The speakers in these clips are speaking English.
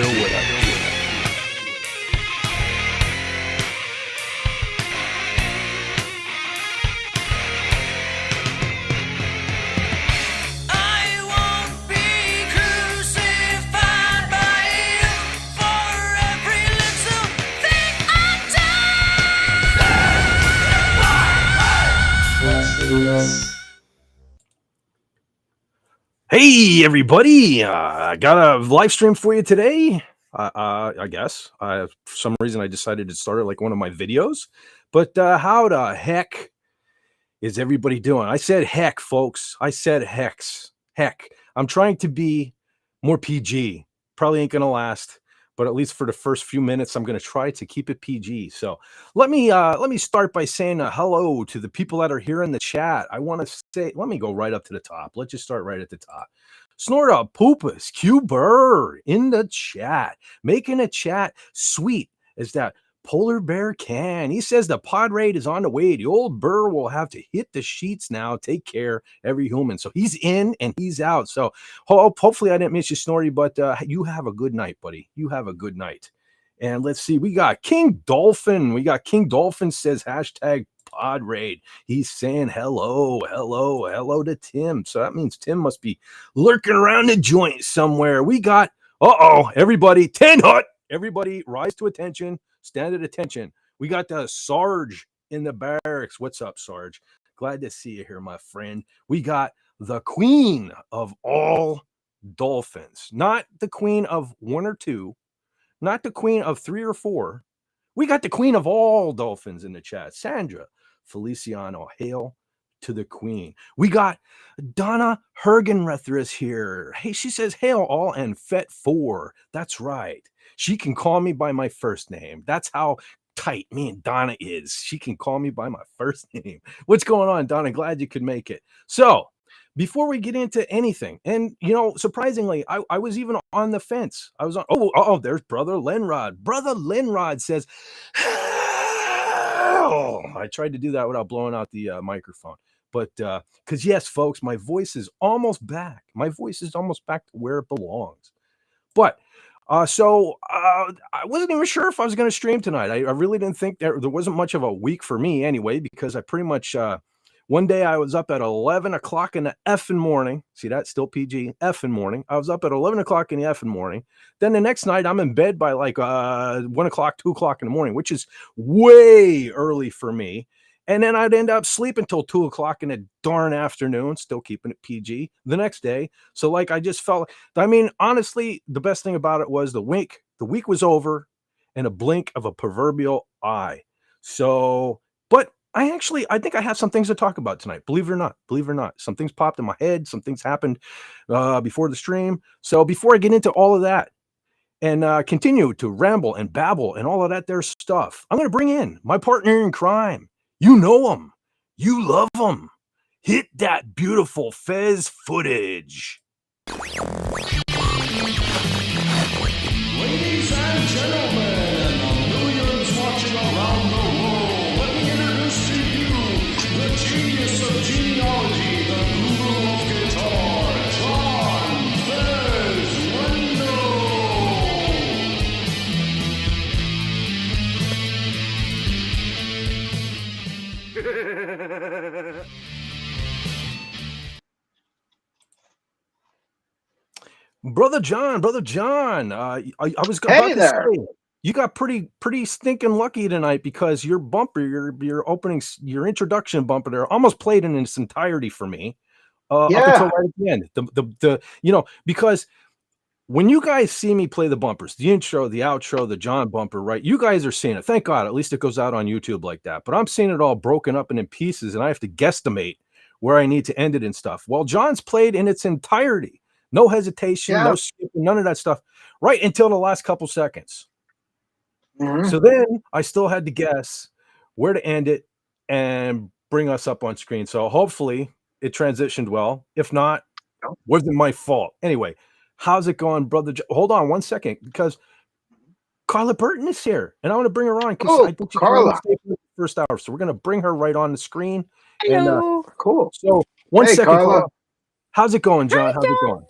know what I feel. Hey everybody! I got a live stream for you today. I guess for some reason I decided to start it like one of my videos. But how the heck is everybody doing? I said heck, folks. I said hex. Heck. I'm trying to be more PG. Probably ain't gonna last, but at least for the first few minutes, I'm gonna try to keep it PG. So let me start by saying hello to the people that are here in the chat. I want to say, let me go right up to the top. Let's just start right at the top. Snorta Poopus Q-Burr in the chat, making a chat sweet as that polar bear can. He says the pod raid is on the way. The old Burr will have to hit the sheets now. Take care, every human. So he's in and he's out. So hopefully I didn't miss you, Snorty, but you have a good night, buddy. You have a good night. And let's see, we got King Dolphin. We got King Dolphin says hashtag pod raid. He's saying hello to Tim. So that means Tim must be lurking around the joint somewhere. We got, everybody, 10 hut. Everybody rise to attention. Stand at attention. We got the Sarge in the barracks. What's up, Sarge? Glad to see you here, my friend. We got the queen of all dolphins. Not the queen of one or two. Not the queen of three or four. We got the queen of all dolphins in the chat. Sandra Feliciano, hail to the queen. We got Donna Hergenrether is here. Hey, she says, hail all and FETT-4. That's right. She can call me by my first name. That's how tight me and Donna is. She can call me by my first name. What's going on, Donna? Glad you could make it. So before we get into anything, and surprisingly, I was even on the fence. I was on, there's Brother Lenrod. Brother Lenrod says, I tried to do that without blowing out the microphone. But because yes, folks, my voice is almost back. My voice is almost back to where it belongs. But I wasn't even sure if I was going to stream tonight. I really didn't think there wasn't much of a week for me anyway, because I pretty much, one day I was up at 11 o'clock in the effing morning. See, that's still PG, effing morning. I was up at 11 o'clock in the effing morning. Then the next night I'm in bed by like 1 o'clock, 2 o'clock in the morning, which is way early for me. And then I'd end up sleeping till 2 o'clock in the darn afternoon, still keeping it PG the next day. So like, I just felt, honestly, the best thing about it was the week was over in a blink of a proverbial eye. So, but I think I have some things to talk about tonight. Believe it or not, some things popped in my head. Some things happened before the stream. So before I get into all of that and continue to ramble and babble and all of that there stuff, I'm going to bring in my partner in crime. You know him. You love him. Hit that beautiful Fez footage. Ladies and gentlemen, millions watching around the world, let me introduce to you the genius of genealogy, the guru of guitar, John Fez Wendell. Brother John, I was about Hey to there. say, you got pretty stinking lucky tonight, because your bumper, your opening, your introduction bumper there almost played in its entirety for me. Up until right at the end. Because when you guys see me play the bumpers, the intro, the outro, the John bumper, right? You guys are seeing it. Thank God, at least it goes out on YouTube like that. But I'm seeing it all broken up and in pieces, and I have to guesstimate where I need to end it and stuff. Well, John's played in its entirety. No hesitation, no skipping, none of that stuff, right until the last couple seconds. So then I still had to guess where to end it and bring us up on screen. So hopefully it transitioned well. If not, wasn't my fault. Anyway, how's it going, brother? Hold on 1 second, because Carla Burton is here, and I want to bring her on because I think she's Carla stay for the first hour. So we're going to bring her right on the screen. Hello. And, cool. So 1 second, Carla. How's it going, John? How's it going?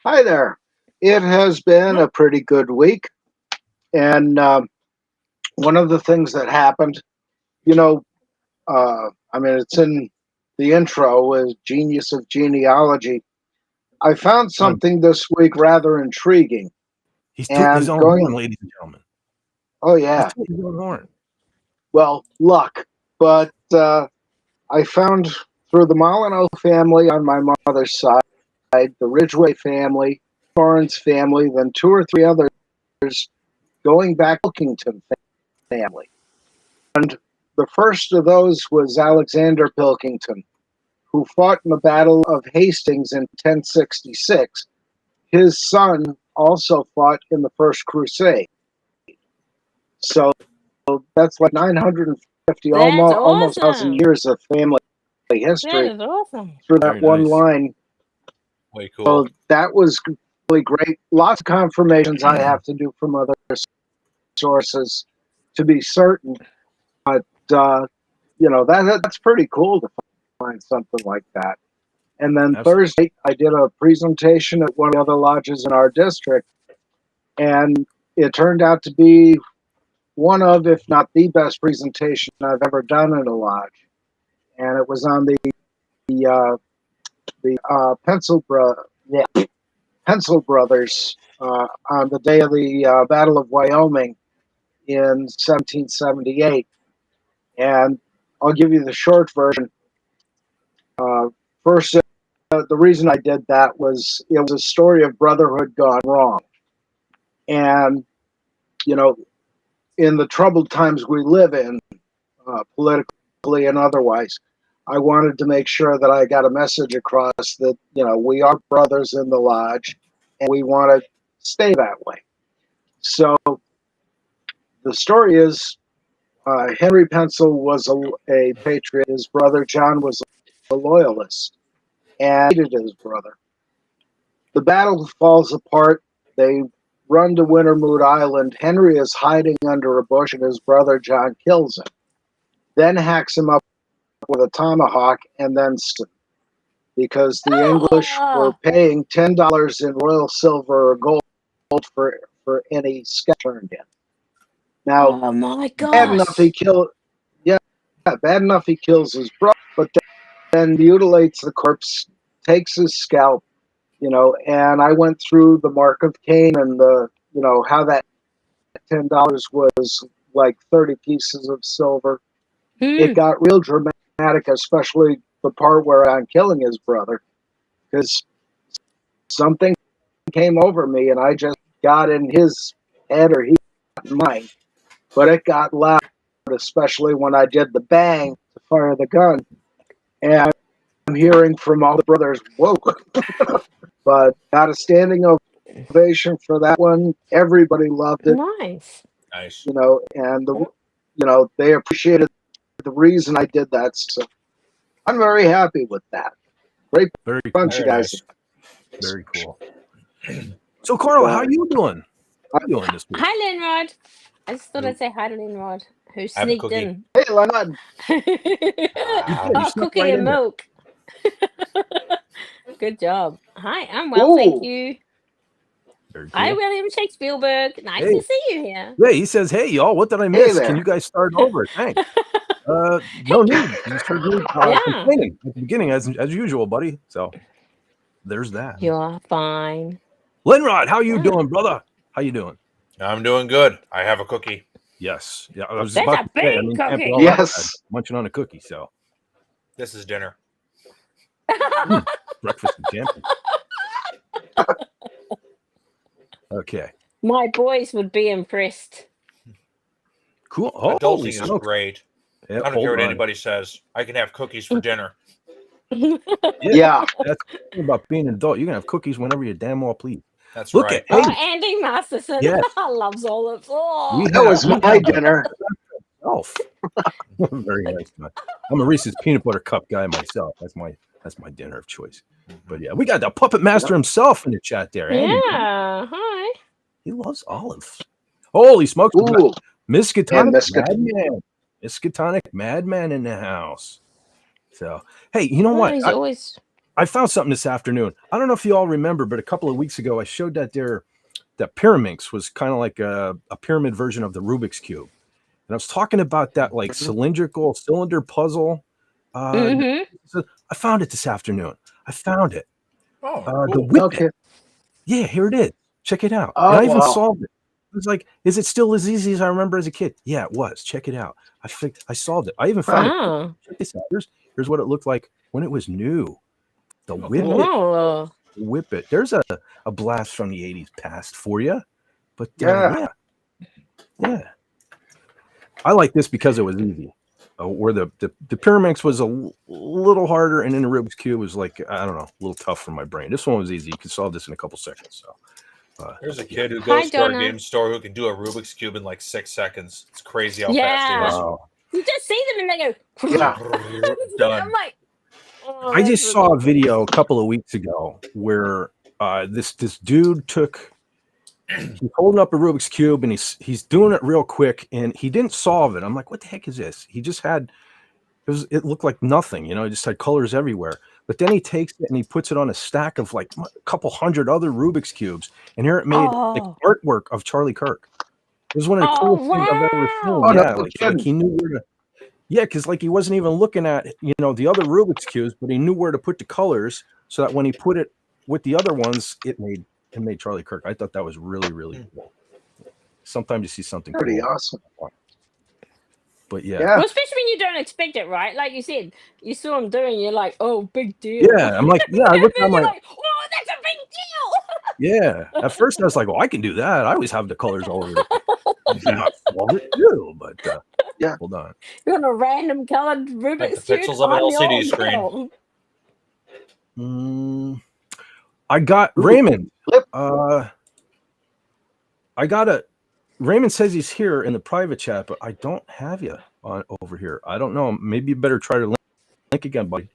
Hi there. It has been a pretty good week. And one of the things that happened, you know, I mean, it's in the intro, is Genius of Genealogy. I found something this week rather intriguing. He's tooting his own horn, ladies and gentlemen. Oh, yeah. He's tooting his own horn. Well, luck. But I found through the Molyneux family on my mother's side, the Ridgway family, Torrance family, then 2 or 3 others going back to Pilkington family. And the first of those was Alexander Pilkington, who fought in the Battle of Hastings in 1066. His son also fought in the First Crusade. So that's like 950, almost 1,000 years of family history. That is awesome. Through that one line. Way cool. So that was really great. Lots of confirmations I have to do from other sources to be certain. But, that's pretty cool to find something like that. And then Thursday, I did a presentation at one of the other lodges in our district. And it turned out to be one of, if not the best presentation I've ever done in a lodge. And it was on the Pencil Brothers on the day of the Battle of Wyoming in 1778. And I'll give you the short version. First, the reason I did that was it was a story of brotherhood gone wrong. And, in the troubled times we live in, politically and otherwise, I wanted to make sure that I got a message across that, we are brothers in the lodge and we want to stay that way. So the story is Henry Pencil was a patriot. His brother John was a loyalist and hated his brother. The battle falls apart. They run to Wintermoot Island. Henry is hiding under a bush and his brother John kills him. Then hacks him up with a tomahawk and then because the English were paying $10 in royal silver or gold for any scalp turned in. Now, oh my gosh. bad enough he kills his brother, but then mutilates the corpse, takes his scalp, and I went through the mark of Cain and how that $10 was like 30 pieces of silver. It got real dramatic, especially the part where I'm killing his brother, because something came over me and I just got in his head or he got in mine. But it got loud, especially when I did the bang to fire the gun. And I'm hearing from all the brothers, whoa. But got a standing ovation for that one. Everybody loved it. Nice. And they appreciated the reason I did that. So I'm very happy with that. Great bunch of guys. Nice. Very cool. So, Carl, how you doing? How you doing this week? Hi, Linrod. I just thought I'd say hi to Linrod, who sneaked in. Hey, Linrod. Hot cookie and milk. Good job. Hi, I'm well, thank you. Cool. Hi, William Shakespeareberg. Nice to see you here. Yeah, he says, hey, y'all, what did I miss? Can you guys start over? Thanks. No need. You just heard me complaining at the beginning, as usual, buddy. So there's that. You're fine. Linrod, how you doing, brother? How you doing? I'm doing good. I have a cookie. Yes. Yeah, I was That's about a to say, big cookie. Yes. Munching on a cookie, so. This is dinner. Breakfast and champion. Okay. My boys would be impressed. Cool. Adulting is great. Yep, I don't care what anybody says. I can have cookies for dinner. Yeah. That's about being an adult. You can have cookies whenever you damn well please. That's Look right. at Andy Masterson loves olives. That was my dinner. Very nice. I'm a Reese's peanut butter cup guy myself. That's my dinner of choice. But yeah, we got the puppet master himself in the chat there. Andy. Yeah. Hi. He loves olives. Holy smokes. Miskatonic Yeah, Madman. Miskatonic Madman in the house. So, hey, you know what? He's always I found something this afternoon. I don't know if you all remember, but a couple of weeks ago, I showed that that Pyraminx was kind of like a pyramid version of the Rubik's Cube. And I was talking about that like cylindrical cylinder puzzle. So I found it this afternoon. I found it. Oh, The cool. Whip Okay. It. Yeah, here it is. Check it out. Oh, And I even wow. solved it. It was like, is it still as easy as I remember as a kid? Yeah, it was. Check it out. I solved it. I even found it. Oh. Check this out. Here's what it looked like when it was new. The Whip It. Oh. Whip It. There's a blast from the 80s past for you. But Yeah. yeah. I like this because it was easy. Where the Pyraminx was a little harder, and then the Rubik's Cube was like, I don't know, a little tough for my brain. This one was easy. You could solve this in a couple seconds. So There's a kid who Hi, goes to our Donna. game store who can do a Rubik's Cube in like 6 seconds. It's crazy how Yeah. fast wow. You just see them and they go. Yeah. he is. Done. I'm like, oh, I just that's saw a really- video a couple of weeks ago where this dude he's holding up a Rubik's Cube and he's doing it real quick and he didn't solve it. I'm like, what the heck is this? He just had it looked like nothing, he just had colors everywhere. But then he takes it and he puts it on a stack of like a couple hundred other Rubik's Cubes, and here it made like Oh. artwork of Charlie Kirk. It was one of the Oh, coolest things I've ever seen. wow. Oh, no Yeah, like kidding. he knew where to. Yeah, because like he wasn't even looking at the other Rubik's Cubes, but he knew where to put the colors so that when he put it with the other ones, it made Charlie Kirk. I thought that was really, really cool. Sometimes you see something Pretty cool. awesome. But yeah. Yeah. Well, especially when you don't expect it, right? Like you said, you saw him doing, you're like, oh, big deal. Yeah, I'm like, yeah, I looked at And my you're like, oh, that's a big deal. yeah. At first I was like, well, I can do that. I always have the colors all over the place. I love it too, but Yeah. hold on. You're on a random colored Rubik's the Cube. pixels of an on your LCD screen. belt. I got Ooh. Raymond. Flip. Raymond says he's here in the private chat, but I don't have you on over here. I don't know. Maybe you better try to link again, buddy.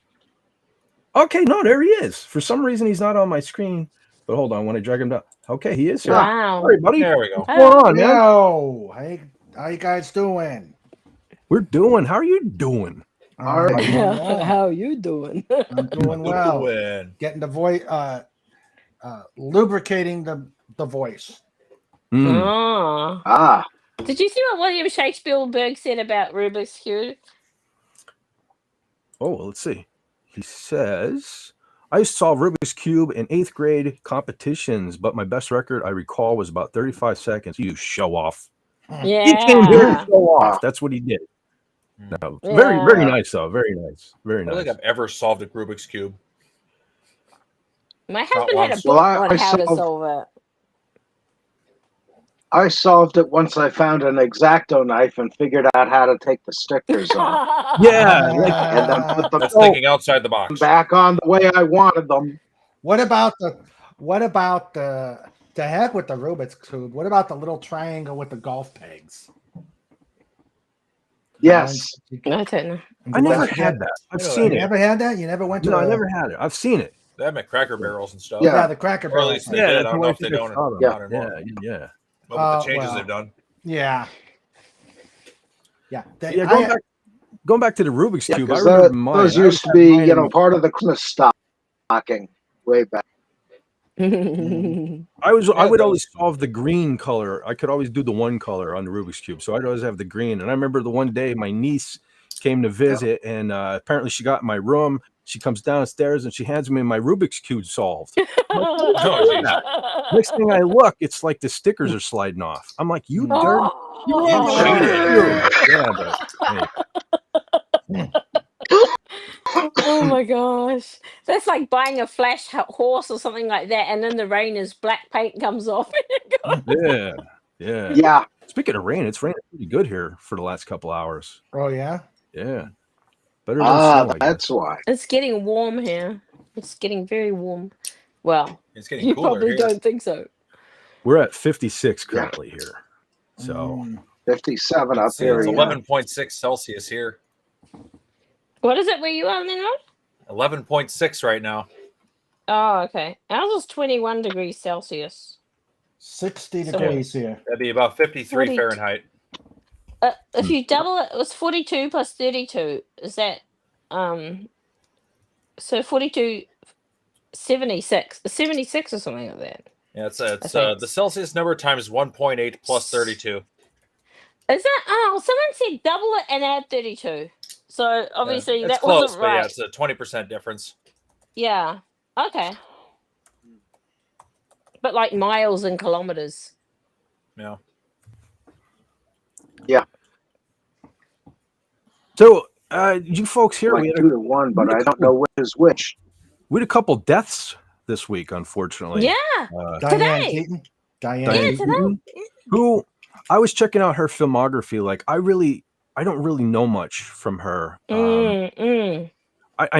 Okay, no, there he is. For some reason, he's not on my screen. But hold on, when I drag him down. Okay, he is here. Wow. All right, buddy. There we go. What's going on, man? Yo, hey, how you guys doing? We're doing. How are you doing? All right. How you doing? I'm doing well. Win. Getting the voice, lubricating the voice. Mm. Oh. Ah. Did you see what William Shakespeare said about Rubik's Cube? Oh, well, let's see. He says, I used to solve Rubik's Cube in 8th grade competitions, but my best record I recall was about 35 seconds. You show off. Yeah. He came here to show off. That's what he did. No, very, Yeah. very nice, though. Very nice. Very I don't nice. think I've ever solved a Rubik's Cube. My husband had a once. book Well, on I how to solved- solve it. I solved it once I found an X-Acto knife and figured out how to take the stickers off Yeah. and then put them That's thinking outside the box. back on the way I wanted them. What about the heck with the Rubik's Cube? What about the little triangle with the golf pegs? Yes. I don't know. I never had that. I've You know, seen You it. never had that? You never went to No, I the- never had it. I've seen it. They have them at Cracker Barrels and stuff. Yeah. Yeah, the Cracker Or at least Barrel. they did. I that's don't the know if way they I don't saw or them. not anymore. Yeah. But with the changes well. they've done. Yeah. Yeah. Yeah, going back to the Rubik's Yeah, Cube, I 'cause remember mine. those I used to had be, mine in- part of the Christmas stocking way back. I Yeah, would those- always solve the green color. I could always do the one color on the Rubik's Cube, so I'd always have the green. And I remember the one day my niece came to visit, and apparently she got in my room. She comes downstairs and she hands me my Rubik's Cube solved. Oh, Next thing I look, it's like the stickers are sliding off. I'm like, you dirty. You Oh. cheated. Yeah, but hey. Oh my gosh. That's like buying a flash horse or something like that, and then the rain is black paint comes off. Yeah. Yeah. Speaking of rain, it's raining pretty good here for the last couple hours. Oh yeah. Yeah. Better than Ah, snow, I guess. that's why. It's getting warm here. It's getting very warm. Well, It's getting you cooler probably here. don't think so. We're at 56 currently here. So Mm. 57 up It's here. yeah. 11.6 Celsius here. What is it where you are, Leonard? 11.6 right now. Oh, okay. Ours is 21 degrees Celsius. 60 So- degrees here. That'd be about 53 40 Fahrenheit. If you double it, it was 42 plus 32. Is that so 42 76 or something like that. Yeah, it's think the Celsius number times 1.8 plus 32. Is that? Oh, someone said double it and add 32. So obviously It's that close, wasn't but right. yeah, it's a 20% difference. Yeah. Okay. But like miles and kilometers. Yeah. So, you folks here, like 2 to 1, but I don't know which is which. we had a couple deaths this week, unfortunately. Yeah. Diane Today. Keaton. Diane Yeah, Keaton. today. Who I was checking out her filmography. Like, I don't really know much from her. I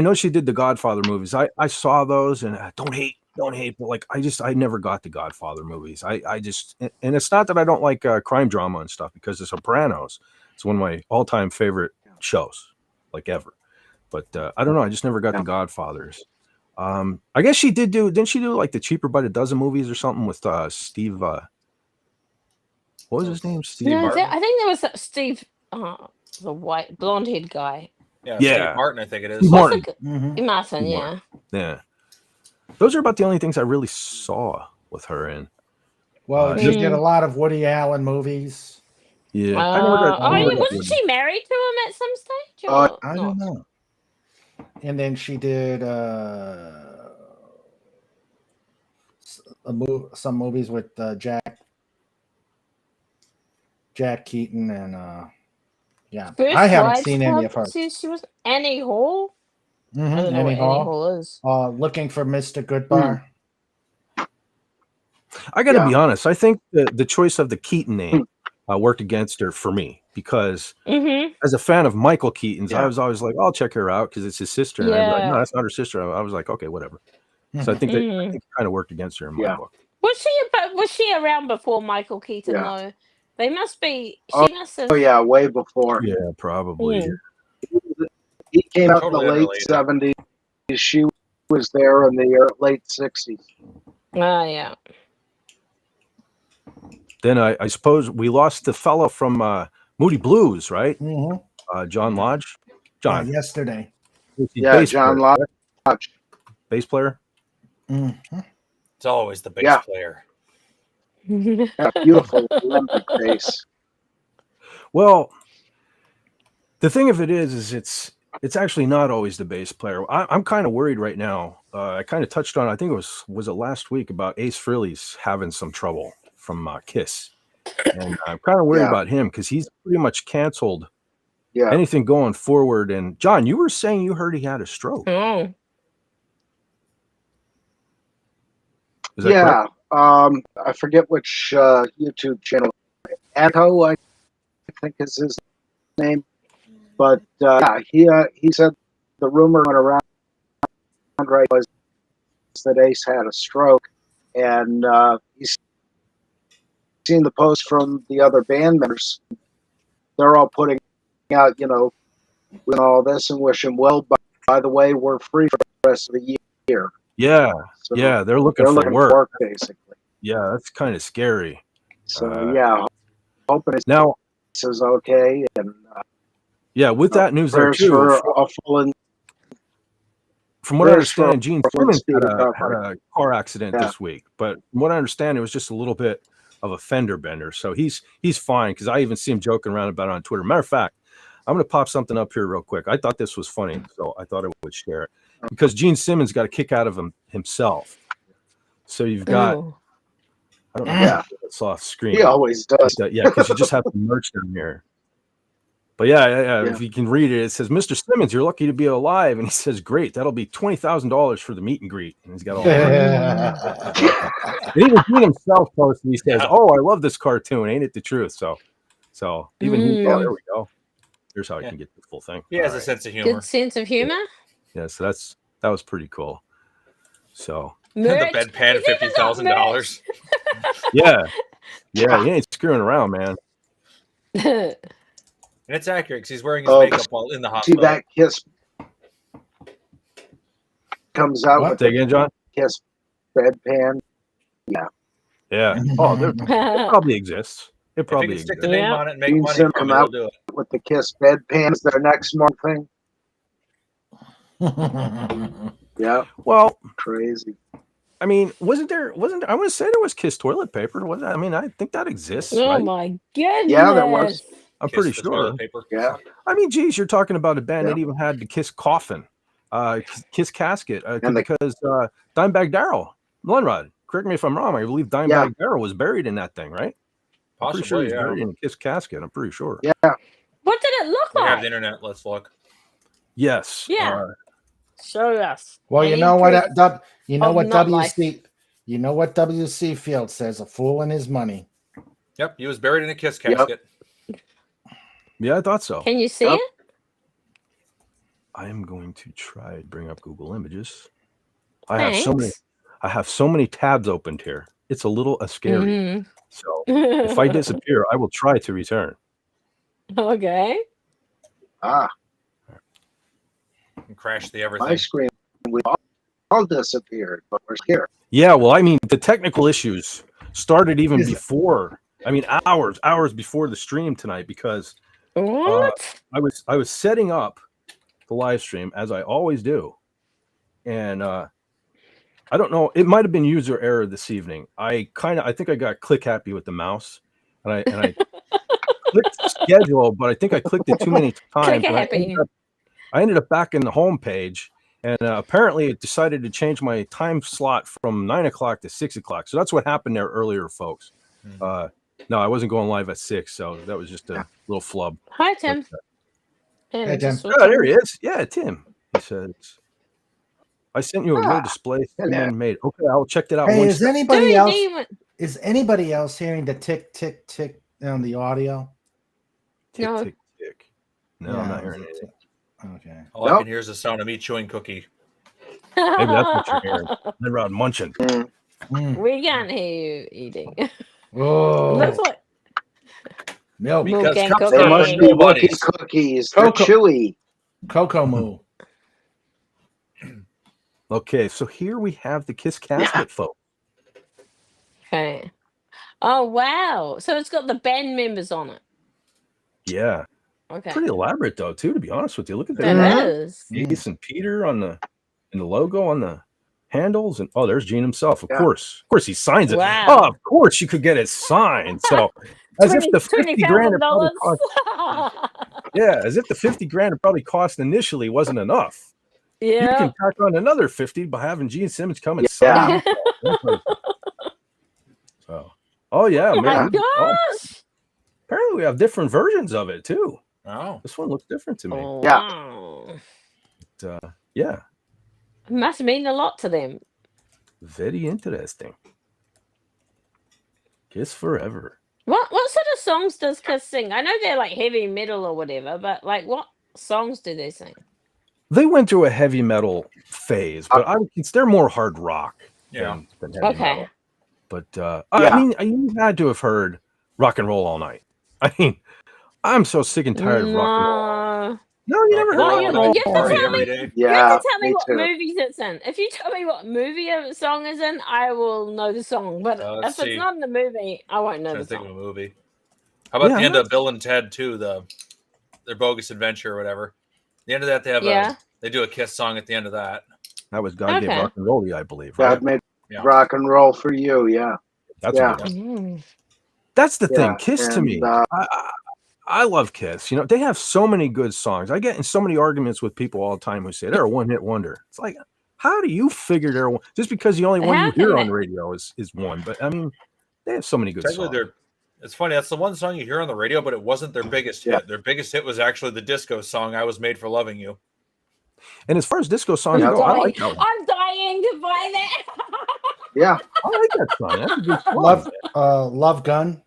know she did the Godfather movies. I saw those, and don't hate, but like I never got the Godfather movies. I just, and it's not that I don't like crime drama and stuff, because The Sopranos, it's one of my all-time favorite shows, like ever. But I don't know. I just never got the Godfathers. I guess she didn't she do like the Cheaper by the Dozen movies or something with Steve? What was his name? Steve No, Martin? I think there was that Steve, the white blonde-haired guy. Yeah, Yeah. Steve Martin, I think it is. Steve Martin. Martin, yeah. Yeah. Those are about the only things I really saw with her in. Well, she did a lot of Woody Allen movies. Yeah. Wasn't she married to him at some stage? Or I don't know. And then she did some movies with Jack Keaton and yeah. First I haven't Wives seen any Club, of her. She was Annie Hall. I don't know what Annie Annie Hall is. Looking for Mr. Goodbar. I got to be honest. I think the choice of the Keaton name worked against her for me, because as a fan of Michael Keaton's, I was always like, I'll check her out because it's his sister. And I'd be like, no, that's not her sister. I was like, okay, whatever. So I think that it kind of worked against her in my book. Was she around before Michael Keaton though? They must be. She must have. Oh yeah, way before. Yeah, probably. He came out Totally in the late unrelated. 70s. She was there in the late 60s. Oh yeah. Then I suppose we lost the fellow from Moody Blues, right? John Lodge. John. Yesterday. Yeah, John Lodge. Bass player. It's always the bass player. Beautiful Olympic bass. Well, the thing of it is it's actually not always the bass player. I'm kind of worried right now. I kind of touched on, I think it was it last week, about Ace Frehley's having some trouble from Kiss. And I'm kind of worried about him, because he's pretty much canceled anything going forward. And John, you were saying you heard he had a stroke. Oh. Is that correct? I forget which YouTube channel. Anto, I think is his name. But he said the rumor went around right was that Ace had a stroke, and he's seen the post from the other band members. They're all putting out, doing all this and wish him well. By the way, we're free for the rest of the year. Yeah, so they're looking for work, basically. Yeah, that's kind of scary. So hoping it is okay. And with that news there too. From what I understand, Gene Simmons had a car accident this week, but from what I understand, it was just a little bit of a fender bender. So he's fine, because I even see him joking around about it on Twitter. Matter of fact, I'm going to pop something up here real quick. I thought this was funny, so I thought I would share it, because Gene Simmons got a kick out of himself. So you've got, I don't know, that's off screen. He always does. Because you just have the merch down here. But if you can read it, it says, "Mr. Simmons, you're lucky to be alive." And he says, "Great, that'll be $20,000 for the meet and greet." And he's got all that. Even he himself posted, he says, "Oh, I love this cartoon. Ain't it the truth?" So even he, there we go. Here's how I can get the full thing. He has a sense of humor. Good sense of humor. Yeah, so that was pretty cool. So the bedpan, $50,000. Yeah, he ain't screwing around, man. And it's accurate, because he's wearing his makeup while in the hospital. See that Kiss comes out with again, John? Kiss bedpan. Yeah. Oh, it probably exists. It probably if you can stick the name on it and make money, come probably out will do it. with the Kiss bedpan. Is their next month thing? Yeah, Well, crazy. I mean, wasn't there? I want to say there was Kiss toilet paper. Was that? I mean, I think that exists, Oh right? my goodness. Yeah, there was. I'm Kiss pretty the sure. toilet paper. Yeah. I mean, geez, you're talking about a band Yeah. that even had the Kiss coffin, Kiss casket, And the- because Dimebag Darrell, Lunrod. Correct me if I'm wrong. I believe Dimebag Darrell was buried in that thing, right? I'm pretty sure Possibly, he's yeah. buried in a Kiss casket. I'm pretty sure. Yeah. What did it look We have like? the internet. Let's look. Yes. Yeah. Show us. Well, you Any know what? proof You know of what not life. You know what WC Field says: a fool and his money. Yep, he was buried in a Kiss casket. Yeah, I thought so. Can you see Yep. it? I am going to try to bring up Google Images. I have so many tabs opened here. It's a little scary. Mhm. So if I disappear, I will try to return. Okay. Ah, And crashed the my everything. screen. We all disappeared, but we're here. Yeah, well, I mean, the technical issues started even Is it- before. I mean, hours before the stream tonight, because What? I was setting up the live stream as I always do, and I don't know. It might have been user error this evening. I think I got click happy with the mouse, and I clicked schedule, but I think I clicked it too many times. Click and happy. I ended up back in the home page, and apparently it decided to change my time slot from 9 o'clock to 6 o'clock. So that's what happened there earlier, folks. No, I wasn't going live at 6, so that was just a little flub. Hi, Tim. Hey, And Tim. just Oh, there he is. Yeah, Tim. He says, I sent you a real display hello. man made. Okay, I'll check that out. Hey, one is second. anybody else? Demon. Is anybody else hearing the tick tick tick on the audio? Tick, No. tick, tick. No, I'm not hearing anything. Okay. All I Nope. can hear is the sound of me chewing cookie. Maybe that's what you're hearing. They're out munching. Mm. We can't hear you eating. Oh, Looks like milk. Because and cups They are must for be nobodies. Wookiee cookies. They're Cocoa. chewy. Cocoa moo. Okay, so here we have the Kiss casket, folks. okay. Oh wow! So it's got the band members on it. Yeah, Okay. pretty elaborate though, too. To be honest with you, look at That that. is. Ace and Peter on the logo on the handles, and oh, there's Gene himself. Of Yeah. course, he signs it. Wow. Oh, of course, you could get it signed. So as if the 50 grand it probably $20,000. cost, yeah, as if the 50 grand it probably cost initially wasn't enough. You Yeah. can tack on another 50 by having Gene Simmons come and Yeah. sign it. So, oh yeah, Oh my man. Oh, gosh! apparently we have different versions of it too. Oh, This one looks different to me. Oh, Yeah. wow. But, yeah, It must mean a lot to them. very interesting. Kiss forever. What sort of songs does Kiss sing? I know they're like heavy metal or whatever, but like what songs do they sing? They went through a heavy metal phase, but they're more hard rock yeah. than heavy Okay. metal. But I Yeah. mean, you had to have heard Rock and Roll All Night. I mean, I'm so sick and tired of rock and roll. No. No, you never heard No, rock you and know, roll. you have to Party tell every me. day. You Yeah, have to tell me me what too. movies it's in. If you tell me what movie a song is in, I will know the song. But Let's if see. it's not in the movie, I won't know Trying the to think of song. a movie. How about Yeah, the end I'm of Bill and Ted 2, their bogus adventure or whatever? The end of that, they have Yeah. they do a Kiss song at the end of that. That was God Gave Okay. Rock and Roll, I believe, right? God made Yeah. rock and roll for you. Yeah. That's Yeah. a good one. Mm. That's the thing. Yeah, Kiss to and, me, I love Kiss. You know, they have so many good songs. I get in so many arguments with people all the time who say they're a one-hit wonder. It's like, how do you figure they're one? Just because the only one How you can hear they- on the radio is one. But I mean, they have so many good Technically, songs. it's funny. That's the one song you hear on the radio, but it wasn't their biggest Yeah. hit. Their biggest hit was actually the disco song "I Was Made for Loving You." And as far as disco songs Yeah. go, I like that one. I'm dying to buy that. Yeah. I like that song. That's a good song. Love Gun.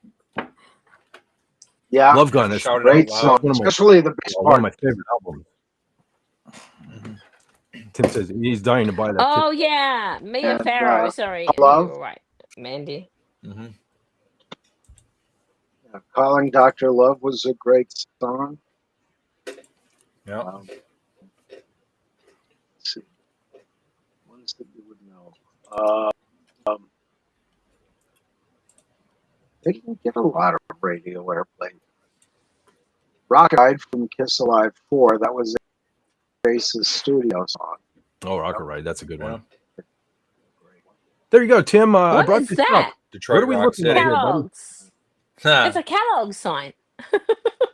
Yeah. Love Gun is Shout it Great out song, loud. one of my- especially the bass one of my part. favorite albums. Tim says he's dying to buy that. Oh yeah, Mia And, Farrow. Sorry, Love. you were right, Mandy. Mhm. Yeah, Calling Dr. Love was a great song. Yeah. Let's see. Ones that you would know. They didn't get a lot of radio airplay. Rock Ride from Kiss Alive 4, that was Ace's studio song. Oh, Rocket Ride. That's a good Yeah. one. There you go, Tim. I What brought is this that? up. Detroit What are we Rock looking at City. here, buddy? Kellogg's. Huh. It's a Kellogg sign.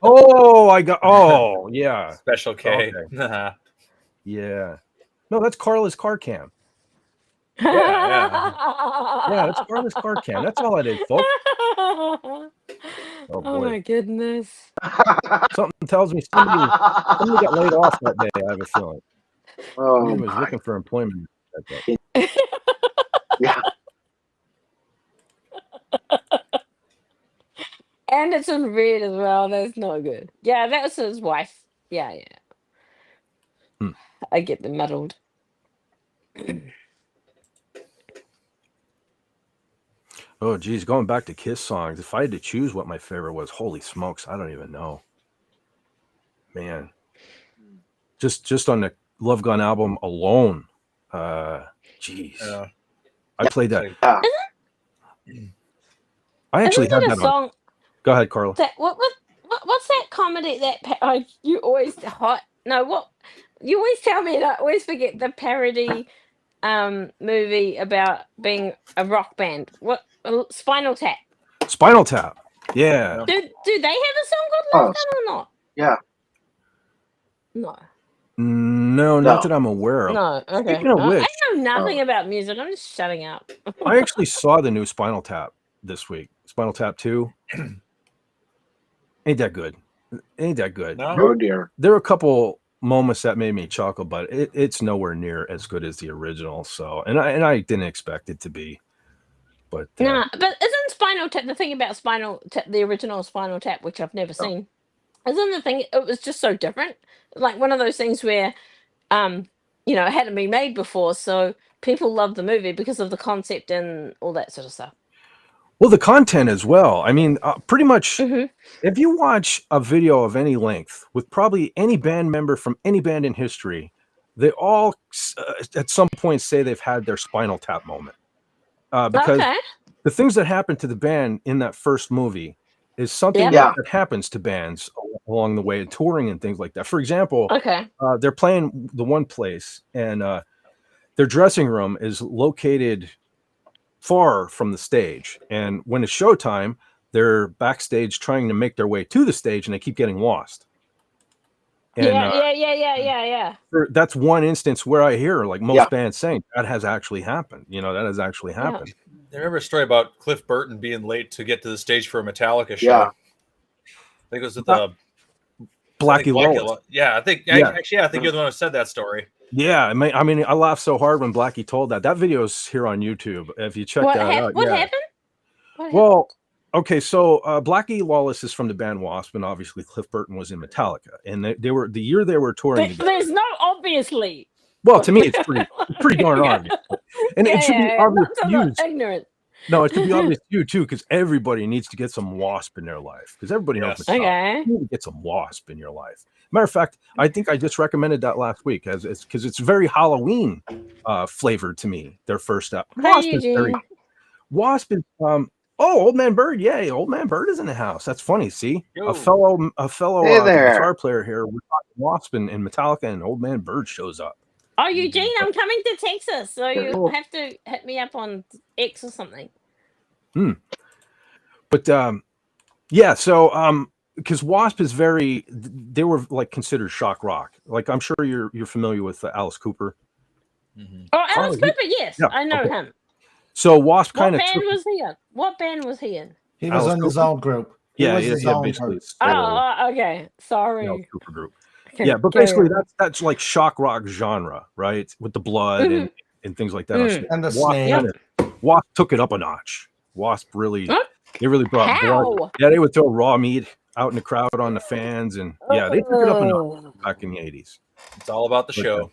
Oh, I got. Oh, yeah. Special K. Okay. Yeah. No, that's Carla's car cam. Yeah, that's Carla's car cam. That's all it is, folks. Oh boy. my goodness. Something tells me somebody got laid off that day. I have a feeling. Oh, Somebody was my. looking for employment that day. Yeah. And it's in red as well. That's not good. Yeah, that was his wife. Yeah. Hmm. I get them muddled. Oh, geez, going back to Kiss songs. If I had to choose what my favorite was, holy smokes, I don't even know. Man, just on the Love Gun album alone, geez, Yeah. I played that. Yeah. I actually Isn't had it a that on. song? Go ahead, Carla. That what's that comedy that you always you always tell me, and I always forget the parody movie about being a rock band. What Spinal Tap? Spinal Tap. Yeah. Do they have a song called Love Gun or not? Yeah. No. No, not that I'm aware of. No. Okay. Speaking of which, I know nothing about music. I'm just shutting up. I actually saw the new Spinal Tap this week. Spinal Tap 2. Ain't that good. Ain't that good. No. Oh dear. There were a couple moments that made me chuckle, but it's nowhere near as good as the original. So, and I didn't expect it to be. But Nah, but isn't Spinal Tap the thing about Spinal Tap, the original Spinal Tap, which I've never seen? Isn't the thing it was just so different? Like one of those things where, it hadn't been made before, so people love the movie because of the concept and all that sort of stuff. well, the content as well. I mean, pretty much, Mhm. if you watch a video of any length with probably any band member from any band in history, they all at some point say they've had their Spinal Tap moment. Because Okay. the things that happened to the band in that first movie is something Yeah. that happens to bands along the way, touring and things like that. For example, Okay. they're playing the one place, and their dressing room is located far from the stage. And when it's showtime, they're backstage trying to make their way to the stage, and they keep getting lost. And Yeah. that's one instance where I hear like most Yeah. bands saying that has actually happened. That has actually happened. I remember a story about Cliff Burton being late to get to the stage for a Metallica show. Yeah. I think it was at the Blackie Lawless. Yeah, I think you're the one who said that story. Yeah, I mean, I laughed so hard when Blackie told that. That video's here on YouTube. If you check What that out, What yeah. happened? What Well, okay, so Blackie Lawless is from the band Wasp, and obviously Cliff Burton was in Metallica, and they were the year they were touring happened? together. There's no obviously. Well, to me, it's pretty darn obvious, and it should be obvious Not to so you. ignorant. No, it should be obvious to you too, because everybody needs to get some Wasp in their life. Because everybody knows Yes. Metallica. Okay. You need to get some Wasp in your life. Matter of fact, I think I just recommended that last week as because it's very Halloween flavored to me. Their first up. Hi, Eugene. Wasp is Old Man Bird. Yay, Old Man Bird is in the house. That's funny. See, Yo. a fellow Hey there. guitar player here. We're talking Wasp and Metallica, and Old Man Bird shows up. Oh, Eugene, I'm coming to Texas, so you Cool. have to hit me up on X or something. But yeah, so because Wasp is they were like considered shock rock. Like I'm sure you're familiar with Alice Cooper. Mm-hmm. Oh, Alice he- Cooper, yes, yeah, I know okay. him. So Wasp What kind of band was he in? What band was he in? He was Alice in his Cooper? own group. He yeah, was yeah, his yeah, own basically. group. It's the Okay. Alice Sorry. Cooper group. Okay, Yeah, but carry basically on. that's like shock rock genre, right? With the blood and things like that. Mm. And the Wasp, snake. Wasp took it up a notch. Wasp really, Huh? they really brought blood. How? Yeah, they would throw raw meat out in the crowd on the fans, and yeah, they took it up a notch back in the 80s. It's all about the show.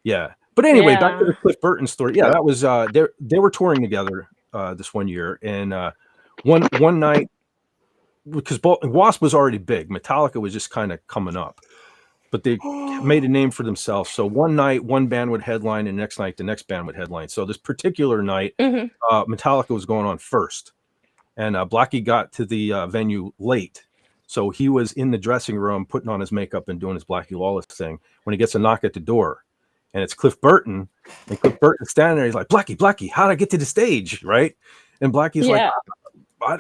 Yeah, but anyway, back to Yeah. the Cliff Burton story. Yeah, that was they were touring together this one year, and one night because Wasp was already big, Metallica was just kind of coming up, but they made a name for themselves. So one night, one band would headline, and next night, the next band would headline. So this particular night, Mhm. Metallica was going on first, and Blackie got to the venue late. So he was in the dressing room putting on his makeup and doing his Blackie Lawless thing when he gets a knock at the door. and it's Cliff Burton, and Cliff Burton's standing there. He's like, Blackie, how'd I get to the stage, right? And Blackie's like,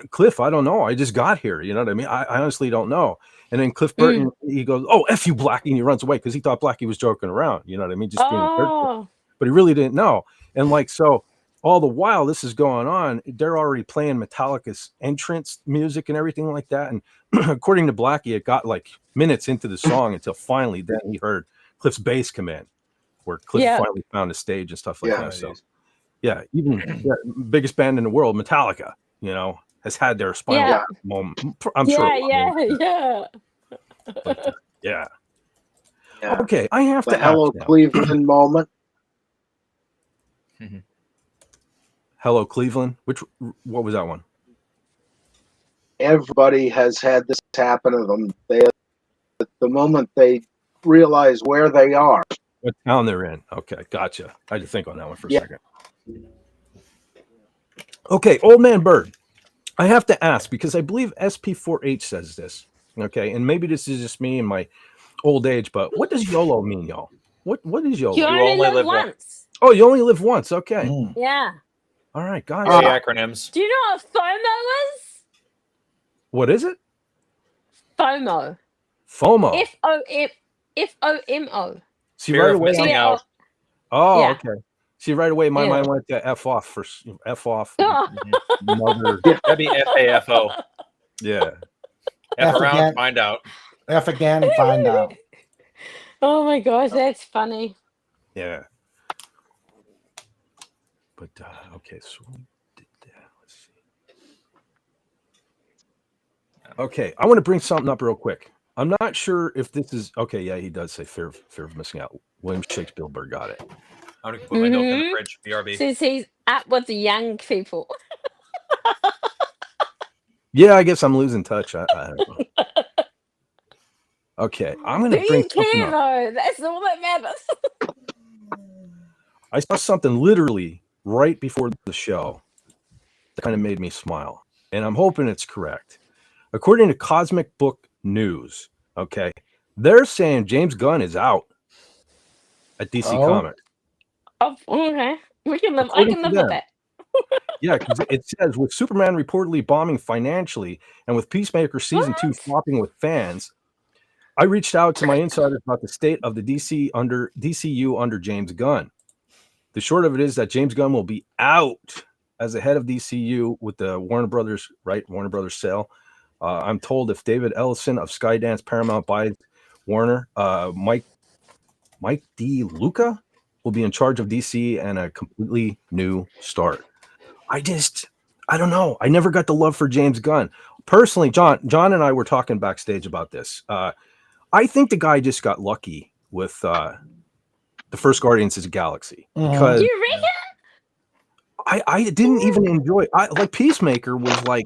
Cliff, I don't know. I just got here. You know what I mean? I honestly don't know. And then Cliff Burton, he goes, "Oh, F you, Blackie," and he runs away because he thought Blackie was joking around. You know what I mean? Just being a jerk. But he really didn't know. And like, so all the while this is going on, they're already playing Metallica's entrance music and everything like that. And according to Blackie, it got like minutes into the song until finally then he heard Cliff's bass come in, where Cliff finally found a stage and stuff like that. So yeah, even biggest band in the world, Metallica, you know, has had their Spinal Tap moment. I'm sure. But, yeah. Okay, I have to Hello ask Cleveland moment. Hello Cleveland. What was that one? Everybody has had this happen to them. The moment they realize where they are. What town they're in. Okay, gotcha. I had to think on that one for a second. Okay, Old Man Bird. I have to ask because I believe SP4H says this. Okay, and maybe this is just me and my old age, but what does YOLO mean, y'all? What is YOLO? You only live once. Oh, you only live once. Okay. Yeah. All right, guys. Acronyms. Do you know what FOMO is? What is it? FOMO. FOMO. FOMO. See, right away. Missing out. Oh, okay. See, right away, my mind went to F off for F off. Mother. That'd be FAFO. Yeah. F around, again. find out. F again and find out. Oh my gosh, that's funny. Yeah. But okay, so we did that. Let's see. Okay, I want to bring something up real quick. I'm not sure if this is okay. Yeah, he does say fear of missing out. William Shakespeare got it. I'm gonna put my milk in the fridge. BRB. Says he's up with the young people. Yeah, I guess I'm losing touch. I don't know. Okay, I'm going to bring something up. Though? That's all that matters. I saw something literally right before the show that kind of made me smile, and I'm hoping it's correct. According to Cosmic Book News, okay, they're saying James Gunn is out at DC Comics. Oh, okay. I can live with that. Yeah, because it says with Superman reportedly bombing financially and with Peacemaker season 2 flopping with fans, I reached out to my insiders about the state of the DCU under James Gunn. The short of it is that James Gunn will be out as the head of DCU with the Warner Brothers sale. I'm told if David Ellison of Skydance Paramount buys Warner, Mike D. Luca will be in charge of DC and a completely new start. I don't know. I never got the love for James Gunn. Personally, John and I were talking backstage about this. I think the guy just got lucky with the first Guardians of the Galaxy. Because you reckon? I didn't even enjoy like Peacemaker was like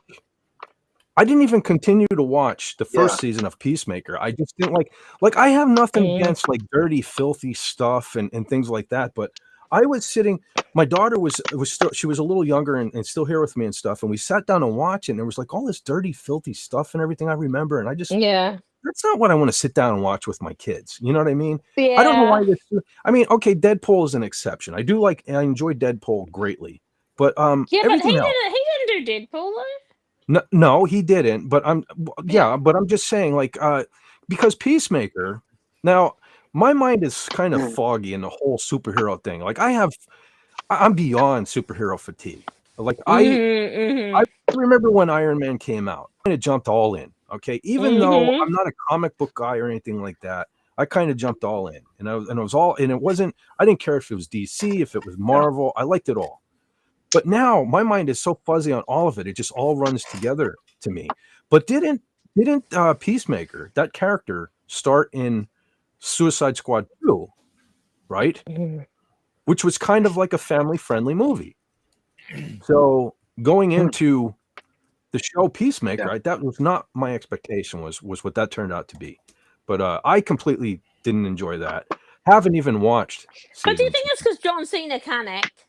I didn't even continue to watch the first season of Peacemaker. I just didn't like I have nothing against like dirty, filthy stuff and things like that, but I was sitting, my daughter was still, she was a little younger and still here with me and stuff. And we sat down and watched it and there was like all this dirty, filthy stuff and everything I remember. And I just, that's not what I want to sit down and watch with my kids. You know what I mean? Yeah. I don't know why this, I mean, okay, Deadpool is an exception. I enjoy Deadpool greatly, but yeah, but he else, didn't do Deadpool though. No, he didn't. But but I'm just saying like, because Peacemaker now, my mind is kind of foggy in the whole superhero thing. Like I'm beyond superhero fatigue. Like I remember when Iron Man came out, I kind of jumped all in. Okay, even though I'm not a comic book guy or anything like that, I kind of jumped all in, and it wasn't. I didn't care if it was DC, if it was Marvel. I liked it all. But now my mind is so fuzzy on all of it; it just all runs together to me. But didn't Peacemaker, that character, start in Suicide Squad 2, right? Which was kind of like a family-friendly movie. So going into the show Peacemaker, right, that was not my expectation, was what that turned out to be. But I completely didn't enjoy that. Haven't even watched. But do you think it's because John Cena can't act?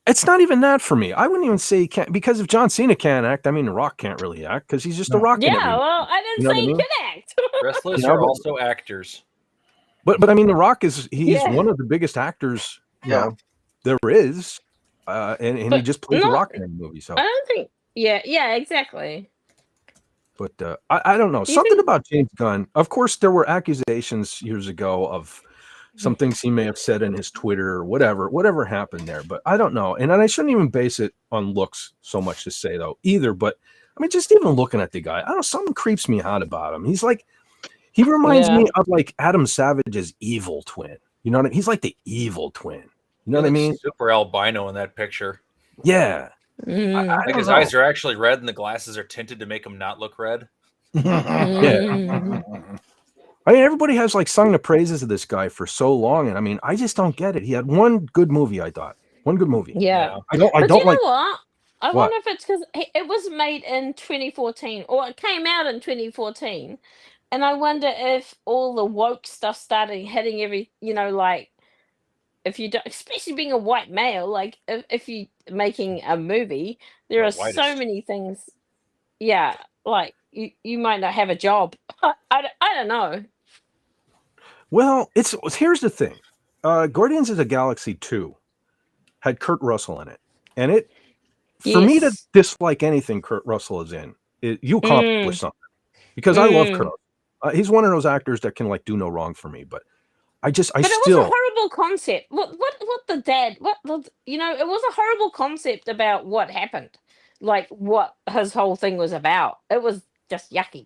It's not even that for me. I wouldn't even say he can't, because if John Cena can't act, I mean, The Rock can't really act because he's just a Rock. Yeah, well, I didn't say he could act. Wrestlers are also actors. But I mean, The Rock he's Yeah. one of the biggest actors, you Yeah. know, there is, and he But just played The not- Rock in the movie. So, I don't think. Yeah, exactly. but I don't know, Do you something think- about James Gunn. Of course, there were accusations years ago of some things he may have said in his Twitter or whatever happened there. But I don't know, and I shouldn't even base it on looks so much to say though either. But I mean, just even looking at the guy, I don't know, something creeps me out about him. He's like, he reminds me of like Adam Savage's evil twin. You know what I mean? He's like the evil twin. You know what I mean? Super albino in that picture. Yeah. Mm. I Like don't his know. eyes are actually red and the glasses are tinted to make him not look red. Mm. I mean, everybody has like sung the praises of this guy for so long, and I mean, I just don't get it. He had one good movie, I thought. One good movie. Yeah. I don't But like. you know what? I What? wonder if it's because it was made in 2014, or it came out in 2014, and I wonder if all the woke stuff started hitting like if you don't, especially being a white male, like if you making a movie, there The are so whitest. many things. Yeah, like you might not have a job. I don't know. Well, here's the thing. Guardians of the Galaxy 2 had Kurt Russell in it, and it for me to Yes. dislike anything Kurt Russell is in, you accomplish something because I love Kurt. He's one of those actors that can like do no wrong for me, but I But it was still a horrible concept. What the dad? It was a horrible concept about what happened, like what his whole thing was about. It was just yucky.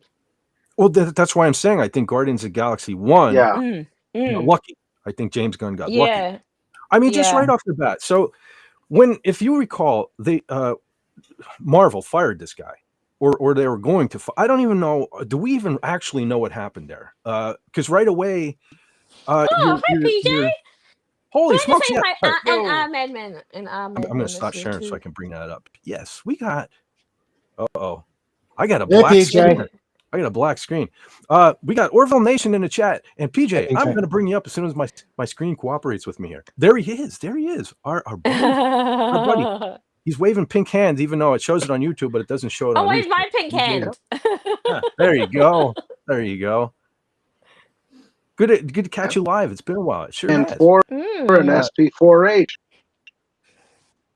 well, that's why I'm saying I think Guardians of the Galaxy 1 Yeah. got lucky. I think James Gunn got lucky. Yeah. I mean, just Yeah. right off the bat. So if you recall, Marvel fired this guy, or they were going to. I don't even know. Do we even actually know what happened there? Because right away. Hi, PJ. Holy Can I smokes! just say Yeah. hi? Right. And Madman. And I'm going to stop sharing so I can bring that up. Yes, we got. I got a Yeah, black PJ. screen. I got a black screen. We got Orville Nation in the chat, and PJ, I'm going to bring you up as soon as my screen cooperates with me here. There he is. Our buddy. He's waving pink hands, even though it shows it on YouTube, but it doesn't show it on wave YouTube. my pink hand. There you go. There you go. Good to catch you live. It's been a while. It sure And has. for an SP4H.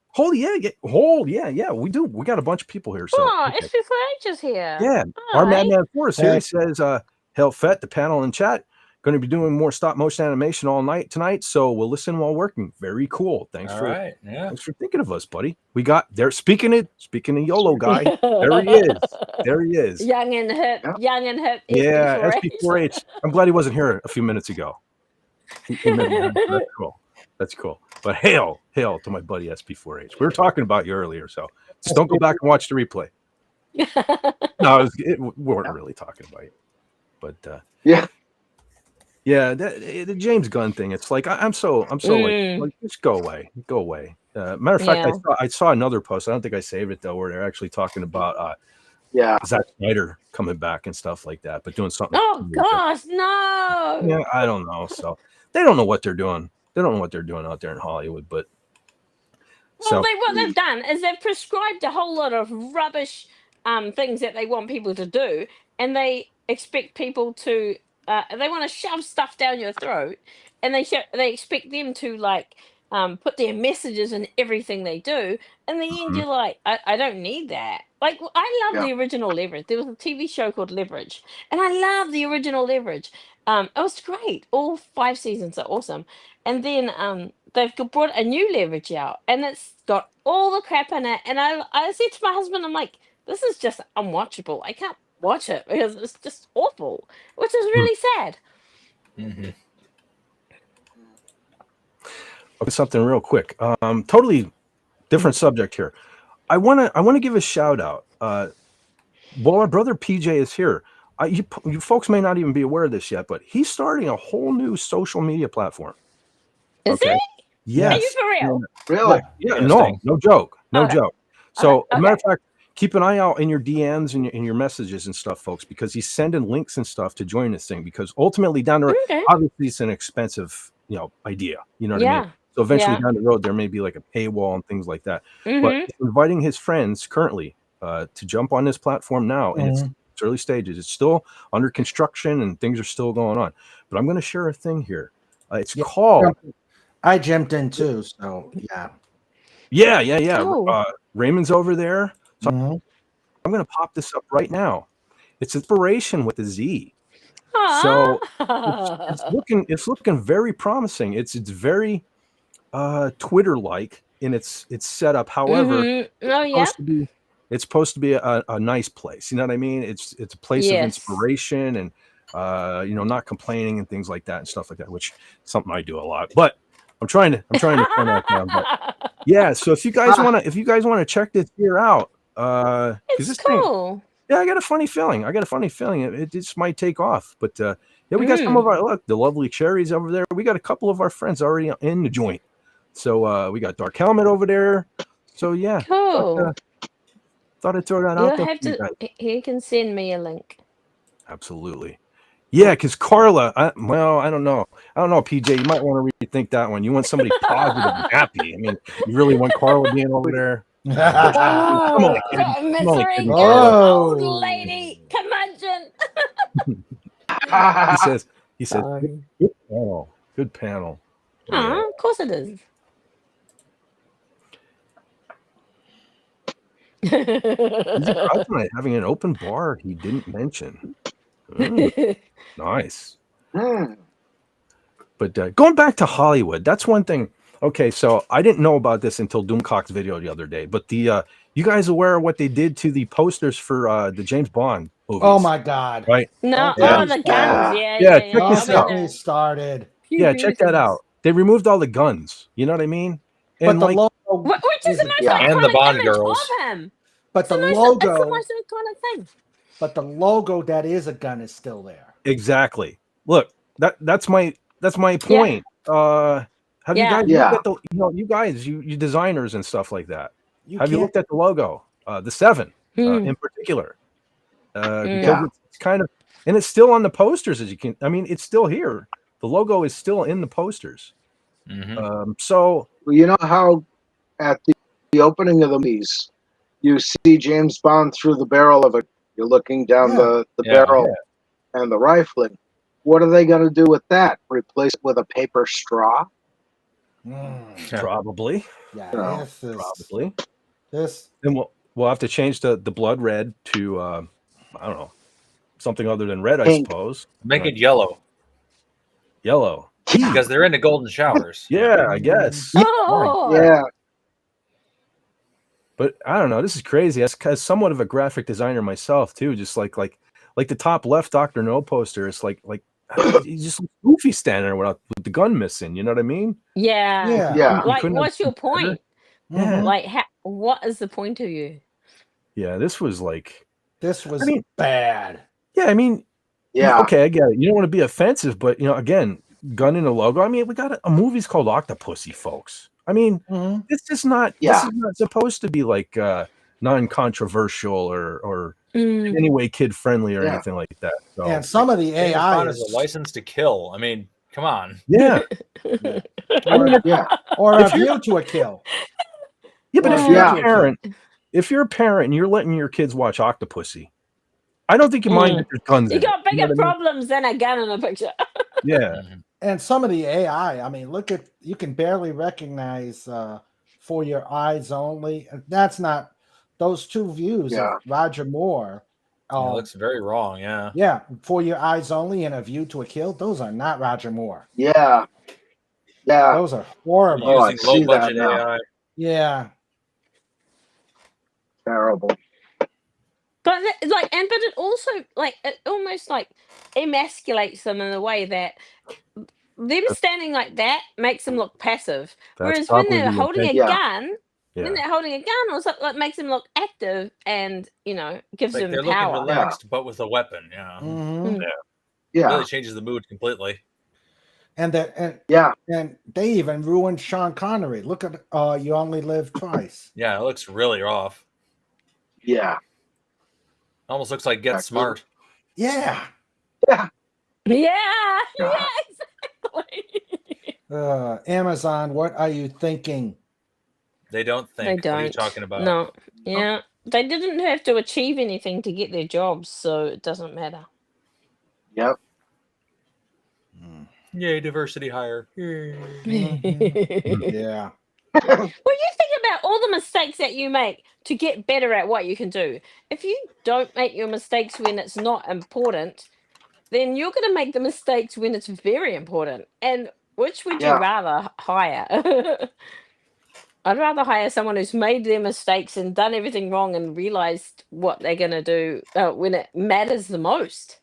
Holy yeah. We do. We got a bunch of people here. So It's before ages here. yeah. Oh, Our hey. Madman Forrest here. He says, Hellfett, the panel in chat, going to be doing more stop motion animation all night tonight. So we'll listen while working. Very cool. Thanks for thinking of us, buddy. We got there. Speaking of YOLO guy, there he is. There he is. Young and hip. Yeah, SP4H. SP4H. I'm glad he wasn't here a few minutes ago. That's cool. That's cool. But hail to my buddy SP4H. We were talking about you earlier, so just don't go back and watch the replay. No, we weren't really talking about you. But yeah, the James Gunn thing. It's like I'm so like just go away. Matter of fact, I saw another post. I don't think I saved it though, where they're actually talking about Zack Snyder coming back and stuff like that, but doing something. Oh gosh, no. Yeah, I don't know. So they don't know what they're doing. They don't know what they're doing out there in Hollywood, but what they've done is they've prescribed a whole lot of rubbish things that they want people to do, and they expect people to they want to shove stuff down your throat, and they expect them to like put their messages in everything they do. In the end, you're like, I don't need that. Like, I love the original Leverage. There was a TV show called Leverage, and I love the original Leverage. It was great. All 5 seasons are awesome. And then they've brought a new Leverage out, and it's got all the crap in it. And I said to my husband, I'm like, this is just unwatchable. I can't watch it because it's just awful, which is really sad. Mm-hmm. Okay, something real quick. Totally different subject here. I want to give a shout out. Well, our brother PJ is here. You folks may not even be aware of this yet, but he's starting a whole new social media platform. Is he? Yes. Are you for real? Really? Yeah. No joke. No joke. So, Okay. as a matter of fact, keep an eye out in your DMs and in your messages and stuff, folks, because he's sending links and stuff to join this thing. Because ultimately, down the road, obviously, it's an expensive, idea. You know what I mean? So eventually, down the road, there may be like a paywall and things like that. But he's inviting his friends currently to jump on this platform now, and it's It's early stages. It's still under construction and things are still going on. But I'm going to share a thing here. It's called. I jumped in too. So yeah. Yeah. Oh. Raymond's over there. So Mhm. I'm going to pop this up right now. It's inspiration with a Z. Aw. So it's looking very promising. It's very Twitter-like in its setup. However, Mhm. Oh yeah. it's supposed to be a nice place. You know what I mean? It's a place of Yes. inspiration and not complaining and things like that and stuff like that, which is something I do a lot. But I'm trying to turn that down. But yeah, so if you guys want to check this here out, because It's this thing, cool. yeah, I got a funny feeling. It just might take off. But yeah, we got some of our the lovely cherries over there. We got a couple of our friends already in the joint. So we got Dark Helmet over there. So yeah, Cool. thought I'd throw that You'll out there. have to. He can send me a link. Absolutely. Yeah, because Carla, I don't know. PJ, you might want to rethink that one. You want somebody positive and happy. I mean, you really want Carla being over there? Oh, Come on, kid. that Come on, misery kid. girl, old lady, curmudgeon. He says, Sorry. good panel. Aw, of course it is. He's a cousin having an open bar he didn't mention. Nice. But going back to Hollywood, that's one thing. Okay, so I didn't know about this until Doomcock's video the other day. But you guys aware of what they did to the posters for the James Bond movies? Oh my God! Right? No, Yeah. the guns. Yeah. Check this Don't out. get me started. Yeah, check that out. They removed all the guns. You know what I mean? And But the logo, Which is the most iconic And the Bond image girls. of him. but the It's the logo, most iconic thing. but the logo that is a gun is still there. exactly. Look, that's my point. Have you guys looked at the you guys, you designers and stuff like that? Have you looked at the logo? The 7 in particular. Because it's kind of, and it's still on the posters as you can. I mean, it's still here. The logo is still in the posters. So Well, you know how at the opening of the movies, you see James Bond through the barrel of you're looking down the barrel and the rifling. What are they going to do with that? Replace it with a paper straw? probably. Yeah, Probably. This. And we'll have to change the blood red to I don't know, something other than red, Pink. I suppose. Make it yellow Yellow. because they're in the golden showers. Yeah, I guess. Oh. Yeah. But I don't know. This is crazy. As somewhat of a graphic designer myself too, just like the top left Dr. No poster. It's like he's just goofy standing there with the gun missing. You know what I mean? Yeah. Yeah. Like, couldn't what's your have done better. point? Yeah. Like, what is the point of you? Yeah, this was like. This was I mean, bad. Yeah, I mean. Yeah. Okay, I get it. You don't want to be offensive, but again, gun in a logo. I mean, we got a movie's called Octopussy, folks. I mean, this is not supposed to be like non-controversial or in any way kid friendly or anything like that. So. And some of the James AI Bond is a license to kill. I mean, come on. Yeah. or a view to a kill. Yeah, but Or if you're a parent and you're letting your kids watch Octopussy, I don't think you mind that there's guns You in it. got bigger know what I mean? problems than a gun in a picture. Yeah. And some of the AI, I mean, look at, you can barely recognize for your eyes only. That's not those two views of Roger Moore. It looks very wrong. Yeah. Yeah. For your eyes only and a view to a kill. Those are not Roger Moore. Yeah. Yeah. Those are horrible. Oh, I Using see low budget that now. AI. Yeah. Terrible. But but it also it almost emasculates them in a way that them standing like that makes them look passive. Whereas when they're holding a gun, or something, it makes them look active and gives Like them they're power. looking relaxed, but with a weapon. Yeah. Mhm. It really changes the mood completely. And and they even ruined Sean Connery. Look at You Only Live Twice. Yeah, it looks really rough. Yeah. Almost looks like Get Smart. Yeah. Yeah. Yeah. Yeah. Exactly. Amazon, what are you thinking? They don't think. They don't. What are you talking about? No. Yeah. they didn't have to achieve anything to get their jobs, so it doesn't matter. Yep. Yay, diversity hire. Yeah. Well, you think about all the mistakes that you make to get better at what you can do. If you don't make your mistakes when it's not important, then you're going to make the mistakes when it's very important. And which would you Yeah. rather hire? I'd rather hire someone who's made their mistakes and done everything wrong and realized what they're going to do when it matters the most.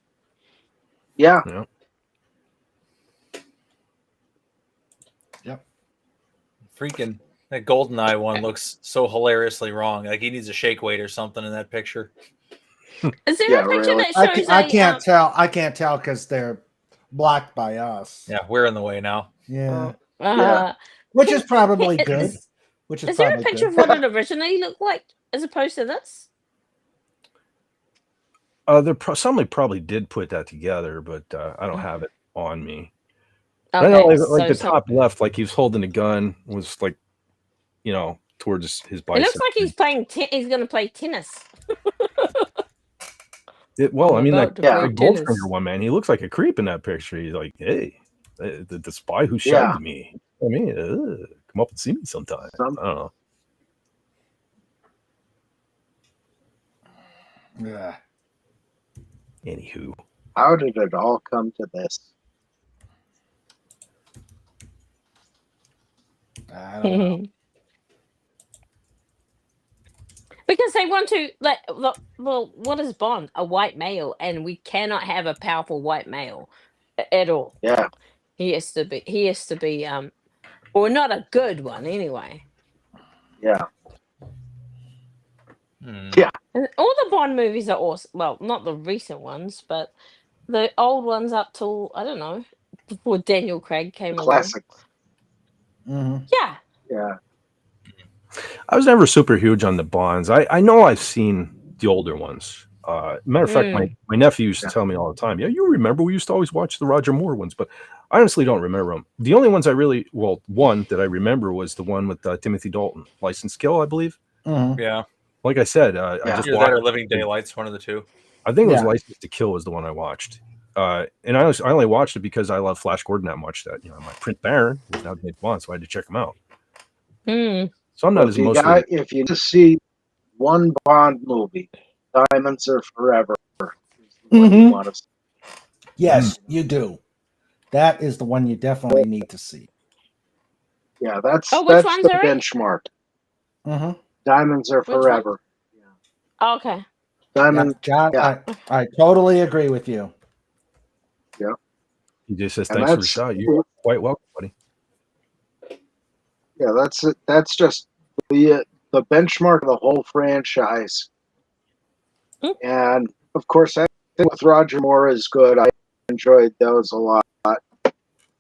Yeah. Yeah. Freaking that GoldenEye one looks so hilariously wrong. Like he needs a shake weight or something in that picture. Is there Yeah, a picture really. that shows I can't tell. I can't tell because they're blocked by us. Yeah, we're in the way now. Yeah. Yeah. Which is probably good. Which is Is there a probably picture good. of what it originally looked like as opposed to this? Somebody probably did put that together, but I don't have it on me. Okay, I know, like so the top left, like he was holding a gun, was like, towards his bicep. it looks like he's playing. He's going to play tennis. Well, I mean, about that to play tennis. Goldfinger one, man, he looks like a creep in that picture. He's like, hey, the spy who shagged me. I mean, come up and see me sometime. I don't know. Yeah. Anywho, How did it all come to this? I don't know. Because they want to well, what is Bond? A white male, and we cannot have a powerful white male at all. Yeah. He has to be or not a good one anyway. Yeah. Yeah. And all the Bond movies are awesome. Well, not the recent ones, but the old ones up till, I don't know, before Daniel Craig came along. Classics. Mm-hmm. Yeah. Yeah. I was never super huge on the Bonds. I know I've seen the older ones. Matter of fact, my nephew used to tell me all the time, yeah, you remember we used to always watch the Roger Moore ones, but I honestly don't remember them. The only ones one that I remember was the one with Timothy Dalton, License Kill, I believe. Mm-hmm. Yeah. Like I said, I just Either watched that or Living Daylights, one of the two. I think it was Yeah. License to Kill was the one I watched. And I only watched it because I love Flash Gordon that much that, my Prince Baron was now James Bond, so I had to check him out. So I'm not as emotional. If you just see one Bond movie, Diamonds Are Forever. Is the one you want to see. Yes, you do. That is the one you definitely need to see. Yeah, that's which the ones are it? benchmark. Mm-hmm. Diamonds Are Which one? Forever. Oh, okay. Diamond. John, Yeah. I totally agree with you. He just says, And thanks for the that's- shot. You're quite welcome, buddy. Yeah, that's it. That's just the benchmark of the whole franchise. And of course, I think with Roger Moore is good. I enjoyed those a lot.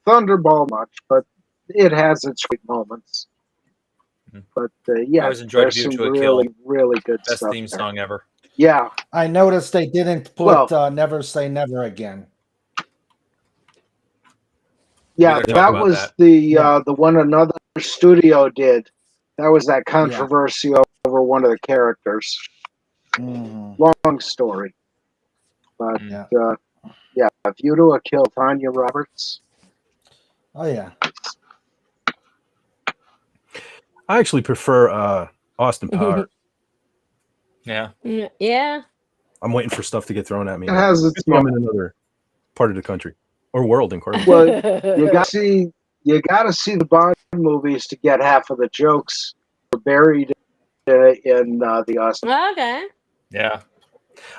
Thunderball much, but it has its great moments. But I always enjoyed there's View some to a really, Kill. really good Best stuff theme there. song ever. Yeah, I noticed they didn't put Never Say Never Again. yeah, gotta talk that about was that. the one another studio did. That was that controversy over one of the characters. Mm-hmm. Long story, but View to a Kill, Tanya Roberts. Oh yeah. I actually prefer Austin Powers. Yeah. Yeah. I'm waiting for stuff to get thrown at me. It has its I'm in another part of the country or world incarnate. Well, you got to see the Bond movies to get half of the jokes buried in the Austin. Okay. Yeah.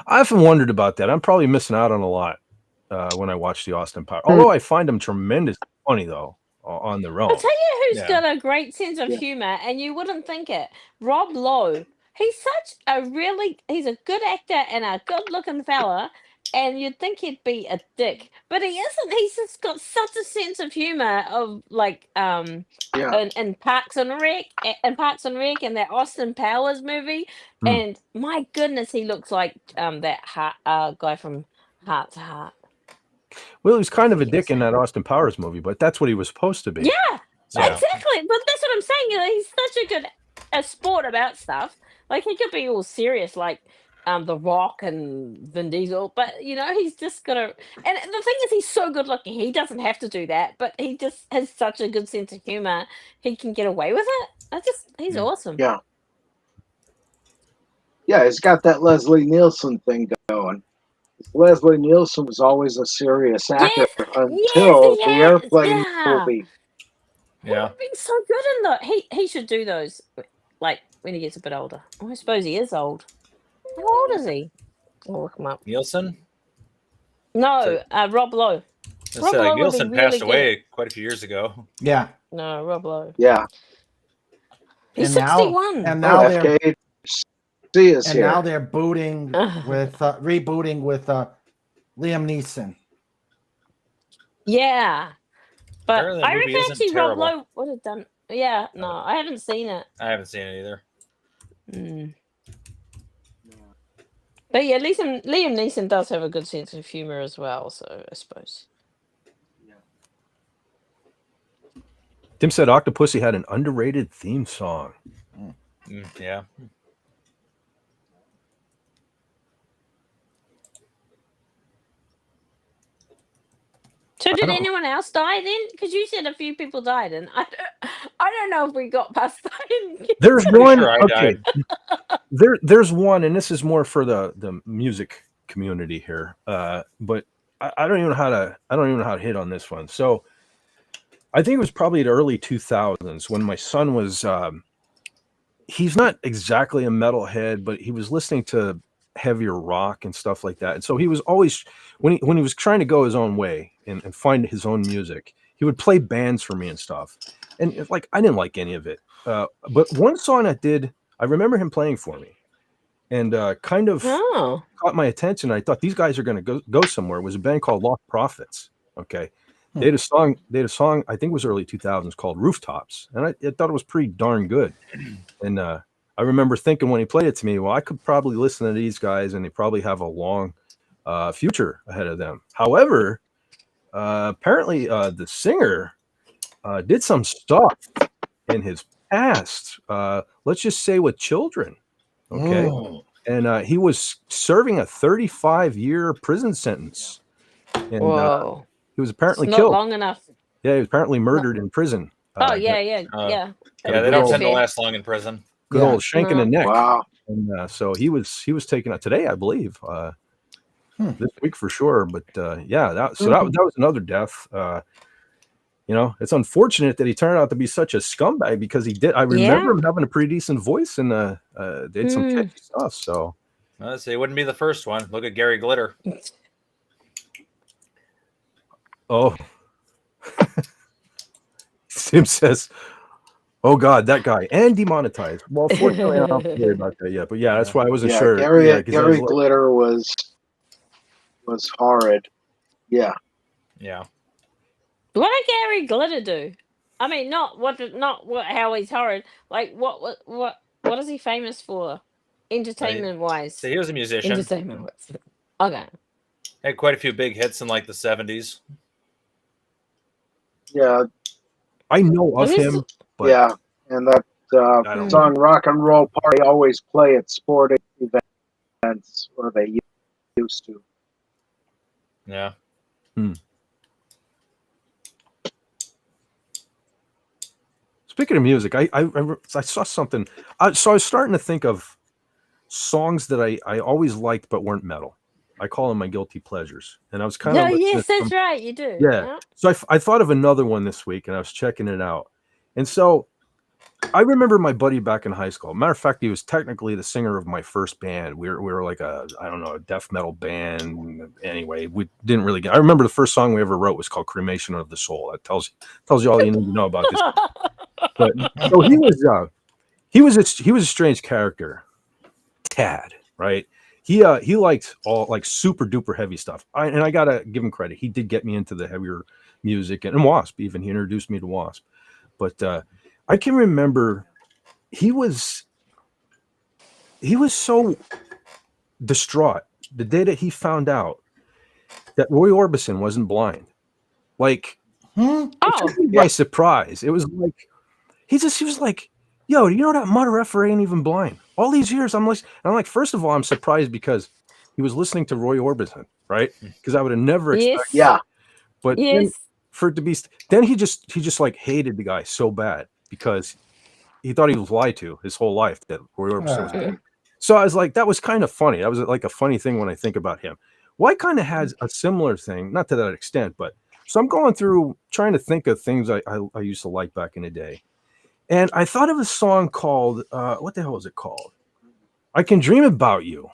I often wondered about that. I'm probably missing out on a lot when I watch the Austin Powers. Although I find them tremendously funny, though, on their own. I'll tell you who's Yeah. got a great sense of humor, and you wouldn't think it. Rob Lowe. He's he's a good actor and a good looking fella, and you'd think he'd be a dick, but he isn't. He's just got such a sense of humor of like in Parks and Rec and that Austin Powers movie. And my goodness, he looks like that guy from Heart to Heart. Well, he was kind of a dick in that Austin Powers movie, but that's what he was supposed to be. Yeah, exactly. But that's what I'm saying. He's such a good sport about stuff Like he could be all serious, like The Rock and Vin Diesel, but he's just gonna. And the thing is, he's so good looking. He doesn't have to do that, but he just has such a good sense of humor. He can get away with it. He's awesome. Yeah. Yeah, he's got that Leslie Nielsen thing going. Leslie Nielsen was always a serious actor until the airplane movie. Yeah. He's been so good in the. He should do those, like when he gets a bit older. Oh, I suppose he is old. How old is he? I'll look him up. Nielsen? No, Rob Lowe. Rob Lowe would Nielsen be really passed good. away quite a few years ago. Yeah. No, Rob Lowe. Yeah. He's And now- 61. And now they're FKHC is and here. now they're rebooting with Liam Neeson. Yeah. But Apparently the I movie reckon isn't actually terrible. Rob Lowe would have done. Yeah, no, I haven't seen it. I haven't seen it either. But yeah, Liam Neeson does have a good sense of humor as well, so I suppose. Tim said Octopussy had an underrated theme song. Yeah. So did anyone else die then? Because you said a few people died, and I don't know if we got past that. There's Pretty one. sure I Okay. There's one, and this is more for the music community here. But I don't even know how to hit on this one. So I think it was probably the early 2000s when my son was. He's not exactly a metalhead, but he was listening to heavier rock and stuff like that. And so he was always when he was trying to go his own way and find his own music, he would play bands for me and stuff. And it's like I didn't like any of it. But one song that did, I remember him playing for me, and kind of caught my attention. I thought these guys are going to go somewhere. It was a band called Lost Prophets. Okay, they had a song. I think it was early 2000s called Rooftops, and I thought it was pretty darn good. And I remember thinking when he played it to me, well, I could probably listen to these guys, and they probably have a long future ahead of them. However, apparently the singer did some stuff in his past. Let's just say with children. Okay. And he was serving a 35-year prison sentence. And Whoa. he was apparently It's killed. not long enough. Yeah, he was apparently murdered in prison. Yeah. Yeah, they don't That's tend to fair. last long in prison. Good old shank in the neck. Wow. And so he was taken out today, I believe. This week for sure. But that was another death. It's unfortunate that he turned out to be such a scumbag because he did. I remember him having a pretty decent voice and they did some catchy stuff. So Let's see, it wouldn't be the first one. Look at Gary Glitter. oh Tim says, oh God, that guy, and demonetized. Well, fortunately, I don't have to worry about that yet. But yeah, that's why I wasn't sure. Gary Gary Glitter was horrid. Yeah. Yeah. What did Gary Glitter do? I mean, not how he's horrid. Like what is he famous for? Entertainment wise. So he was a musician. Entertainment wise. Okay. Had quite a few big hits in like the 70s. Yeah. I know of him, but yeah, and that song "Rock and Roll Party" always play at sporting events, or they used to. Yeah. Speaking of music, I saw something. So I was starting to think of songs that I always liked but weren't metal. I call them my guilty pleasures, and I was kind of yes, that's right, you do. Yeah. So I thought of another one this week, and I was checking it out, and so I remember my buddy back in high school. Matter of fact, he was technically the singer of my first band. We were like a death metal band. Anyway, we didn't really get. I remember the first song we ever wrote was called "Cremation of the Soul." That tells you all you need to know about this. But so he was a strange character, Tad, right? He liked all like super duper heavy stuff. And I gotta give him credit. He did get me into the heavier music and Wasp. Even he introduced me to Wasp. But I can remember he was so distraught the day that he found out that Roy Orbison wasn't blind. Like, it took me by surprise. It was like he was like, "Yo, do you know that mother effer ain't even blind?" all these years, I'm like, first of all, I'm surprised because he was listening to Roy Orbison, right? Because I would have never expected. Yeah. That. But Yes. then for it to be, then he just like hated the guy so bad because he thought he was lied to his whole life that Roy Orbison was dead. So I was like, that was kind of funny. That was like a funny thing when I think about him. White kind of has a similar thing, not to that extent, but so I'm going through trying to think of things I used to like back in the day. And I thought of a song called, what the hell is it called? I Can Dream About You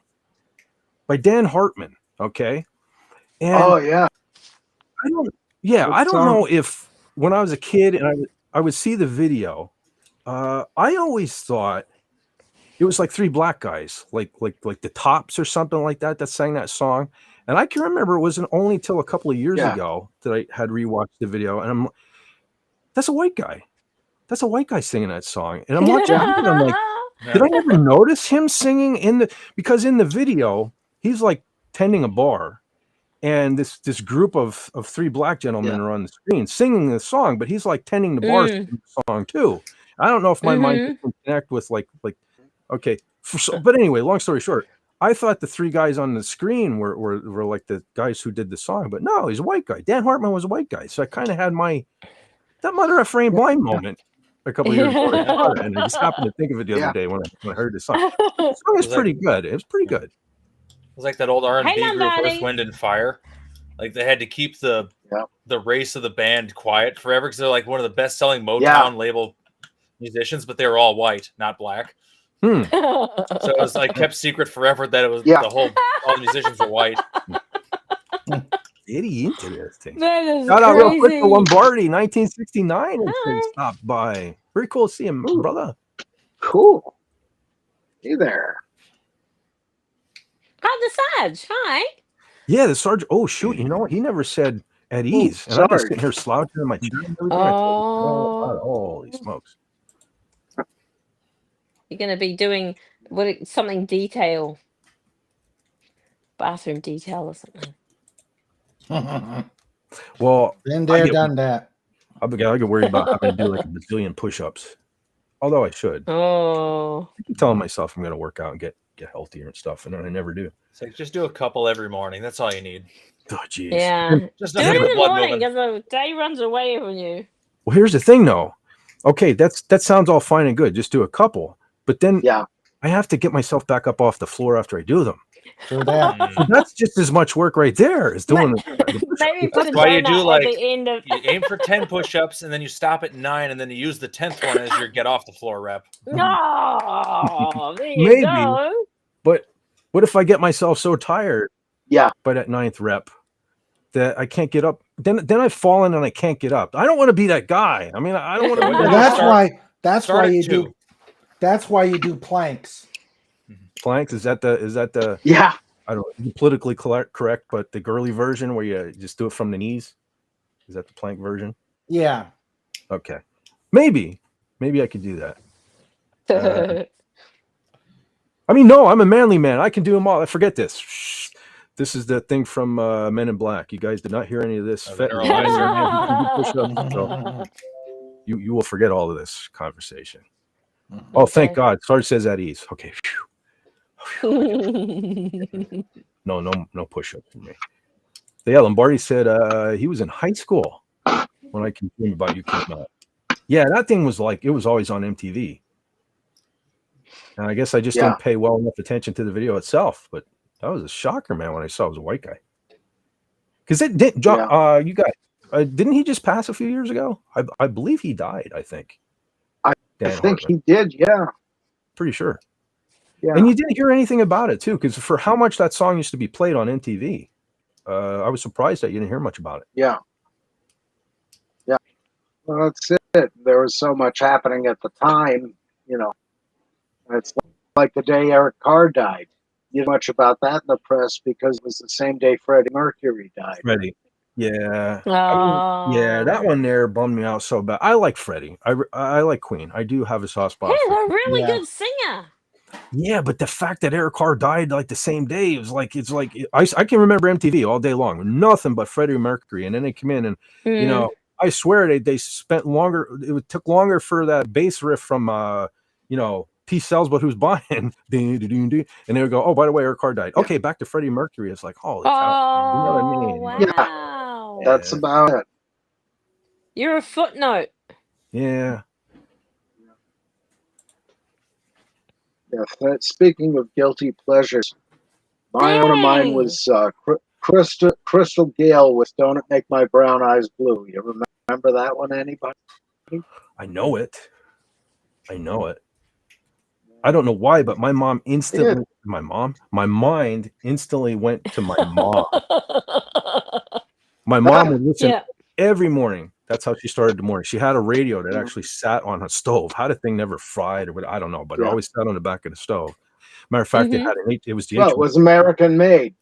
by Dan Hartman. Okay. And Oh yeah. I don't know if when I was a kid and I would see the video, I always thought it was like three black guys, like the Tops or something like that sang that song. And I can remember it wasn't only till a couple of years ago that I had rewatched the video, and that's a white guy. That's a white guy singing that song. And I'm watching it, and I'm like, did I never notice him singing because in the video, he's like tending a bar. And this group of three black gentlemen are on the screen singing the song, but he's like tending the bar singing the song too. I don't know if my mind can connect with like okay. But anyway, long story short, I thought the three guys on the screen were like the guys who did the song, but no, he's a white guy. Dan Hartman was a white guy. So I kind of had that Mother F Blind moment a couple of years ago. And I just happened to think of it the other day when I heard the song. The song was pretty good. It was pretty good. It was like that old R&B Hey, group, Earth, Wind, and Fire. Like they had to keep the race of the band quiet forever because they're like one of the best-selling Motown label musicians, but they were all white, not black. So it was like kept secret forever that it was all the musicians were white. Itty interesting. That is Shout out real quick crazy. to Lombardi, 1969. And stopped by. Very cool to see him, brother. Cool. Hey there. Hi, the Sarge. Hi. Yeah, the Sarge. Oh shoot! You know what? He never said at ease, and I'm just sitting here slouching in my chair. And everything. Holy smokes! You're going to be doing something detail, bathroom detail or something. Well, Been there, done that. I get worried about having to do like a bazillion push-ups. Although I should. Oh. I keep telling myself I'm going to work out and get healthier and stuff, and then I never do. It's like just do a couple every morning. That's all you need. Oh, geez. Yeah. Just Do to it get in the the blood morning moving. because the day runs away from you. Well, here's the thing, though. Okay, that sounds all fine and good. Just do a couple, but then I have to get myself back up off the floor after I do them. So that So that's just as much work right there as doing. Maybe put a Why you donut do at like the end of. you aim for 10 push-ups and then you stop at 9 and then you use the 10th one as your get off the floor rep. No, there you Maybe. go. But what if I get myself so tired? Yeah. By that 9th rep, that I can't get up. Then I've fallen and I can't get up. I don't want to be that guy. I mean, I don't want to. Well, that's why you two. do. That's why you do planks. Planks. Is that the? Yeah. I don't know, politically correct, but the girly version where you just do it from the knees. Is that the plank version? Yeah. Okay. Maybe I could do that. I mean, no, I'm a manly man. I can do them all. I forget this. Shh. This is the thing from Men in Black. You guys did not hear any of this. You will forget all of this conversation. Oh, thank God. Sarge says at ease. Okay. No push-ups for me. Yeah, Lombardi said he was in high school when I can dream about you came out. Yeah, that thing was like, it was always on MTV. And I guess I just didn't pay well enough attention to the video itself, but that was a shocker, man, when I saw it was a white guy. Because it did, John, you guys, didn't he just pass a few years ago? I believe he died, I think. I think he did, yeah. Pretty sure. Yeah. And you didn't hear anything about it, too, because for how much that song used to be played on MTV, I was surprised that you didn't hear much about it. Yeah. Yeah. Well, that's it. There was so much happening at the time, you know. It's like the day Eric Carr died. You know much about that in the press because it was the same day Freddie Mercury died. Freddie. Yeah. I mean, yeah, that one there bummed me out so bad. I like Freddie. I like Queen. I do have a soft spot. He's a really good singer. Yeah, but the fact that Eric Carr died like the same day, it's like I can remember MTV all day long, nothing but Freddie Mercury, and then they come in and you know, I swear they spent longer. It took longer for that bass riff from you know, piece sells, but who's buying? And they would go, oh, by the way, our car died. Okay, back to Freddie Mercury. It's like, holy cow. You know what I mean? Wow. Yeah, that's about it. You're a footnote. Yeah. Yeah. Speaking of guilty pleasures, one of mine was Crystal Gale with "Don't It Make My Brown Eyes Blue." You remember that one? Anybody? I know it. I don't know why, but my mom instantly, my mind instantly went to my mom. My mom would listen every morning. That's how she started the morning. She had a radio that actually sat on her stove. How the thing never fried or what, I don't know, but it always sat on the back of the stove. Matter of fact, it was the it was American made.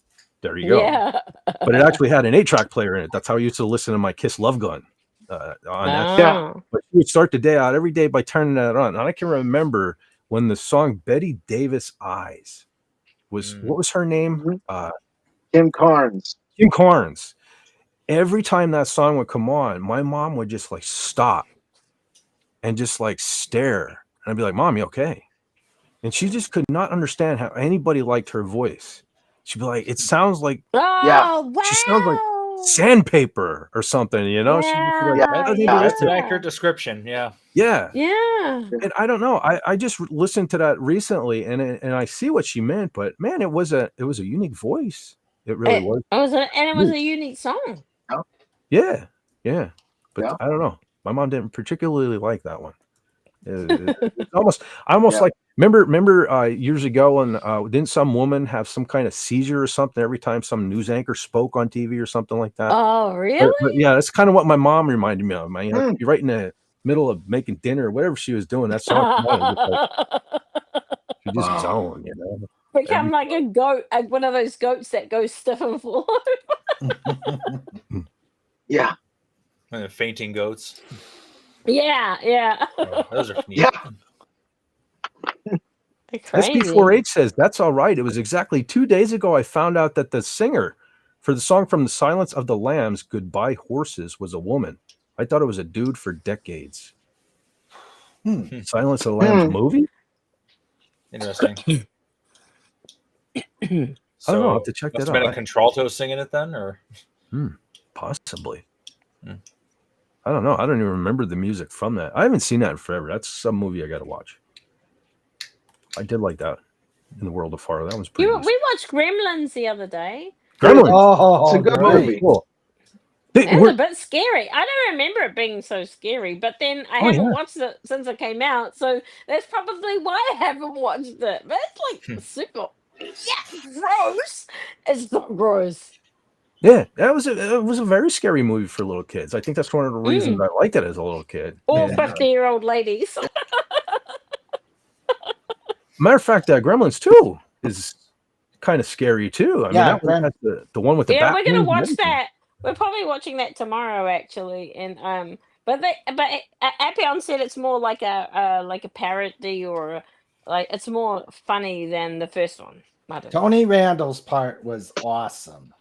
There you go. Yeah. But it actually had an 8-track player in it. That's how I used to listen to my Kiss Love Gun on that. Yeah. But she would start the day out every day by turning that on. And I can remember when the song Betty Davis Eyes was, what was her name? Kim Carnes. Kim Carnes. Every time that song would come on, my mom would just like stop and just like stare. And I'd be like, Mom, you okay? And she just could not understand how anybody liked her voice. She'd be like, it sounds like, wow. She sounds like sandpaper or something, you know? That's an accurate description. Yeah. And I don't know. I just listened to that recently, and I see what she meant. But man, it was a unique voice. It really was. It was a unique song. Yeah. But I don't know. My mom didn't particularly like that one. It's almost like remember years ago, and didn't some woman have some kind of seizure or something every time some news anchor spoke on TV or something like that? Oh, really? But yeah, that's kind of what my mom reminded me of. You know, right in the middle of making dinner or whatever she was doing, that song she just zoned, you know. Become like a goat, like one of those goats that goes stiff and fall over. Yeah. Fainting goats. Yeah. Oh, those are neat. Yeah. SB4H says, that's all right. It was exactly 2 days ago I found out that the singer for the song from The Silence of the Lambs, Goodbye Horses, was a woman. I thought it was a dude for decades. Silence of the Lambs movie? Interesting. I don't know. I'll have to check that out. Must have been a contralto singing it then, or possibly. I don't know. I don't even remember the music from that. I haven't seen that in forever. That's some movie I got to watch. I did like that. In the World of Horror. That was pretty. We watched Gremlins the other day. Gremlins. Oh, it's a good movie. Cool. It was a bit scary. I don't remember it being so scary, but then I haven't watched it since it came out, so that's probably why I haven't watched it. But it's like super, gross. It's not gross. Yeah, it was a very scary movie for little kids. I think that's one of the reasons I liked it as a little kid. All 50-year-old ladies. Matter of fact, Gremlins 2 is kind of scary too. I mean, that's the one with the we're gonna watch that. We're probably watching that tomorrow, actually. And but Appion said it's more like a parody, or like it's more funny than the first one. Tony Randall's part was awesome.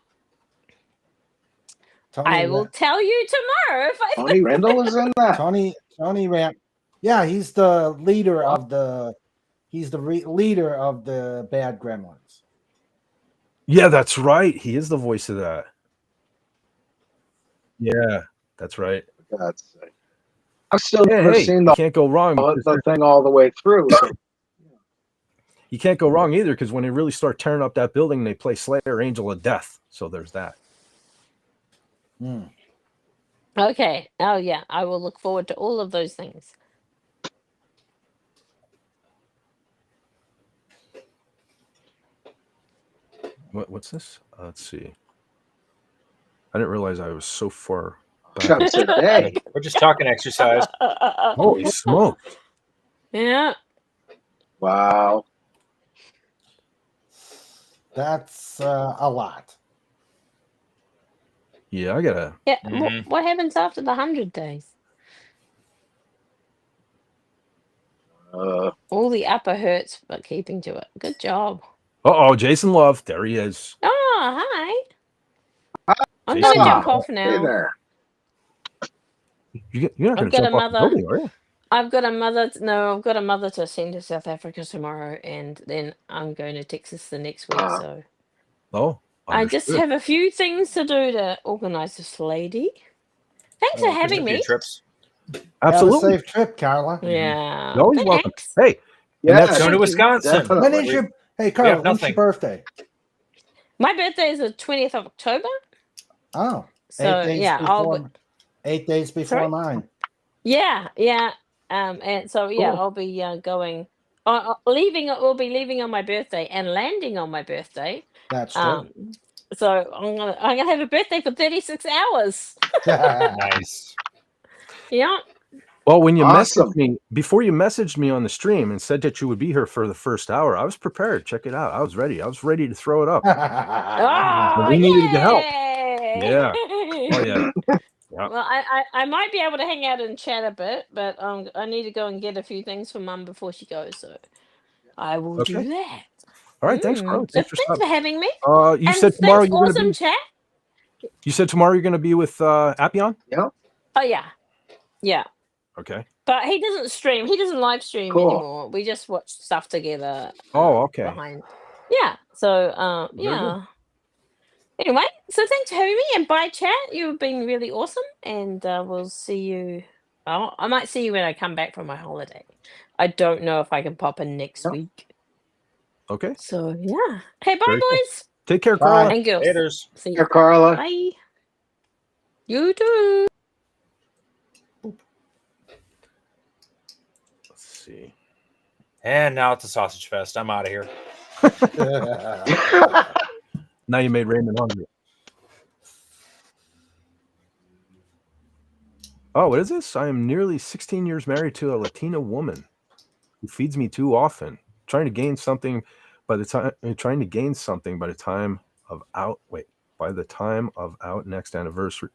I will tell you tomorrow if I. Tony Randall is in that. Tony Randall. Yeah, he's the leader of the. He's the leader of the Bad Gremlins. Yeah, that's right. He is the voice of that. Yeah, that's right. I've still never seen the can't go wrong the thing all the way through. You can't go wrong either, because when they really start tearing up that building, they play Slayer, Angel of Death. So there's that. Okay. Oh yeah, I will look forward to all of those things. What's this? Let's see. I didn't realize I was so far back. We're just talking exercise. Holy smoke. Yeah. Wow. That's a lot. Yeah, I gotta. Yeah. What happens after the 100 days? All the upper hurts, but keeping to it. Good job. Jason Love. There he is. Oh, hi. I'm going to jump off now. Hey there. You're not going to jump off the building, are you? I've got a mother. No, I've got a mother to send to South Africa tomorrow, and then I'm going to Texas the next week. So I just understood. have a few things to do to organize this lady. Thanks for Just a having few me. trips. Absolutely. Have a safe trip, Carla. Yeah. You're always welcome. Thanks. Hey, Yeah, and that's Going to Thank you. Wisconsin. definitely. When is your Carla? have When's your nothing. birthday? My birthday is the 20th of October. Oh, So yeah, I'll 8 days before Sorry? mine. Yeah. And so yeah, I'll be going. Leaving. We'll be leaving on my birthday and landing on my birthday. That's true. So I'm gonna have a birthday for 36 hours. Nice. Yeah. Well, when you Awesome. messaged me before you messaged me on the stream and said that you would be here for the first hour, I was prepared. Check it out. I was ready. I was ready to throw it up. Oh, We needed to get help. yay! Yeah. Oh yeah. Yeah. Well, I might be able to hang out and chat a bit, but I need to go and get a few things for Mum before she goes, so I will do Okay. that. All right. Thanks, Carla. So Thanks for thanks stopping. for having me. You And said tomorrow thanks, you're going to awesome be. chat. You said tomorrow you're going to be with Appion. Yeah. Oh yeah. Okay. But he doesn't stream. He doesn't live stream Cool. anymore. We just watch stuff together. Oh, okay. Behind. Yeah. So Very good. yeah. Anyway, so thanks for having me, and bye, chat. You've been really awesome, and we'll see you. I might see you when I come back from my holiday. I don't know if I can pop in next Yeah. week. Okay. So yeah. Hey, bye, Very cool. boys Take care, Bye. Carla. and girls. Laters. See Here, you. Carla. Bye. You too. Let's see. And now it's a sausage fest. I'm out of here. Now you made Raymond hungry. Oh, what is this? I am nearly 16 years married to a Latina woman who feeds me too often. Trying to gain something by the time of our next anniversary.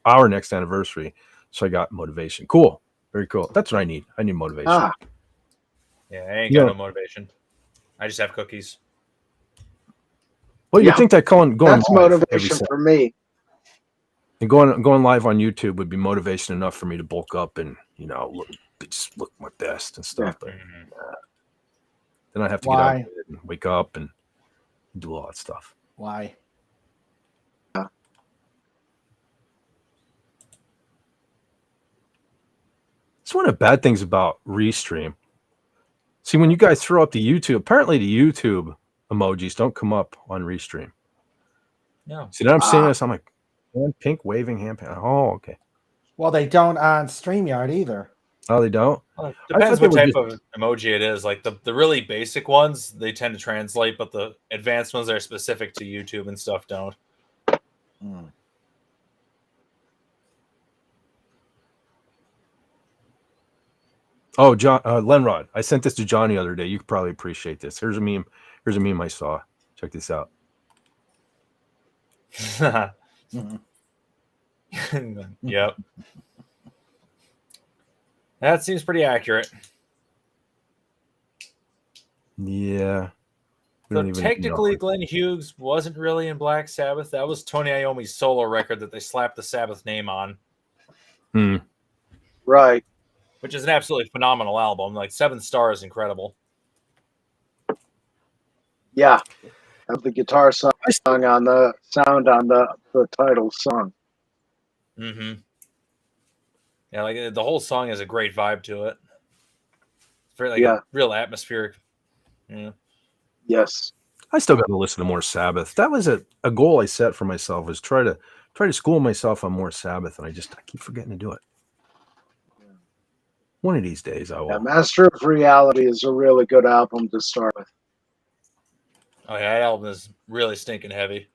So I got motivation. Cool. Very cool. That's what I need. I need motivation. Yeah, I ain't got no motivation. I just have cookies. Well, you think that going that's live every motivation Saturday for me. and going live on YouTube would be motivation enough for me to bulk up and just look my best and stuff. But then I have to get out of bed and wake up and do all that stuff. Why? It's one of the bad things about Restream. See, when you guys throw up the YouTube, apparently the YouTube emojis don't come up on Restream. No. See, now I'm seeing this. I'm like, pink waving hand. Oh, okay. Well, they don't on StreamYard either. Oh, they don't? Well, it depends what type of emoji it is. Like the really basic ones, they tend to translate, but the advanced ones that are specific to YouTube and stuff don't. Oh, John Lenrod, I sent this to John the other day. You could probably appreciate this. Here's a meme. Here's a meme I saw. Check this out. Yep. That seems pretty accurate. Yeah. So technically, Glenn Hughes wasn't really in Black Sabbath. That was Tony Iommi's solo record that they slapped the Sabbath name on. Right. Which is an absolutely phenomenal album. Like 7 Star is incredible. Yeah. Have the guitar song on the sound on the title song. Mm-hmm. Yeah, like the whole song has a great vibe to it. It's very a real atmospheric. Yeah. Yes. I still got to listen to more Sabbath. That was a goal I set for myself, was try to school myself on more Sabbath, and I keep forgetting to do it. One of these days I will. Yeah, Master of Reality is a really good album to start with. Oh yeah, that album is really stinking heavy.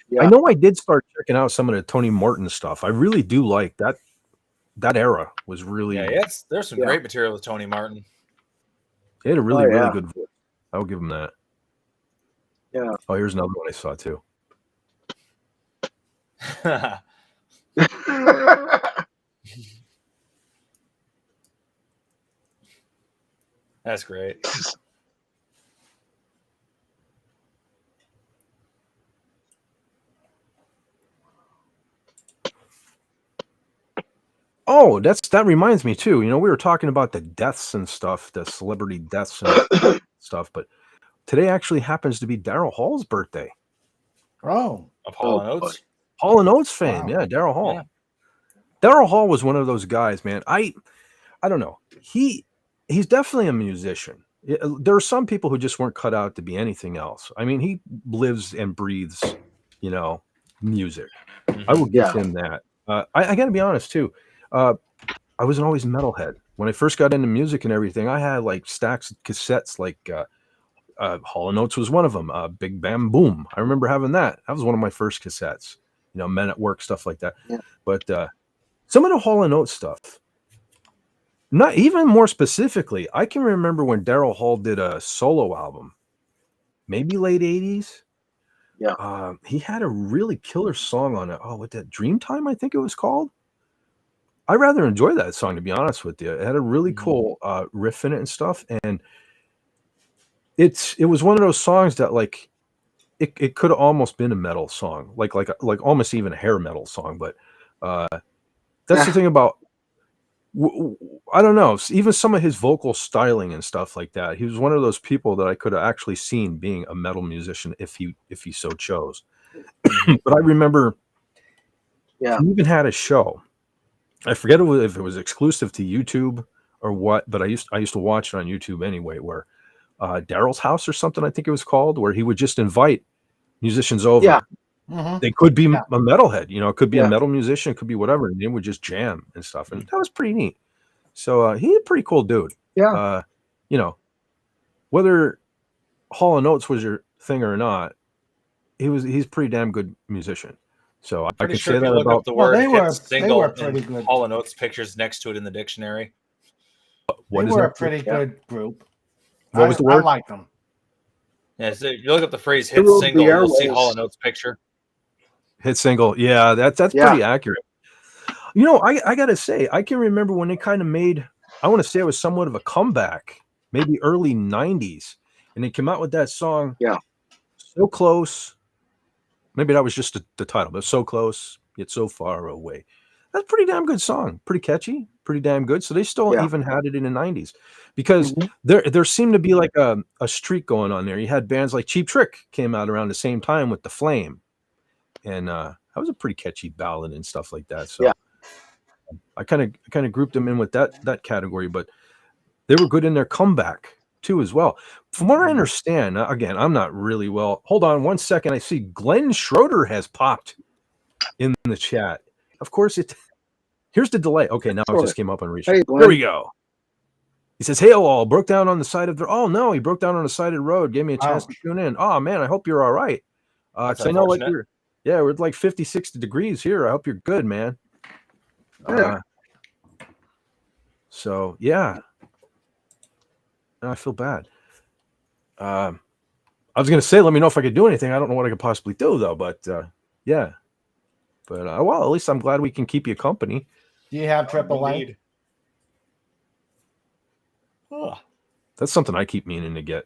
Yeah. I know I did start checking out some of the Tony Martin stuff. I really do like that. That era was really there's some great material with Tony Martin. He had a really good voice. I'll give him that. Yeah. Oh, here's another one I saw too. That's great. Oh, Oh, that reminds me too. You know, we were talking about the deaths and stuff, the celebrity deaths and stuff, but today actually happens to be Daryl Hall's birthday. Oh, of Hall and Oates. Hall and Oates fame, Wow. yeah, Daryl Hall. Yeah. Daryl Hall was one of those guys, man. I don't know. He's definitely a musician. There are some people who just weren't cut out to be anything else. I mean, he lives and breathes, you know, music. I will give him that. I got to be honest too. I wasn't always a metalhead. When I first got into music and everything, I had like stacks of cassettes. Like Hall and Oates was one of them. Big Bam Boom. I remember having that. That was one of my first cassettes. You know, Men at Work, stuff like that. Yeah. But some of the Hall and Oates stuff. Not even more specifically, I can remember when Daryl Hall did a solo album, maybe late 80s. Yeah. He had a really killer song on it. Oh, what that Dreamtime, I think it was called. I rather enjoy that song, to be honest with you. It had a really cool riff in it and stuff. And it was one of those songs that like it could have almost been a metal song, like almost even a hair metal song. But that's the thing about I don't know, even some of his vocal styling and stuff like that. He was one of those people that I could have actually seen being a metal musician if he so chose. But I remember he even had a show. I forget if it was exclusive to YouTube or what, but I used to watch it on YouTube anyway, where Daryl's House or something, I think it was called, where he would just invite musicians over. Yeah. They could be a metalhead, you know, it could be a metal musician, it could be whatever, and they would just jam and stuff. And that was pretty neat. So he's a pretty cool dude. Yeah. You know, whether Hall and Oates was your thing or not, he's a pretty damn good musician. So I can say that about the word single were pretty good. Hall and Oates pictures next to it in the dictionary. They were a pretty good group. What was the word? I like them. Yeah, so you look up the phrase "hit single," you'll see Hall and Oates picture. Hit single, yeah, that's pretty accurate. You know, I gotta say, I can remember when they kind of made, I want to say it was somewhat of a comeback, maybe early 90s, and they came out with that song, So Close. Maybe that was just the title, but So Close, Yet So Far Away. That's a pretty damn good song, pretty catchy, pretty damn good. So they still even had it in the 90s, because there seemed to be like a streak going on there. You had bands like Cheap Trick came out around the same time with The Flame, and that was a pretty catchy ballad and stuff like that. So I kind of grouped them in with that category, but they were good in their comeback too as well. From what I understand, again, I'm not really well. Hold on one second. I see Glenn Schroeder has popped in the chat. Of course, here's the delay. Okay, now it just came up on reach. Hey, there we go. He says, "Hey, all broke down on the side of the." Oh no, he broke down on the side of the road. Gave me a chance to tune in. Oh man, I hope you're all right. Because I know like we're at like 50, 60 degrees here. I hope you're good, man. So yeah, I feel bad. I was gonna say, let me know if I could do anything. I don't know what I could possibly do though, but yeah. But well, at least I'm glad we can keep you company. Do you have AAA? Oh. That's something I keep meaning to get,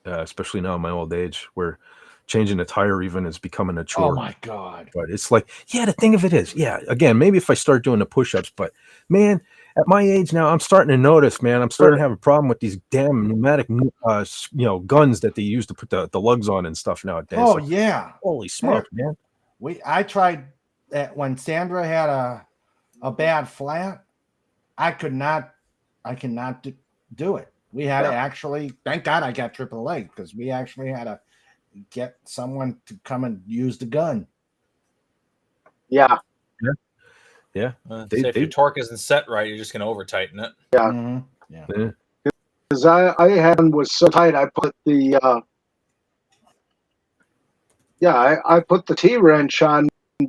especially now in my old age, where changing a tire even is becoming a chore. Oh my god! But it's like, the thing of it is, again, maybe if I start doing the push-ups, but man, at my age now, I'm starting to notice, man, I'm starting to have a problem with these damn pneumatic, guns that they use to put the lugs on and stuff nowadays. Oh like, yeah! Holy smoke, man! I tried that when Sandra had a bad flat. I cannot do it. We had to actually, thank God I got AAA, because we actually had to get someone to come and use the gun. Yeah. If your torque isn't set right, you're just going to over tighten it. Yeah. Because I had was so tight, I put the I put the T wrench on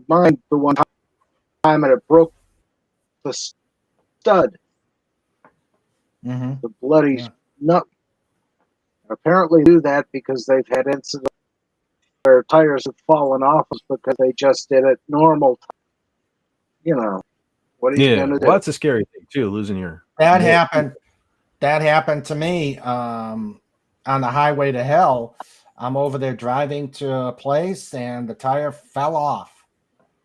mine the one time, and it broke the stud. The bloody nut. Apparently do that because they've had incidents where tires have fallen off because they just did it normal. What are you going to do? Well, that's a scary thing too, losing your. That happened to me on the highway to hell. I'm over there driving to a place and the tire fell off.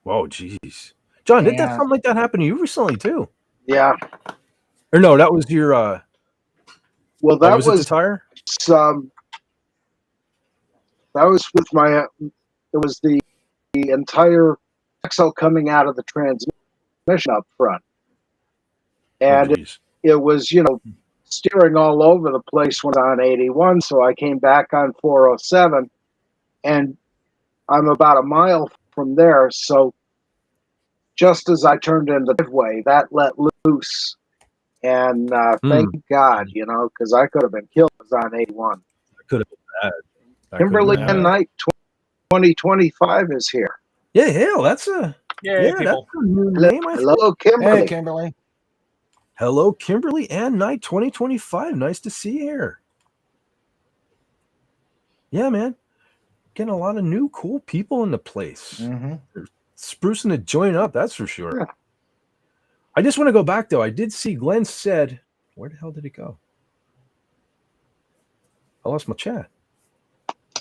Whoa, jeez. John, did that something like that happen to you recently too? Yeah. Or no, that was your. Well, that was it the tire? That was with my. It was the entire axle coming out of the transmission up front, and it was steering all over the place when on 81. So I came back on 407, and I'm about a mile from there. So just as I turned into the driveway, that let loose. And thank God, because I could have been killed on 81. That could have been bad. Kimberly and Knight 2025 is here. Yeah, hell, that's a people. That's a new name. Hello, Kimberly. Hey, Kimberly. Hello, Kimberly and Knight 2025. Nice to see you here. Yeah, man. Getting a lot of new cool people in the place. Mm-hmm. They're sprucing the joint up, that's for sure. Yeah. I just want to go back, though. I did see Glenn said, where the hell did it go? I lost my chat.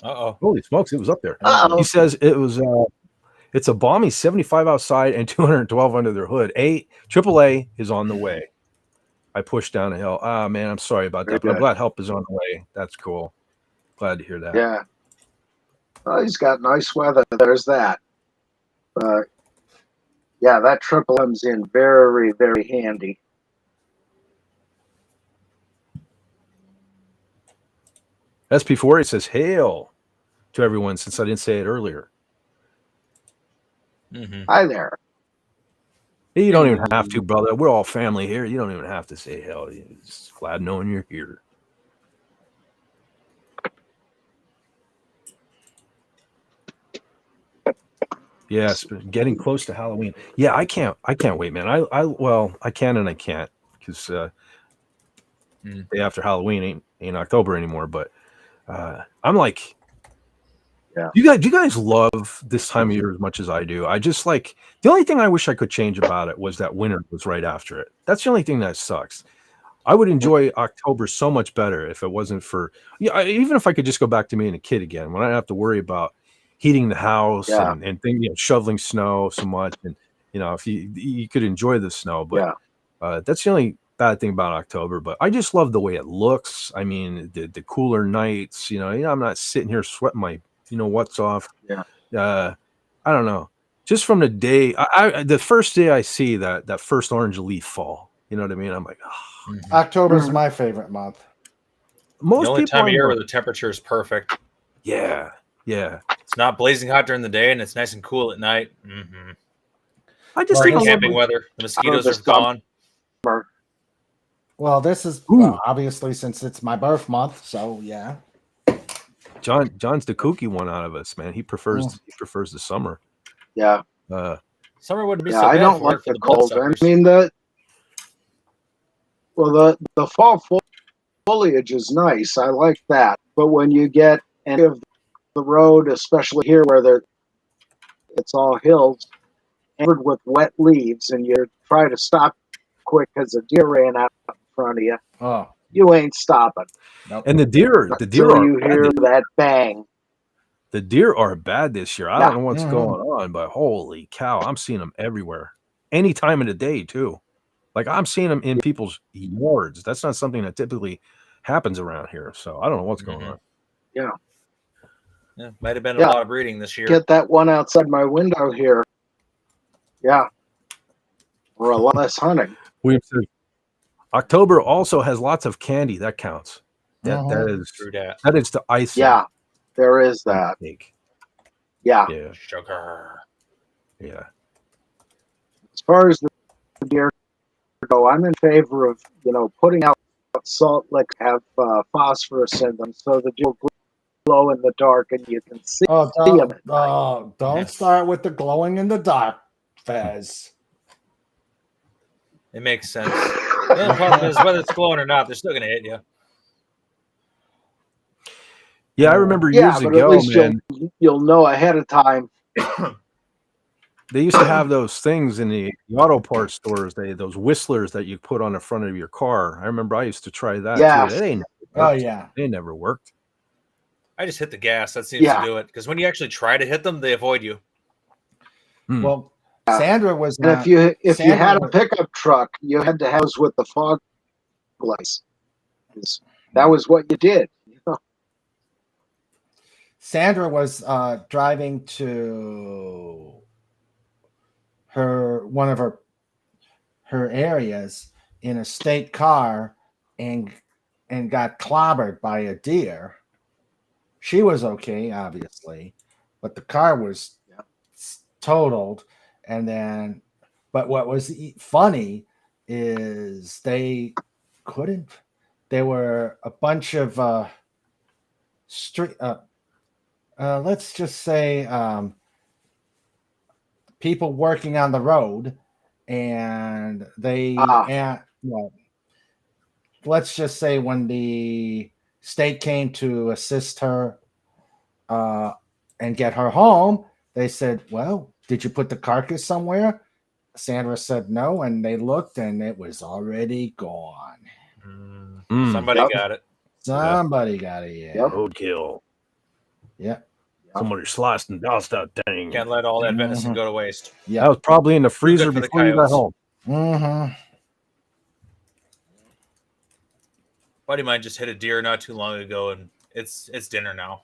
Uh-oh. Holy smokes, it was up there. Uh-oh. He says it was it's a balmy 75 outside and 212 under their hood. AAA is on the way. I pushed down a hill. Ah, man, I'm sorry about that, but I'm glad help is on the way. That's cool. Glad to hear that. Yeah. Well, he's got nice weather. There's that. Yeah, that Triple M's in very, very handy. SP4 says hail to everyone since I didn't say it earlier. Mm-hmm. Hi there. You don't even have to, brother. We're all family here. You don't even have to say hail. Just glad knowing you're here. Yes, getting close to Halloween. Yeah, I can't wait, man. I can and I can't because day after Halloween ain't October anymore. But I'm like, yeah. Do you guys love this time of year as much as I do? I just like the only thing I wish I could change about it was that winter was right after it. That's the only thing that sucks. I would enjoy October so much better if it wasn't for even if I could just go back to being a kid again when I don't have to worry about heating the house and things, shoveling snow so much, and if you could enjoy the snow, but that's the only bad thing about October. But I just love the way it looks. I mean, the cooler nights. I'm not sitting here sweating my what's off. Yeah. I don't know. Just from the day, the first day I see that first orange leaf fall. You know what I mean? I'm like, oh. October is my favorite month. Most the only time of year where the temperature is perfect. Yeah. Yeah. It's not blazing hot during the day and it's nice and cool at night. Mm-hmm. I just think camping weather. The mosquitoes are gone. Well, this is obviously since it's my birth month, so yeah. John's the kooky one out of us, man. He prefers the summer. Yeah. Summer wouldn't be so I bad don't for like the the cold. I mean the fall foliage is nice. I like that. But when you get any of the road, especially here where it's all hills, covered with wet leaves, and you try to stop quick because a deer ran out in front of you. Oh. You ain't stopping. Nope. And the deer until you hear that bang. The deer are bad this year. I don't know what's going on, but holy cow, I'm seeing them everywhere. Any time of the day, too. Like, I'm seeing them in people's yards. That's not something that typically happens around here. So I don't know what's going on. Yeah. Yeah, might have been a lot of breeding this year. Get that one outside my window here. Yeah. Or a lot less hunting. October also has lots of candy. That counts. That is the icing. Yeah, there is that. Yeah. Sugar. Yeah. As far as the deer go, I'm in favor of putting out salt licks have phosphorus in them, so the deer will glow in the dark and you can see them. Don't start with the glowing in the dark, Fez. It makes sense. The only problem is whether it's glowing or not, they're still going to hit you. Yeah, I remember years ago, man. You'll know ahead of time. They used to have those things in the auto parts stores. Those whistlers that you put on the front of your car. I remember I used to try that. Yeah. Too. They never worked. I just hit the gas. That seems to do it. Because when you actually try to hit them, they avoid you. Well, Sandra was And not, if you Sandra had a was- pickup truck, you had to house with the fog lights. That was what you did. Sandra was driving to one of her areas in a state car and got clobbered by a deer. She was okay, obviously, but the car was totaled. And then, but what was funny is there were a bunch of street let's just say people working on the road, and they let's just say when the state came to assist her and get her home, they said, well, did you put the carcass somewhere? Sandra said no, and they looked and it was already gone. Somebody got it. Somebody got it. Yeah. Roadkill. Yeah. Somebody sliced and diced that thing. Can't let all that venison go to waste. Yeah. That was probably in the freezer for the before you got home. Buddy of mine just hit a deer not too long ago, and it's dinner now.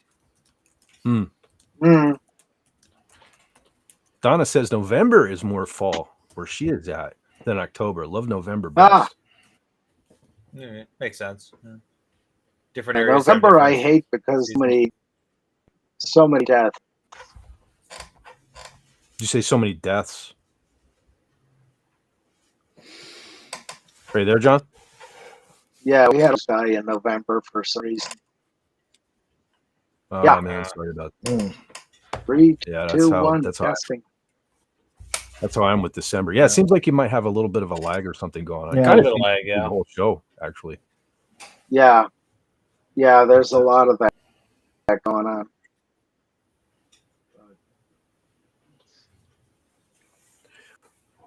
Donna says November is more fall where she is at than October. Love November best. Makes sense. Different areas. November I hate because so many deaths. Did you say so many deaths? Are you there, John? Yeah, we had a guy in November for some reason. Oh, Yeah. man, sorry about that. 3, Yeah, 2, 1, testing. That's how I'm with December. Yeah, it seems like you might have a little bit of a lag or something going on. Yeah, Kind of a lag, the whole show, actually. Yeah, there's a lot of that going on.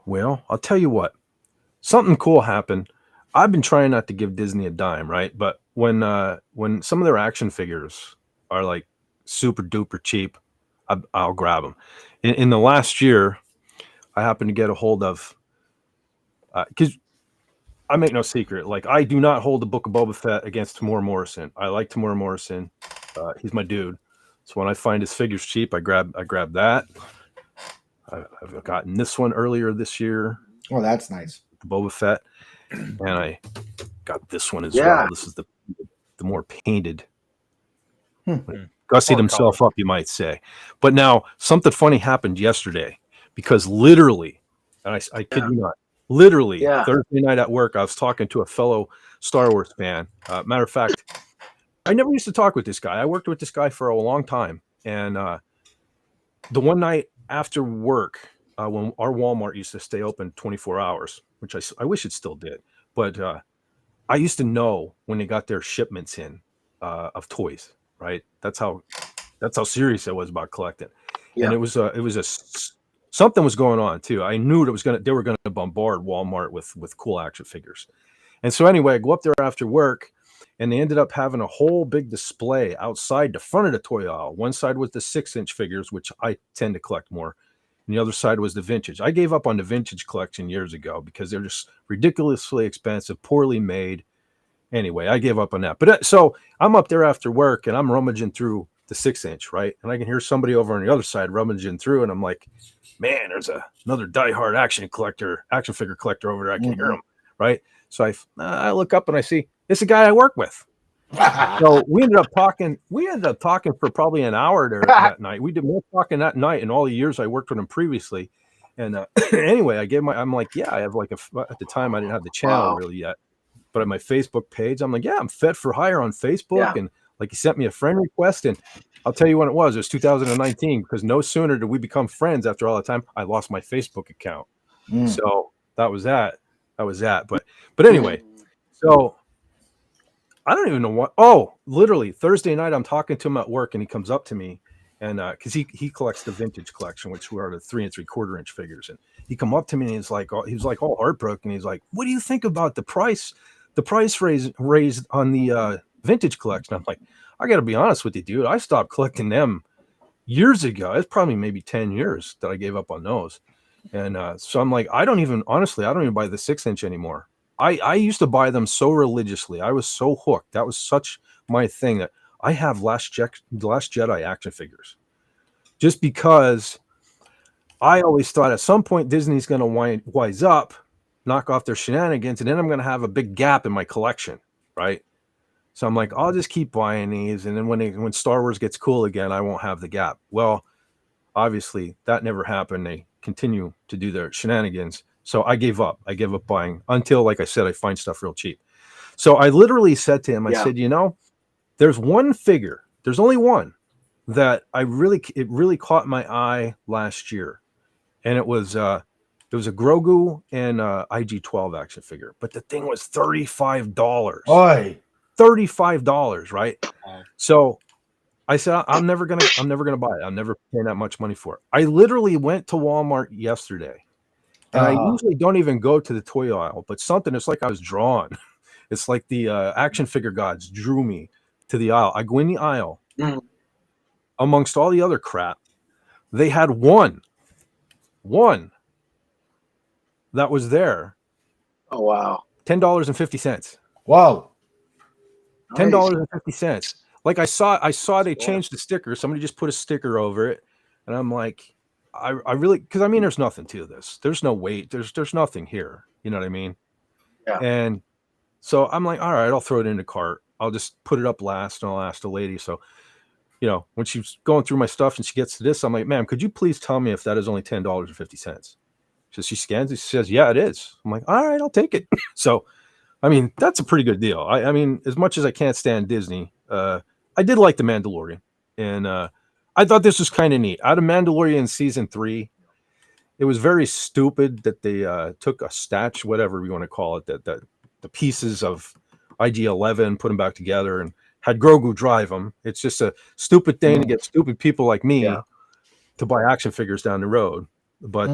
Well, I'll tell you what. Something cool happened. I've been trying not to give Disney a dime, right? But when some of their action figures are like super duper cheap, I'll grab them. In the last year, I happened to get a hold of, because I make no secret, like I do not hold the Book of Boba Fett against Tamora Morrison. I like Tamora Morrison. He's my dude. So when I find his figures cheap, I grab that. I've gotten this one earlier this year. Oh, that's nice. Boba Fett, and I got this one as well. This is the more painted. Gussied himself up, you might say. But now something funny happened yesterday, because literally, and I kid you not, literally Thursday night at work, I was talking to a fellow Star Wars fan. Matter of fact, I never used to talk with this guy. I worked with this guy for a long time, and the one night after work, when our Walmart used to stay open 24 hours, which I wish it still did, but I used to know when they got their shipments in of toys, right? That's how serious I was about collecting. And it was something was going on too. I knew they were gonna bombard Walmart with cool action figures. And so anyway, I go up there after work, and they ended up having a whole big display outside the front of the toy aisle. One side was the 6-inch figures, which I tend to collect more, and the other side was the vintage. I gave up on the vintage collection years ago because they're just ridiculously expensive, poorly made. Anyway, I gave up on that. But so I'm up there after work, and I'm rummaging through the 6-inch, right? And I can hear somebody over on the other side rummaging through, and I'm like, man, there's another diehard action figure collector over there. I can hear him, right? So I look up and I see it's a guy I work with. So we ended up talking for probably an hour there that night. We did more talking that night in all the years I worked with him previously. And anyway, I'm like, yeah, I have at the time I didn't have the channel really yet, but at my Facebook page, I'm like, yeah, I'm Fett for Hire on Facebook. And like, he sent me a friend request, and I'll tell you when it was 2019, because no sooner did we become friends after all the time, I lost my Facebook account. So that was that. But anyway, so I don't even know what. Oh, literally Thursday night, I'm talking to him at work, and he comes up to me, and because he collects the vintage collection, which were the 3 3/4-inch figures, and he come up to me and he was like all heartbroken. He's like, "What do you think about the price raised on the vintage collection?" I'm like, I got to be honest with you, dude. I stopped collecting them years ago. It's probably maybe 10 years that I gave up on those. And so I'm like, I don't even buy the 6-inch anymore. I used to buy them so religiously. I was so hooked. That was such my thing that I have Last Jedi action figures. Just because I always thought at some point Disney's going to wise up, knock off their shenanigans, and then I'm going to have a big gap in my collection, right? So I'm like, I'll just keep buying these, and then when Star Wars gets cool again, I won't have the gap. Well, obviously that never happened. They continue to do their shenanigans. So I gave up. I gave up buying until, like I said, I find stuff real cheap. So I literally said to him, I said, there's one figure. There's only one that it really caught my eye last year. And it was a Grogu and IG-12 action figure. But the thing was $35. Oi. $35, right? So I said, I'm never gonna buy it. I'm never paying that much money for it. I literally went to Walmart yesterday, and I usually don't even go to the toy aisle, but it's like I was drawn. It's like the action figure gods drew me to the aisle. I go in the aisle, amongst all the other crap. They had one that was there. Oh wow! $10.50. Whoa! $10.50. Like I saw they changed the sticker. Somebody just put a sticker over it, and I'm like, I really, because I mean, there's nothing to this. There's no weight. There's nothing here. You know what I mean? Yeah. And so I'm like, all right, I'll throw it in the cart. I'll just put it up last, and I'll ask the lady. So, when she's going through my stuff and she gets to this, I'm like, ma'am, could you please tell me if that is only $10.50? So she scans it. She says, yeah, it is. I'm like, all right, I'll take it. So, I mean, that's a pretty good deal. I mean, as much as I can't stand Disney, I did like The Mandalorian, and I thought this was kind of neat. Out of Mandalorian season 3, it was very stupid that they took a statue, whatever you want to call it, that the pieces of IG-11, put them back together, and had Grogu drive them. It's just a stupid thing to get stupid people like me to buy action figures down the road. But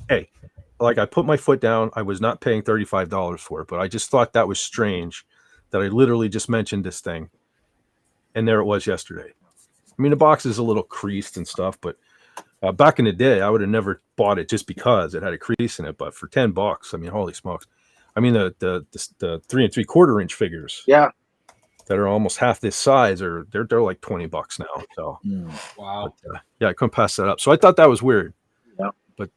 hey, like, I put my foot down. I was not paying $35 for it, but I just thought that was strange that I literally just mentioned this thing. And there it was yesterday. I mean, the box is a little creased and stuff, but back in the day, I would have never bought it just because it had a crease in it. But for $10, I mean, holy smokes! I mean, the 3 3/4 inch figures, that are almost half this size, they're like $20 now. So wow, but, yeah, I couldn't pass that up. So I thought that was weird. Yeah, but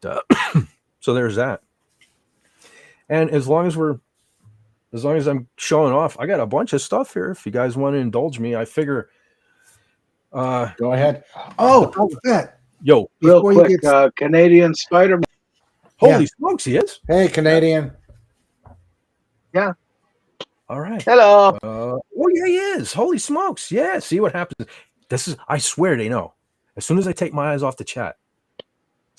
so there's that. And as long as I'm showing off, I got a bunch of stuff here. If you guys want to indulge me, I figure. Go ahead. Oh, that. Yo, real quick, Canadian Spider-Man. Holy smokes, he is. Hey, Canadian. Yeah. All right. Hello. Oh yeah, he is. Holy smokes. Yeah. See what happens. I swear they know. As soon as I take my eyes off the chat.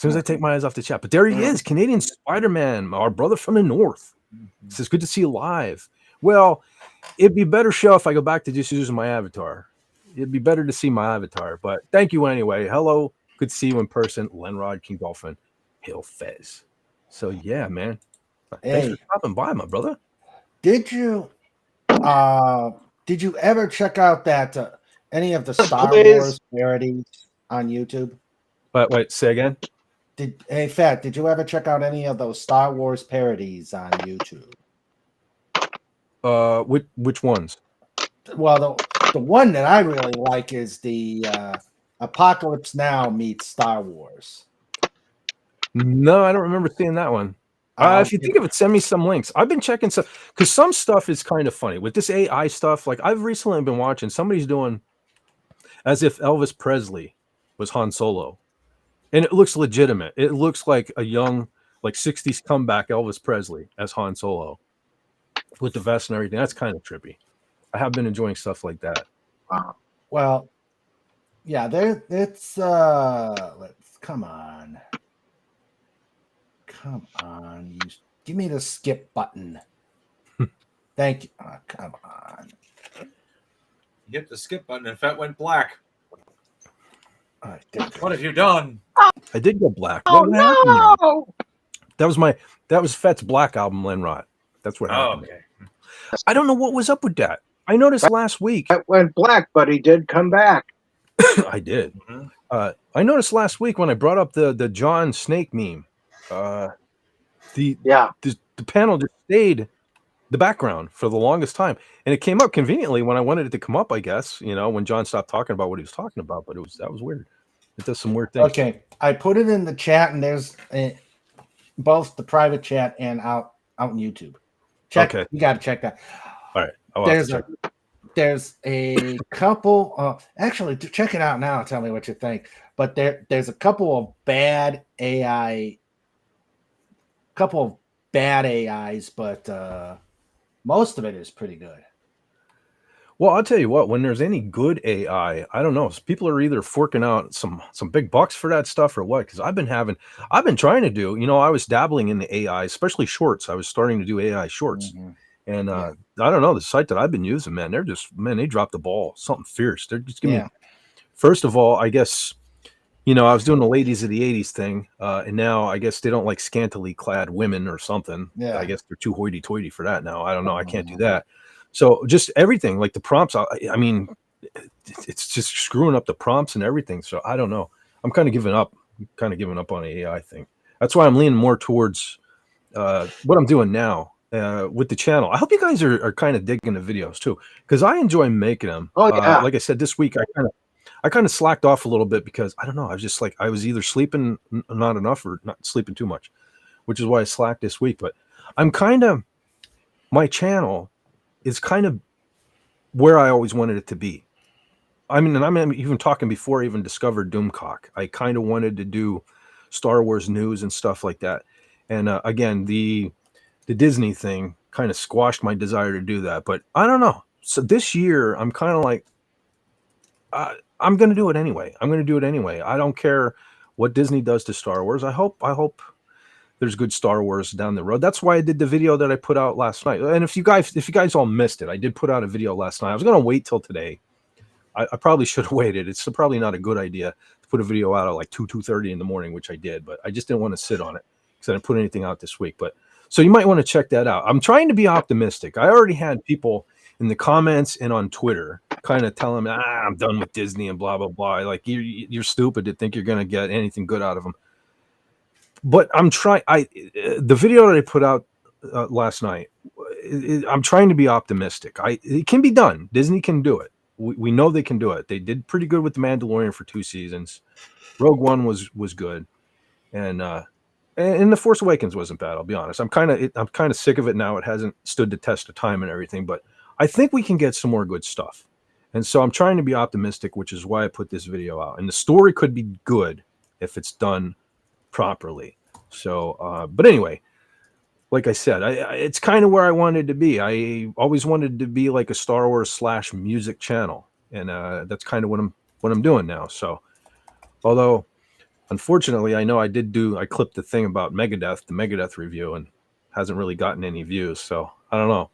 But there he is, Canadian Spider-Man, our brother from the north. He says, good to see you live. Well, it'd be better show if I go back to just using my avatar. It'd be better to see my avatar. But thank you anyway. Hello. Good to see you in person. Lenrod, King Dolphin, Hail Fez. So yeah, man. Thanks for stopping by, my brother. Did you ever check out that any of the Star Wars parodies on YouTube? Wait, say again. Hey, Fett, did you ever check out any of those Star Wars parodies on YouTube? Which ones? Well, the one that I really like is the Apocalypse Now meets Star Wars. No, I don't remember seeing that one. If you think of it, send me some links. I've been checking some, because some stuff is kind of funny with this AI stuff. Like, I've recently been watching, somebody's doing as if Elvis Presley was Han Solo, and it looks legitimate. It looks like a young, like 60s comeback Elvis Presley as Han Solo with the vest and everything. That's kind of trippy. I have been enjoying stuff like that. Well, yeah, let's come on. Come on, you give me the skip button. Thank you. Oh, come on. You hit the skip button and Fett went black. What have you done? I did go black. Oh no! That was Fett's Black album, Lenrod. That's what happened. Okay. I don't know what was up with that. I noticed last week. It went black, but he did come back. I did. I noticed last week when I brought up the John Snake meme, the panel just stayed the background for the longest time, and it came up conveniently when I wanted it to come up. I guess when John stopped talking about what he was talking about, but that was weird. It does some weird things. Okay, I put it in the chat, and there's both the private chat and out on YouTube. Okay, you got to check that. All right, there's a couple. Actually, check it out now. Tell me what you think. But there's a couple of bad AIs, but most of it is pretty good. Well, I'll tell you what, when there's any good AI, I don't know. People are either forking out some big bucks for that stuff or what, because I've been trying to do, I was dabbling in the AI, especially shorts. I was starting to do AI shorts. And I don't know, the site that I've been using, man, they dropped the ball, something fierce. They're just giving me, first of all, I guess, I was doing the ladies of the 80s thing, and now I guess they don't like scantily clad women or something. Yeah. I guess they're too hoity-toity for that now. I don't know. I can't do that. So just everything, like the prompts, I mean, it's just screwing up the prompts and everything. So I don't know. I'm kind of giving up. On the AI thing. That's why I'm leaning more towards what I'm doing now with the channel. I hope you guys are kind of digging the videos too, because I enjoy making them. Like I said, this week I kind of slacked off a little bit because I don't know. I was just like, I was either sleeping not enough or not sleeping too much, which is why I slacked this week. But my channel is kind of where I always wanted it to be. I mean, and I'm even talking before I even discovered Doomcock. I kind of wanted to do Star Wars news and stuff like that. And again, the Disney thing kind of squashed my desire to do that. But I don't know. So this year, I'm kind of like, I'm going to do it anyway. I don't care what Disney does to Star Wars. I hope there's good Star Wars down the road. That's why I did the video that I put out last night. And if you guys all missed it, I did put out a video last night. I was going to wait till today. I probably should have waited. It's probably not a good idea to put a video out at like 2:30 in the morning, which I did, but I just didn't want to sit on it because I didn't put anything out this week. But so you might want to check that out. I'm trying to be optimistic. I already had people in the comments and on Twitter kind of telling me, I'm done with Disney and blah, blah, blah. Like you're stupid to think you're going to get anything good out of them. But I'm trying. The video that I put out last night, I'm trying to be optimistic. It can be done. Disney can do it. We know they can do it. They did pretty good with The Mandalorian for 2 seasons. Rogue One was good, and The Force Awakens wasn't bad. I'll be honest. I'm kind of sick of it now. It hasn't stood the test of time and everything, but I think we can get some more good stuff. And so I'm trying to be optimistic, which is why I put this video out. And the story could be good if it's done properly. So, but anyway, like I said, it's kind of where I wanted to be. I always wanted to be like a Star Wars / music channel, and that's kind of what I'm doing now. So, although unfortunately, I know I clipped the thing about Megadeth, the Megadeth review, and hasn't really gotten any views. So I don't know.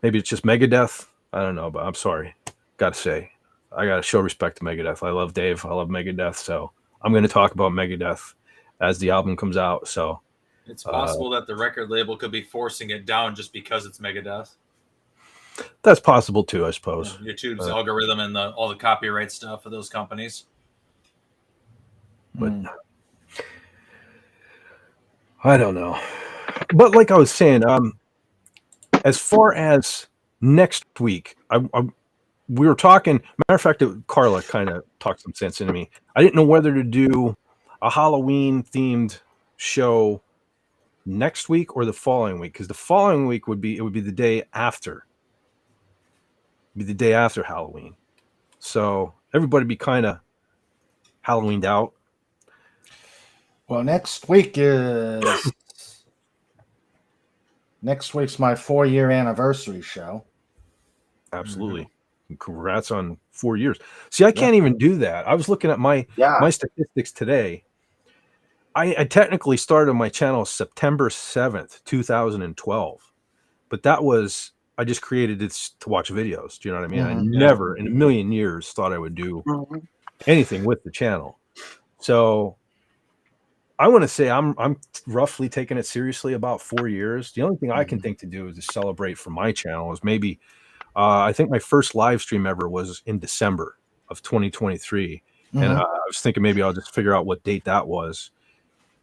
Maybe it's just Megadeth. I don't know, but I'm sorry. Got to say, I got to show respect to Megadeth. I love Dave. I love Megadeth. So I'm going to talk about Megadeth as the album comes out. So it's possible that the record label could be forcing it down just because it's Megadeth. That's possible too, I suppose. YouTube's algorithm and all the copyright stuff of those companies. But I don't know. But like I was saying, as far as next week, we were talking. Matter of fact, Carla kind of talked some sense into me. I didn't know whether to do a Halloween themed show next week or the following week, because the following week would be the day after. Be the day after Halloween, so everybody be kind of Halloweened out. Well, next week's my 4-year anniversary show. Absolutely. Mm-hmm. Congrats on 4 years. See, I can't even do that. I was looking at my statistics today. I technically started my channel September 7th, 2012, but that was, I just created it to watch videos. Do you know what I mean? I never in a million years thought I would do anything with the channel. So I want to say I'm roughly taking it seriously about 4 years. The only thing I can think to do is to celebrate for my channel is maybe I think my first live stream ever was in December. of 2023. And I was thinking maybe I'll just figure out what date that was.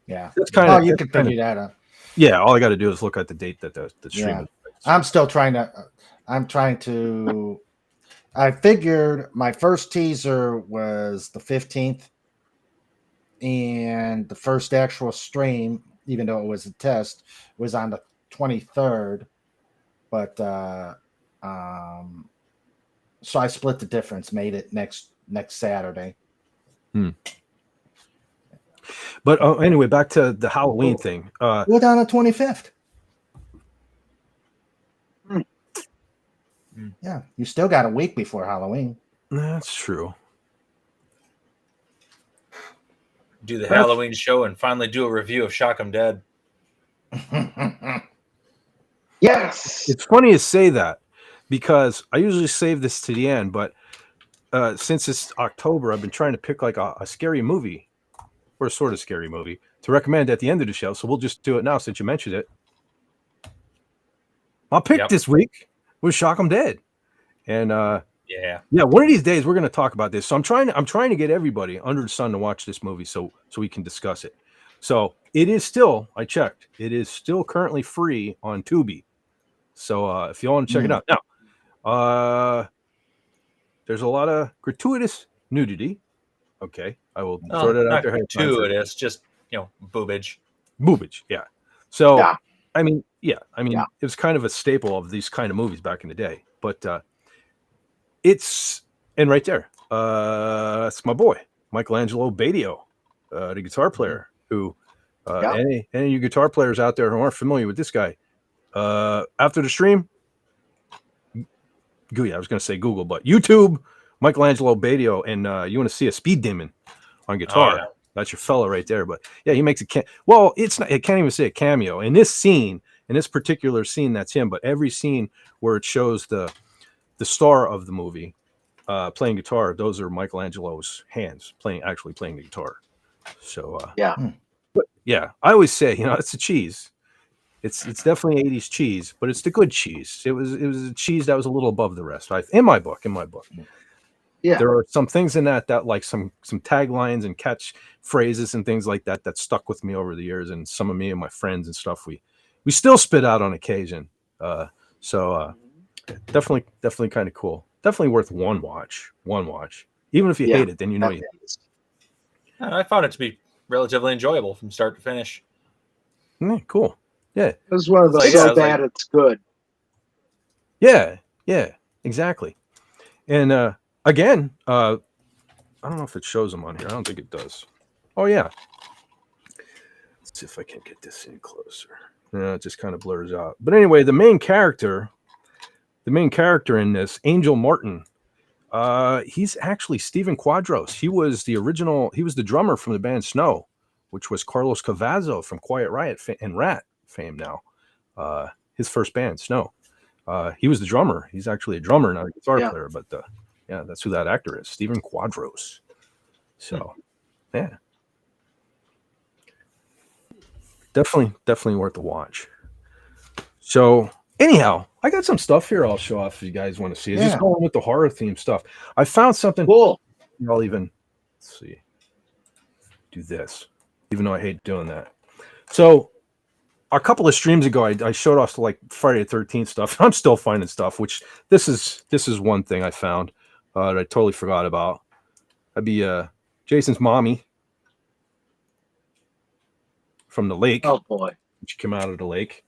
Yeah. That's kind of you can figure that out. Yeah, all I got to do is look at the date that the stream. I'm still trying to. I figured my first teaser was the 15th, and the first actual stream, even though it was a test, was on the 23rd. But so I split the difference, made it next Saturday. But anyway, back to the Halloween thing. We're down the 25th. Yeah, you still got a week before Halloween. That's true. Do the Halloween show and finally do a review of Shock 'em Dead. Yes. It's funny to say that because I usually save this to the end, but since it's October, I've been trying to pick like a scary movie or a sort of scary movie to recommend at the end of the show. So we'll just do it now since you mentioned it. I'll pick this week with Shock 'em Dead. And one of these days we're going to talk about this. So I'm trying to get everybody under the sun to watch this movie so we can discuss it. So it is still, I checked, it is still currently free on Tubi. So if you want to check it out. Now, there's a lot of gratuitous nudity. Okay. I will throw that out there. Gratuitous, just, boobage. Boobage, yeah. So, I mean, it was kind of a staple of these kind of movies back in the day. But and right there, that's my boy, Michelangelo Badio, the guitar player who, any of you guitar players out there who aren't familiar with this guy, after the stream, I was going to say Google, but YouTube, Michelangelo Badio, and you want to see a speed demon on guitar. That's your fella right there. But yeah, he makes it. It can't even say a cameo in this scene. In this particular scene, that's him. But every scene where it shows the star of the movie playing guitar, those are Michelangelo's hands actually playing the guitar. So but yeah, I always say, it's a cheese. It's definitely 80s cheese, but it's the good cheese. It was a cheese that was a little above the rest. In my book. Yeah. There are some things in that like some taglines and catch phrases and things like that stuck with me over the years, and some of me and my friends and stuff we still spit out on occasion. Definitely kind of cool. Definitely worth one watch. Even if you hate it, then you hate it. I found it to be relatively enjoyable from start to finish. Cool. Yeah. It was one of those so bad it's good. Yeah, exactly. And again, I don't know if it shows them on here. I don't think it does. Oh yeah. Let's see if I can get this in closer. It just kind of blurs out. But anyway, the main character in this, Angel Martin, he's actually Stephen Quadros. He was the drummer from the band Snow, which was Carlos Cavazo from Quiet Riot and Rat fame now. His first band, Snow. He was the drummer. He's actually a drummer, not a guitar player, but that's who that actor is, Stephen Quadros. So, yeah. Definitely worth a watch. So, anyhow, I got some stuff here I'll show off if you guys want to see. It's just going with the horror theme stuff. I found something cool. I'll even do this, even though I hate doing that. So, a couple of streams ago, I showed off like Friday the 13th stuff. I'm still finding stuff, which this is one thing I found that I totally forgot about. That'd be Jason's mommy from the lake. Oh boy, she came out of the lake.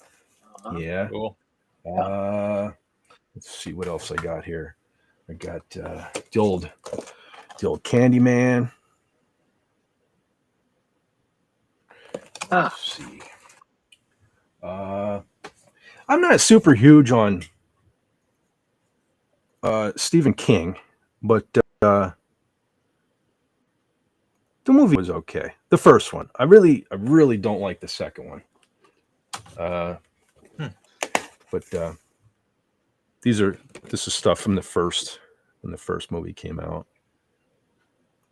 Yeah. Cool. Let's see what else I got here. I got the old Candyman. Let's see. I'm not super huge on Stephen King, but the movie was okay. The first one. I really don't like the second one. But this is stuff from the first when the first movie came out.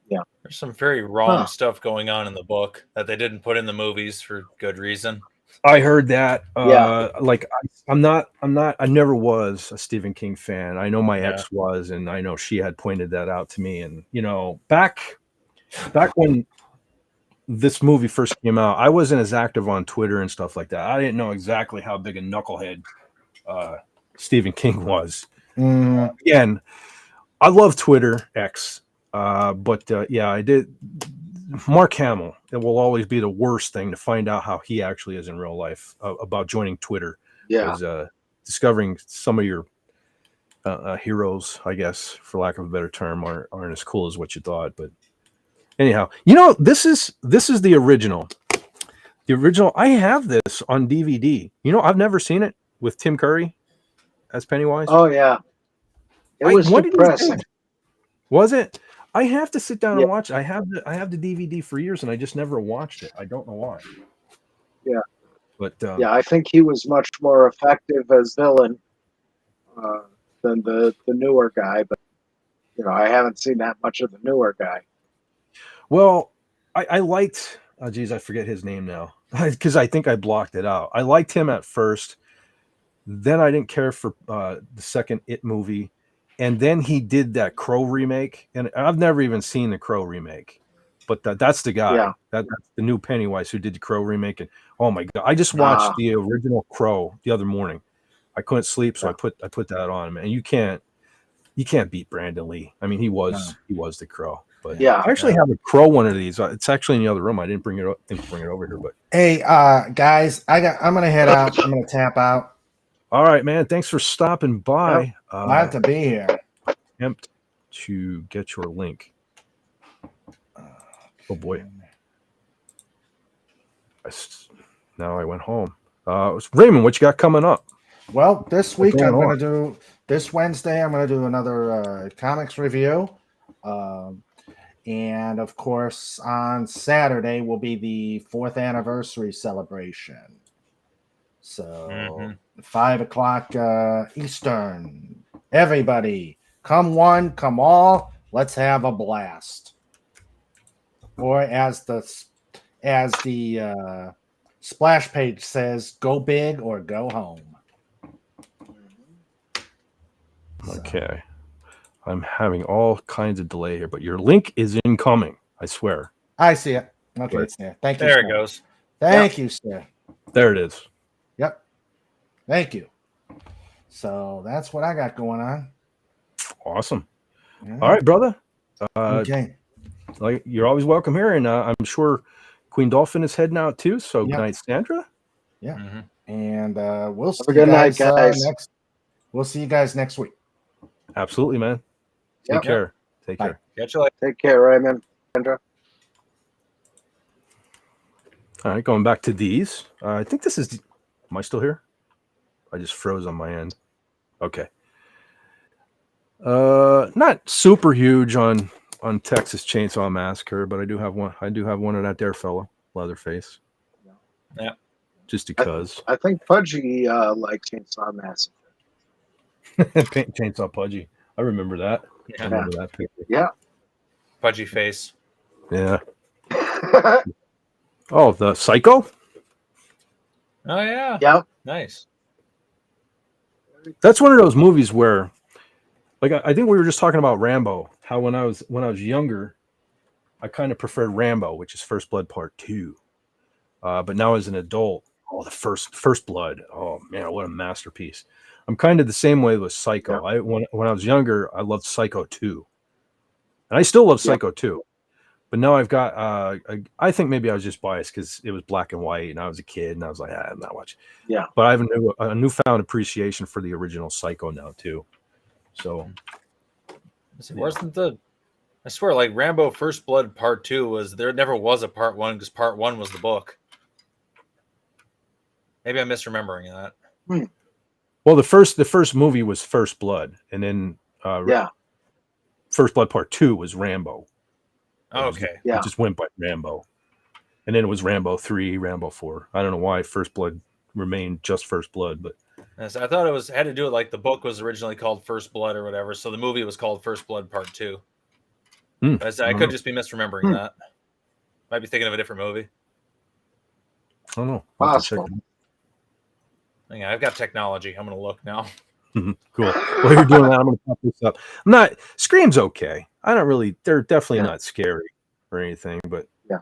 Yeah. There's some very wrong stuff going on in the book that they didn't put in the movies for good reason. I heard that. Yeah. Like I never was a Stephen King fan. I know my Yeah. ex was, and I know she had pointed that out to me. And back when this movie first came out, I wasn't as active on Twitter and stuff like that. I didn't know exactly how big a knucklehead Stephen King was. Again, I love Twitter X, but yeah, I did. Mark Hamill, it will always be the worst thing to find out how he actually is in real life about joining Twitter. Yeah. Discovering some of your heroes, I guess, for lack of a better term, aren't as cool as what you thought. But anyhow, this is the original. The original. I have this on DVD. I've never seen it with Tim Curry as Pennywise. Oh yeah, it was depressing. Was it? I have to sit down and watch it. I have the DVD for years, and I just never watched it. I don't know why. Yeah, but yeah, I think he was much more effective as villain than the newer guy. But I haven't seen that much of the newer guy. Well, I liked. Oh, geez, I forget his name now because I think I blocked it out. I liked him at first. Then I didn't care for the second It movie. And then he did that Crow remake, and I've never even seen the Crow remake, but that's the guy. Yeah. That's the new Pennywise who did the Crow remake. And oh my god, I just watched the original Crow the other morning. I couldn't sleep, so I put that on, man. You can't beat Brandon Lee. I mean, he was the Crow. But yeah, I actually have a Crow one of these. It's actually in the other room. I didn't bring it over here, but hey, guys, I'm gonna head out. I'm gonna tap out. All right, man. Thanks for stopping by. Yep. Glad to be here. Attempt to get your link. Oh boy. Now I went home. Raymond, what you got coming up? Well, this week I'm going to do. This Wednesday I'm going to do another comics review, and of course on Saturday will be the 4th anniversary celebration. So 5:00 Eastern. Everybody, come one, come all. Let's have a blast. Or as the splash page says, go big or go home. Okay. I'm having all kinds of delay here, but your link is incoming. I swear. I see it. Okay, it's there. Thank you. There it goes. Thank you, sir. There it is. Yep. Thank you. So that's what I got going on. Awesome. Yeah. All right, brother. Okay. Like you're always welcome here, and I'm sure Queen Dolphin is heading out too. So good night, Sandra. Yeah. And we'll see you guys next. We'll see you guys next week. Absolutely, man. Take care. Take care. Catch you later. Take care, Raymond. Sandra. All right, going back to these. I think this is. Am I still here? I just froze on my end. Okay. Not super huge on Texas Chainsaw Massacre, but I do have one. I do have one of that there fellow, Leatherface. Yeah. Just because. I think Pudgy likes Chainsaw Massacre. Chainsaw Pudgy. I remember that. Yeah. I remember that picture. Yeah. Pudgy face. Yeah. Oh, the Psycho? Oh yeah. Yep. Nice. That's one of those movies where, like, I think we were just talking about Rambo. How when I was younger, I kind of preferred Rambo, which is First Blood Part 2. But now as an adult, the First Blood. Oh man, what a masterpiece! I'm kind of the same way with Psycho. Yeah. When I was younger, I loved Psycho 2, and I still love Psycho 2. But now I've got. I think maybe I was just biased because it was black and white, and I was a kid, and I was like, I'm not watching. Yeah. But I have a newfound appreciation for the original Psycho now too. So. Wasn't I swear, like Rambo First Blood Part 2 there never was a Part 1 because Part 1 was the book. Maybe I'm misremembering that. Well, the first movie was First Blood, and then First Blood Part 2 was Rambo. Oh, okay. It just went by Rambo. And then it was Rambo 3, Rambo 4. I don't know why First Blood remained just First Blood, but I thought it had to do with like the book was originally called First Blood or whatever, so the movie was called First Blood Part 2. I could just be misremembering that. Might be thinking of a different movie. I don't know. I'll have to check Possible. Hang on, I've got technology. I'm gonna look now. Cool. While you're doing that, I'm gonna pop this up. Scream's okay. I don't really. They're definitely not scary or anything, but yeah,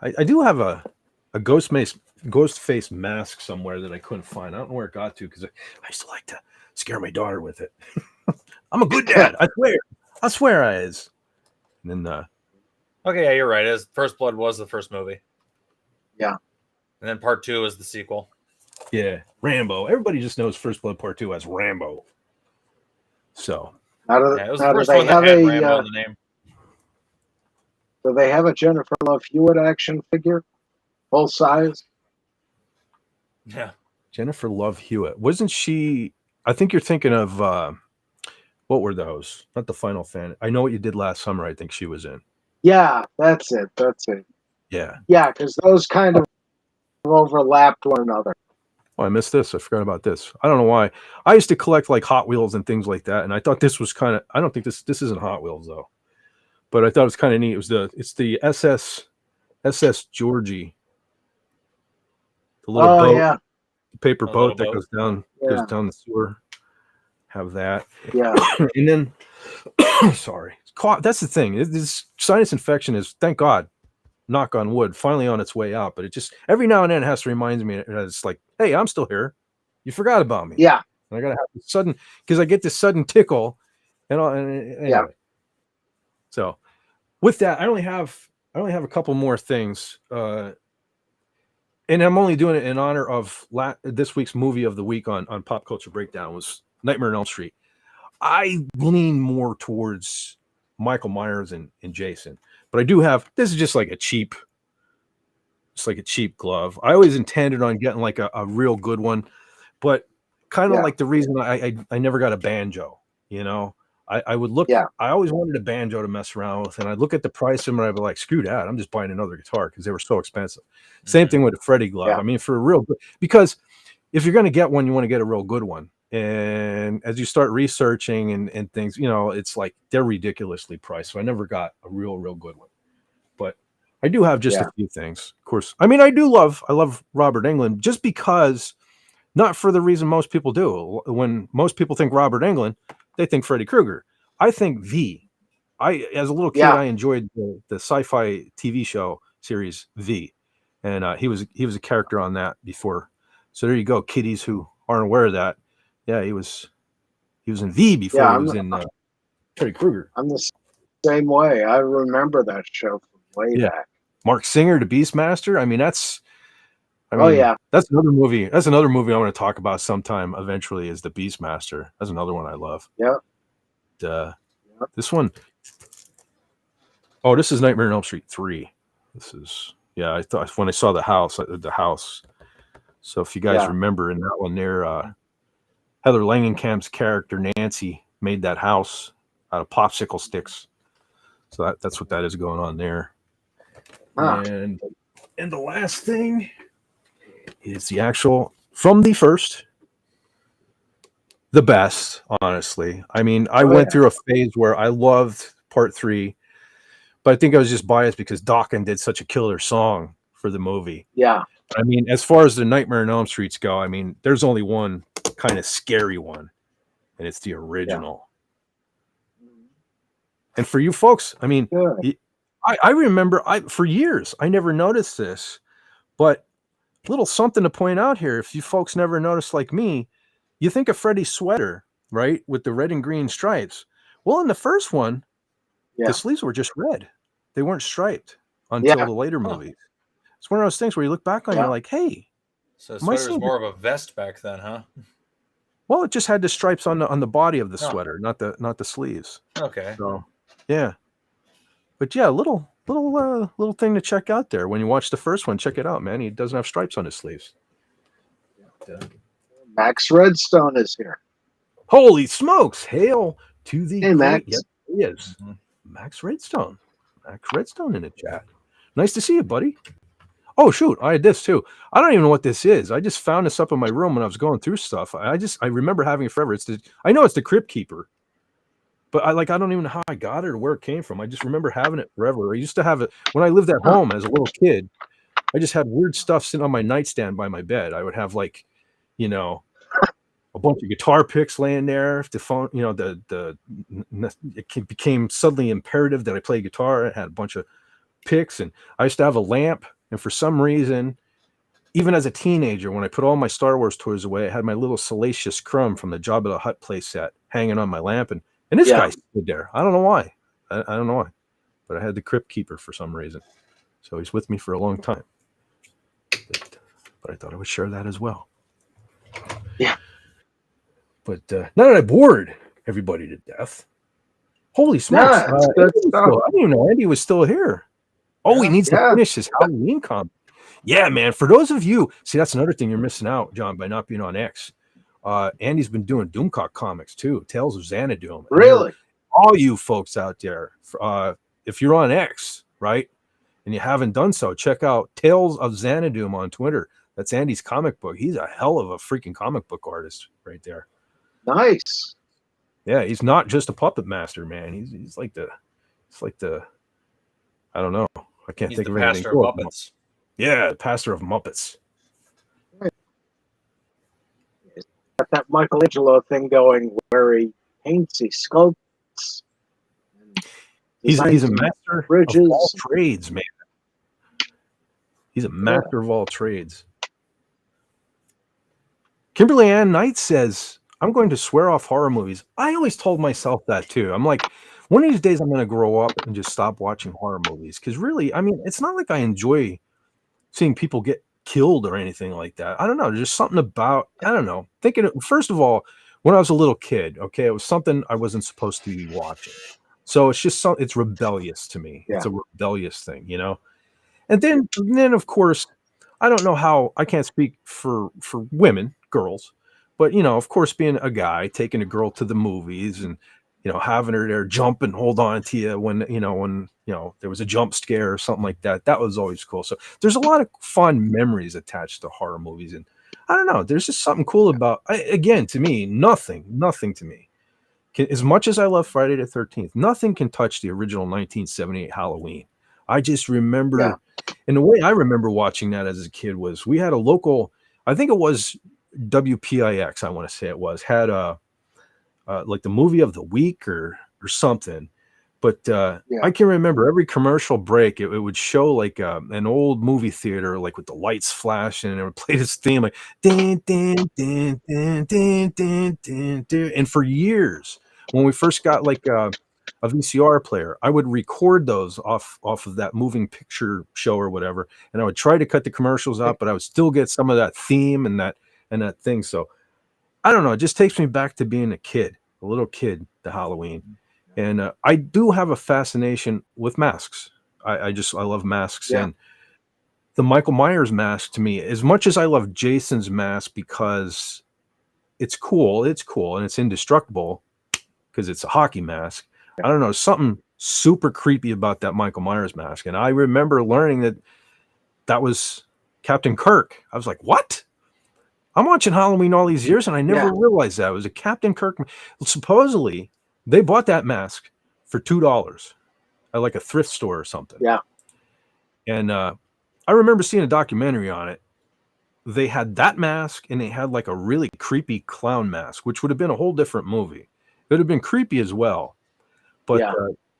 I do have a ghost face mask somewhere that I couldn't find. I don't know where it got to because I used to like to scare my daughter with it. I'm a good dad. I swear I is. And then okay, yeah, you're right. First Blood was the first movie. Yeah. And then Part 2 is the sequel. Yeah, Rambo. Everybody just knows First Blood Part 2 as Rambo. So it was the first one that had Rambo in the name. Do they have a Jennifer Love Hewitt action figure, full size? Yeah, Jennifer Love Hewitt. Wasn't she? I think you're thinking of what were those? Not the Final Fan. I Know What You Did Last Summer. I think she was in. Yeah, that's it. Yeah. Yeah, because those kind of overlapped one another. Oh, I missed this. I forgot about this. I don't know why. I used to collect like Hot Wheels and things like that, and I thought this was kind of. I don't think this isn't Hot Wheels though, but I thought it was kind of neat. It's the SS Georgie, the little boat, the paper boat that goes down the sewer. Have that. Yeah, and then sorry, that's the thing. This sinus infection is, thank God, knock on wood, finally on its way out. But it just every now and then it has to remind me. It's like, hey, I'm still here. You forgot about me. Yeah. And I gotta have this sudden, because I get this sudden tickle, and anyway. Yeah. So with that, I only have a couple more things, and I'm only doing it in honor of this week's movie of the week on Pop Culture Breakdown was Nightmare on Elm Street. I lean more towards Michael Myers and Jason, but I do have, this is just like a cheap glove. I always intended on getting like a real good one, but kind of like the reason I never got a banjo, you know. I would look, I always wanted a banjo to mess around with, and I'd look at the price and I'd be like, screw that, I'm just buying another guitar because they were so expensive. Same thing with the Freddy glove. I mean, for a real good, because if you're going to get one, you want to get a real good one. And as you start researching and things, you know, it's like they're ridiculously priced. So I never got a real good one. But I do have just a few things. Of course, I mean, I love Robert Englund, just because, not for the reason most people do. When most people think Robert Englund, they think Freddy Krueger. I think as a little kid, I enjoyed the sci-fi TV show series V, and he was a character on that before. So there you go, kiddies who aren't aware of that. Yeah, he was in V before he was in Freddy Krueger. I'm the same way. I remember that show from way back. Mark Singer, the Beastmaster. I mean, that's another movie. That's another movie I want to talk about sometime eventually, is the Beastmaster. That's another one I love. Yeah. This one. Oh, this is Nightmare on Elm Street 3. This is, I thought when I saw the house. So if you guys remember in that one there, Heather Langenkamp's character Nancy made that house out of popsicle sticks. So that's what that is going on there. And the last thing is the actual, from the first, the best, honestly. I mean, I went through a phase where I loved Part 3, but I think I was just biased because Dokken did such a killer song for the movie. Yeah. I mean, as far as the Nightmare on Elm Streets go, I mean, there's only one kind of scary one, and it's the original. And for you folks, I mean, I remember for years, I never noticed this, but little something to point out here. If you folks never noticed like me, you think of Freddy's sweater, right? With the red and green stripes. Well, in the first one, the sleeves were just red. They weren't striped until the later movies. It's one of those things where you look back on, you're like, hey. So sweater was more of a vest back then, huh? Well, it just had the stripes on the body of the sweater, not the sleeves. Okay. So, yeah. But yeah, little thing to check out there. When you watch the first one, check it out, man. He doesn't have stripes on his sleeves. Max Redstone is here. Holy smokes! Hail to the Max. Yes, he is. Max Redstone. Max Redstone in the chat. Nice to see you, buddy. Oh shoot, I had this too. I don't even know what this is. I just found this up in my room when I was going through stuff. I remember having it forever. I know it's the Crypt Keeper, but I don't even know how I got it or where it came from. I just remember having it forever. I used to have it when I lived at home as a little kid. I just had weird stuff sitting on my nightstand by my bed. I would have like, you know, a bunch of guitar picks laying there. The phone, you know, it became suddenly imperative that I play guitar. I had a bunch of picks, and I used to have a lamp. And for some reason, even as a teenager, when I put all my Star Wars toys away, I had my little Salacious Crumb from the Jabba the Hutt playset hanging on my lamp, and this guy stood there. I don't know why. I don't know why, but I had the Crypt Keeper for some reason, so he's with me for a long time. But I thought I would share that as well. Yeah. But now that I bored everybody to death, holy smokes! Yeah, it's good stuff. I didn't even know Andy was still here. Oh, he needs to finish his Halloween comic. Yeah, man. For those of you, see, that's another thing you're missing out, John, by not being on X. Andy's been doing Doomcock comics too, Tales of Xanadu. Really? All you folks out there, if you're on X, right, and you haven't done so, check out Tales of Xanadu on Twitter. That's Andy's comic book. He's a hell of a freaking comic book artist right there. Nice. Yeah, he's not just a puppet master, man. He's like the, I don't know. I can't think of anything. Pastor of Muppets. Yeah, pastor of Muppets. Got that Michelangelo thing going where he paints, he sculpts. He's a master bridges. of all trades, man. He's a master of all trades. Kimberly Ann Knight says, I'm going to swear off horror movies. I always told myself that too. I'm like, one of these days I'm going to grow up and just stop watching horror movies. Because really, I mean, it's not like I enjoy seeing people get killed or anything like that. I don't know. There's just something about, I don't know. First of all, when I was a little kid, okay, it was something I wasn't supposed to be watching. So it's just it's rebellious to me. Yeah. It's a rebellious thing, you know? And then of course, I don't know how, I can't speak for women, girls, but, you know, of course, being a guy, taking a girl to the movies and, you know, having her there jump and hold on to you when there was a jump scare or something like that. That was always cool. So there's a lot of fun memories attached to horror movies. And I don't know, there's just something cool about, again, to me, nothing to me. As much as I love Friday the 13th, nothing can touch the original 1978 Halloween. I just remember, and the way I remember watching that as a kid was we had a local, I think it was WPIX, I want to say it was, had a, like the movie of the week or something. But I can remember every commercial break, it would show like an old movie theater, like with the lights flashing, and it would play this theme like din, din, din, din, din, din, din, din. And for years, when we first got like a VCR player, I would record those off of that moving picture show or whatever, and I would try to cut the commercials out, but I would still get some of that theme and that thing. So I don't know, it just takes me back to being a little kid, to Halloween. And I do have a fascination with masks. I love masks. Yeah. And the Michael Myers mask, to me, as much as I love Jason's mask because it's cool and it's indestructible because it's a hockey mask. I don't know, something super creepy about that Michael Myers mask. And I remember learning that was Captain Kirk. I was like, what? I'm watching Halloween all these years and I never realized that it was a Captain Kirk. Supposedly, they bought that mask for $2 at like a thrift store or something. Yeah. And I remember seeing a documentary on it. They had that mask and they had like a really creepy clown mask, which would have been a whole different movie. It would have been creepy as well. But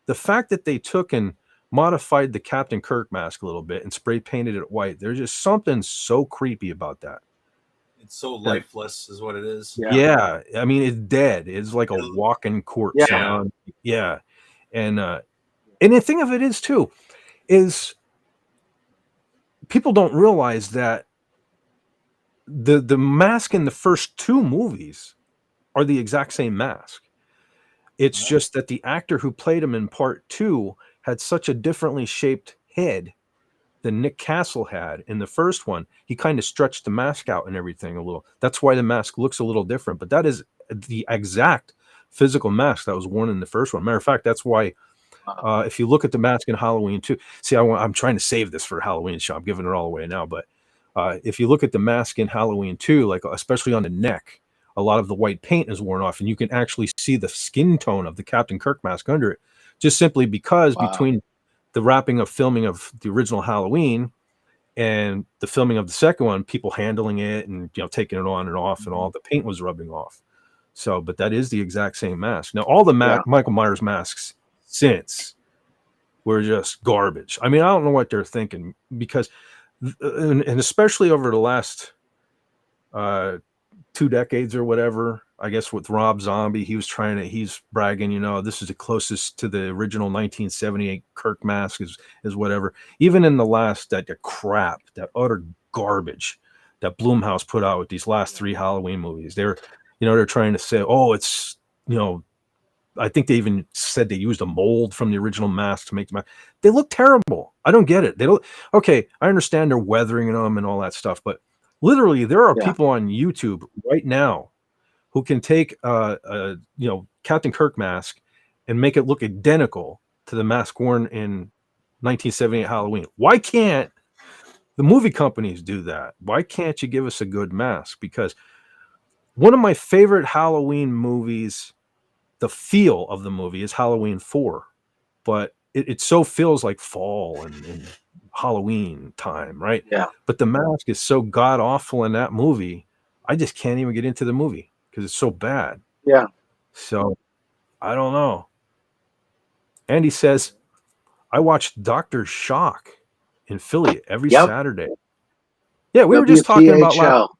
the fact that they took and modified the Captain Kirk mask a little bit and spray painted it white, there's just something so creepy about that. It's so lifeless is what it is. Yeah. I mean, it's dead. It's like a walking corpse. Yeah. Yeah. And the thing of it is too, is people don't realize that the mask in the first two movies are the exact same mask. It's just that the actor who played him in part two had such a differently shaped head than Nick Castle had in the first one. He kind of stretched the mask out and everything a little. That's why the mask looks a little different. But that is the exact physical mask that was worn in the first one. Matter of fact, that's why if you look at the mask in Halloween 2, see, I'm trying to save this for Halloween show. I'm giving it all away now. But if you look at the mask in Halloween 2, like especially on the neck, a lot of the white paint is worn off, and you can actually see the skin tone of the Captain Kirk mask under it, just simply because between the wrapping of filming of the original Halloween And the filming of the second one, people handling it and taking it on and off, and all the paint was rubbing off. So, but that is the exact same mask. Now, all the Michael Myers masks since were just garbage. I mean, I don't know what they're thinking, because, and especially over the last 2 decades or whatever, I guess with Rob Zombie, he's bragging, this is the closest to the original 1978 Kirk mask is whatever. Even in the last, that crap, that utter garbage that Blumhouse put out with these last 3 Halloween movies, they're trying to say, oh, it's, I think they even said they used a mold from the original mask to make the mask. They look terrible. I don't get it. They don't. Okay, I understand they're weathering them and all that stuff, but literally there are people on YouTube right now who can take Captain Kirk mask and make it look identical to the mask worn in 1978 Halloween. Why can't the movie companies do that? Why can't you give us a good mask? Because one of my favorite Halloween movies, the feel of the movie, is Halloween 4, but it so feels like fall and Halloween time, right? Yeah. But the mask is so god awful in that movie, I just can't even get into the movie because it's so bad. Yeah. So I don't know. Andy says, I watched Dr. Shock in Philly every Saturday. Yeah, we were just talking about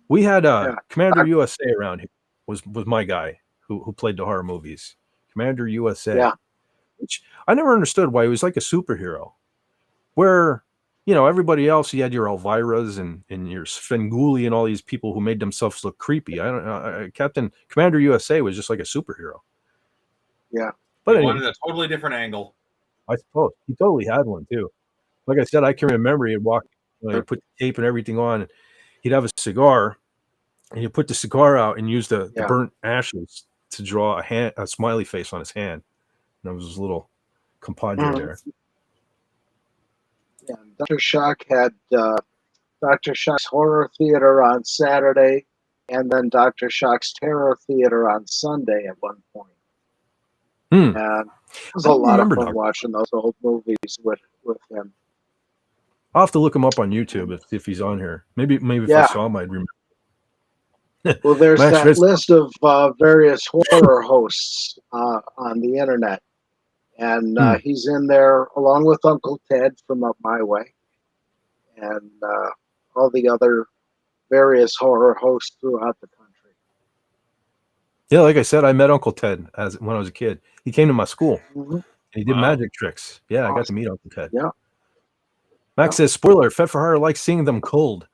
we had Commander USA around here was my guy who played the horror movies. Commander USA. Yeah. Which I never understood why he was like a superhero. Where, everybody else, you had your Elviras and your Svengoolie and all these people who made themselves look creepy. I don't know. Commander USA was just like a superhero. Yeah. But he anyway, wanted a totally different angle. I suppose. He totally had one too. Like I said, I can remember he'd walk, he'd put the tape and everything on, and he'd have a cigar, and he'd put the cigar out and use the burnt ashes to draw a smiley face on his hand. And there was his little compadre there. Yeah, Dr. Shock had Dr. Shock's Horror Theater on Saturday, and then Dr. Shock's Terror Theater on Sunday at one point. And it was a lot of fun watching those old movies with him. I'll have to look him up on YouTube if he's on here. Maybe if I saw him, I'd remember. Well, there's that list of various horror hosts on the internet. And he's in there along with Uncle Ted from Up My Way, and all the other various horror hosts throughout the country. Yeah, like I said, I met Uncle Ted when I was a kid. He came to my school. And he did magic tricks. Yeah, awesome. I got to meet Uncle Ted. Yeah. Max says, spoiler, Fett for Hire likes seeing them cold.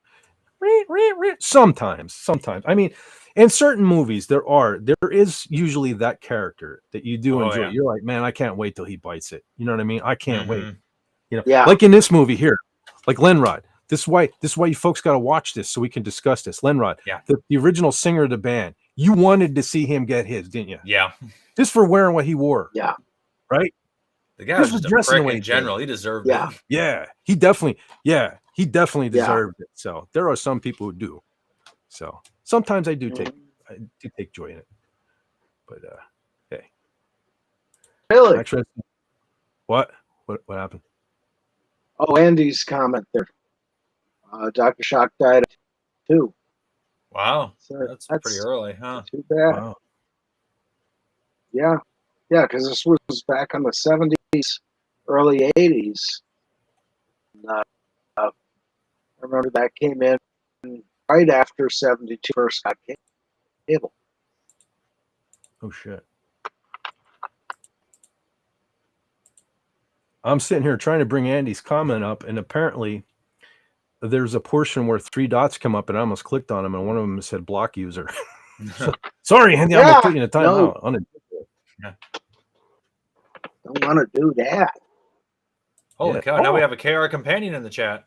Sometimes. I mean, in certain movies, there is usually that character that you do enjoy. Yeah. You're like, man, I can't wait till he bites it. You know what I mean? I can't wait. Like in this movie here, like Lenrod. This is why you folks got to watch this so we can discuss this. Lenrod, the original singer of the band. You wanted to see him get his, didn't you? Yeah. Just for wearing what he wore. Yeah. Right? The guy was just a prick in general. He deserved it. Yeah. He definitely deserved it. So there are some people who do. So sometimes I do take joy in it. But hey. Really? What happened? Oh, Andy's comment there. Dr. Shock died too. Wow. So that's pretty early, huh? Too bad. Wow. Yeah, because this was back in the 70s, early 80s. I remember that came in right after 72 first got cable. Oh, shit. I'm sitting here trying to bring Andy's comment up, and apparently there's a portion where 3 dots come up, and I almost clicked on them, and one of them said block user. Sorry, Andy, I'm taking a time out. Don't want to do that. Holy cow, now we have a KR companion in the chat.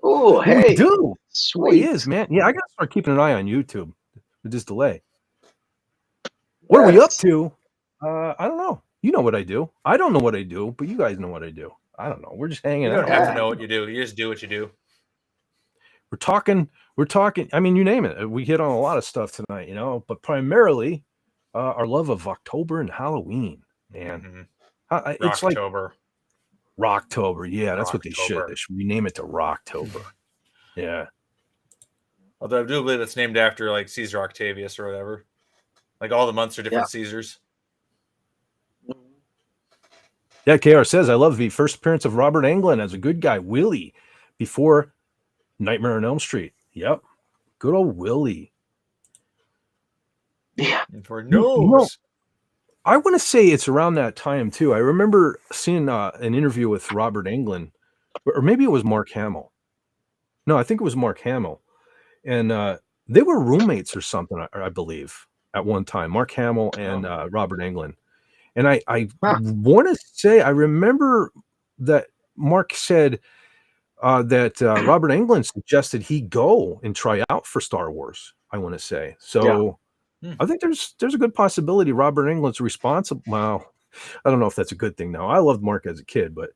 Oh, hey. Dude. Sweet. Oh, he is, man. Yeah, I got to start keeping an eye on YouTube with this delay. What are we up to? I don't know. You know what I do. I don't know what I do, but you guys know what I do. I don't know. We're just hanging out. You don't have to know what you do. You just do what you do. We're talking. I mean, you name it. We hit on a lot of stuff tonight, but primarily our love of October and Halloween, man. It's like October. Rocktober. Yeah, that's what they should. Rocktober. They should rename it to Rocktober. Yeah. Although I do believe it's named after like Caesar Octavius or whatever. Like all the months are different Caesars. Yeah, KR says, I love the first appearance of Robert Englund as a good guy, Willie, before Nightmare on Elm Street. Yep. Good old Willie. Yeah. And for nose. I want to say it's around that time, too. I remember seeing an interview with Robert Englund, or maybe it was Mark Hamill. No, I think it was Mark Hamill. And they were roommates or something, I believe, at one time. Mark Hamill and Robert Englund. And I want to say, I remember that Mark said that Robert Englund suggested he go and try out for Star Wars, I want to say. So I think there's a good possibility Robert Englund's responsible. Well, I don't know if that's a good thing now. I loved Mark as a kid, but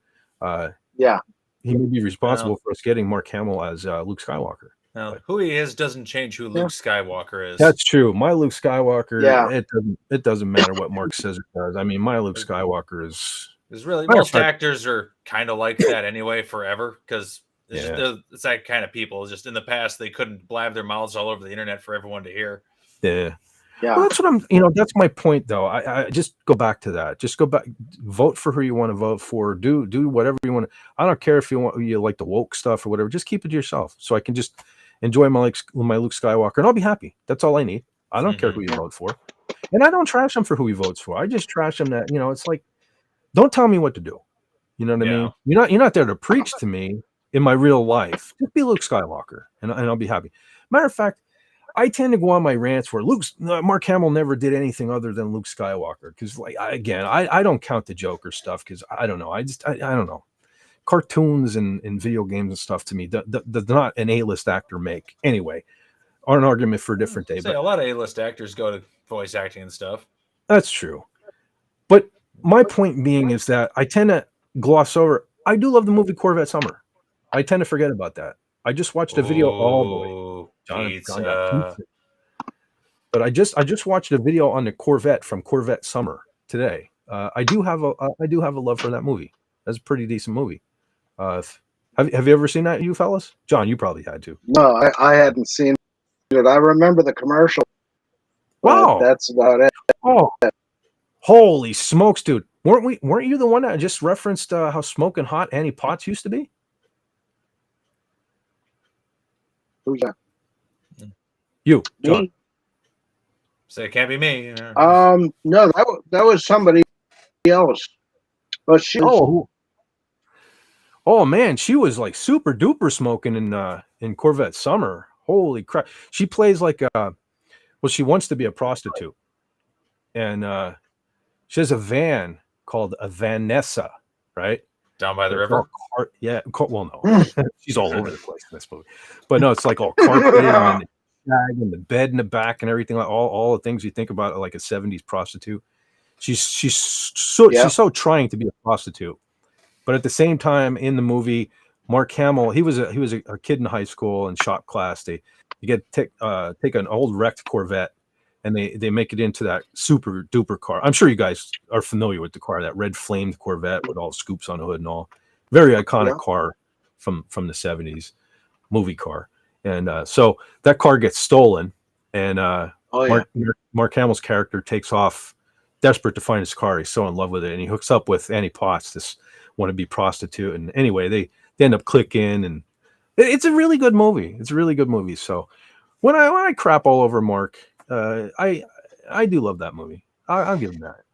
he may be responsible for us getting Mark Hamill as Luke Skywalker. Now, who he is doesn't change who Luke Skywalker is. That's true. My Luke Skywalker, it doesn't matter what Mark says it does. I mean, my Luke Skywalker is... Because really, most actors are kind of like that anyway forever, because it's that kind of people. Just in the past, they couldn't blab their mouths all over the internet for everyone to hear. Yeah. Well, that's what that's my point, though. I just go back to that. Just go back, vote for who you want to vote for. Do whatever you want. I don't care if you like the woke stuff or whatever. Just keep it to yourself, so I can just enjoy my Luke Skywalker, and I'll be happy. That's all I need. I don't care who you vote for, and I don't trash him for who he votes for. I just trash him that it's like, don't tell me what to do. You know what I mean? You're not there to preach to me in my real life. Just be Luke Skywalker, and I'll be happy. Matter of fact, I tend to go on my rants where Mark Hamill never did anything other than Luke Skywalker, because I don't count the Joker stuff, because I don't know. I don't know. Cartoons and video games and stuff, to me, does not an A-list actor make. Anyway, an argument for a different day. But a lot of A-list actors go to voice acting and stuff. That's true. But my point being is that I tend to gloss over. I do love the movie Corvette Summer. I tend to forget about that. I just watched a video all the way. Pizza. But I just watched a video on the Corvette from Corvette Summer today. I do have a love for that movie. That's a pretty decent movie. Have you ever seen that, you fellas? John, you probably had to. No, I hadn't seen it. I remember the commercial. Wow, that's about it. Oh, holy smokes, dude! Weren't you the one that just referenced how smoking hot Annie Potts used to be? Who's that? You, John. Me? So it can't be me. No, that was somebody else. But she. Oh man, she was like super duper smoking in Corvette Summer. Holy crap! She plays like she wants to be a prostitute, and she has a van called a Vanessa, right? Down by the river. No, she's all over the place in this movie, but no, it's like all carpeted and the shag and the bed in the back and everything, like all the things you think about like a 70s prostitute. She's so trying to be a prostitute. But at the same time, in the movie, Mark Hamill, he was a kid in high school in shop class. You take an old wrecked Corvette, and they make it into that super duper car. I'm sure you guys are familiar with the car, that red flamed Corvette with all scoops on the hood and all. Very iconic car from the 70s, movie car. And so that car gets stolen, and Mark Hamill's character takes off, desperate to find his car. He's so in love with it, and he hooks up with Annie Potts, this wannabe prostitute. And anyway, they end up clicking, and it's a really good movie. It's a really good movie. So when I crap all over Mark, I do love that movie. I'll give him that.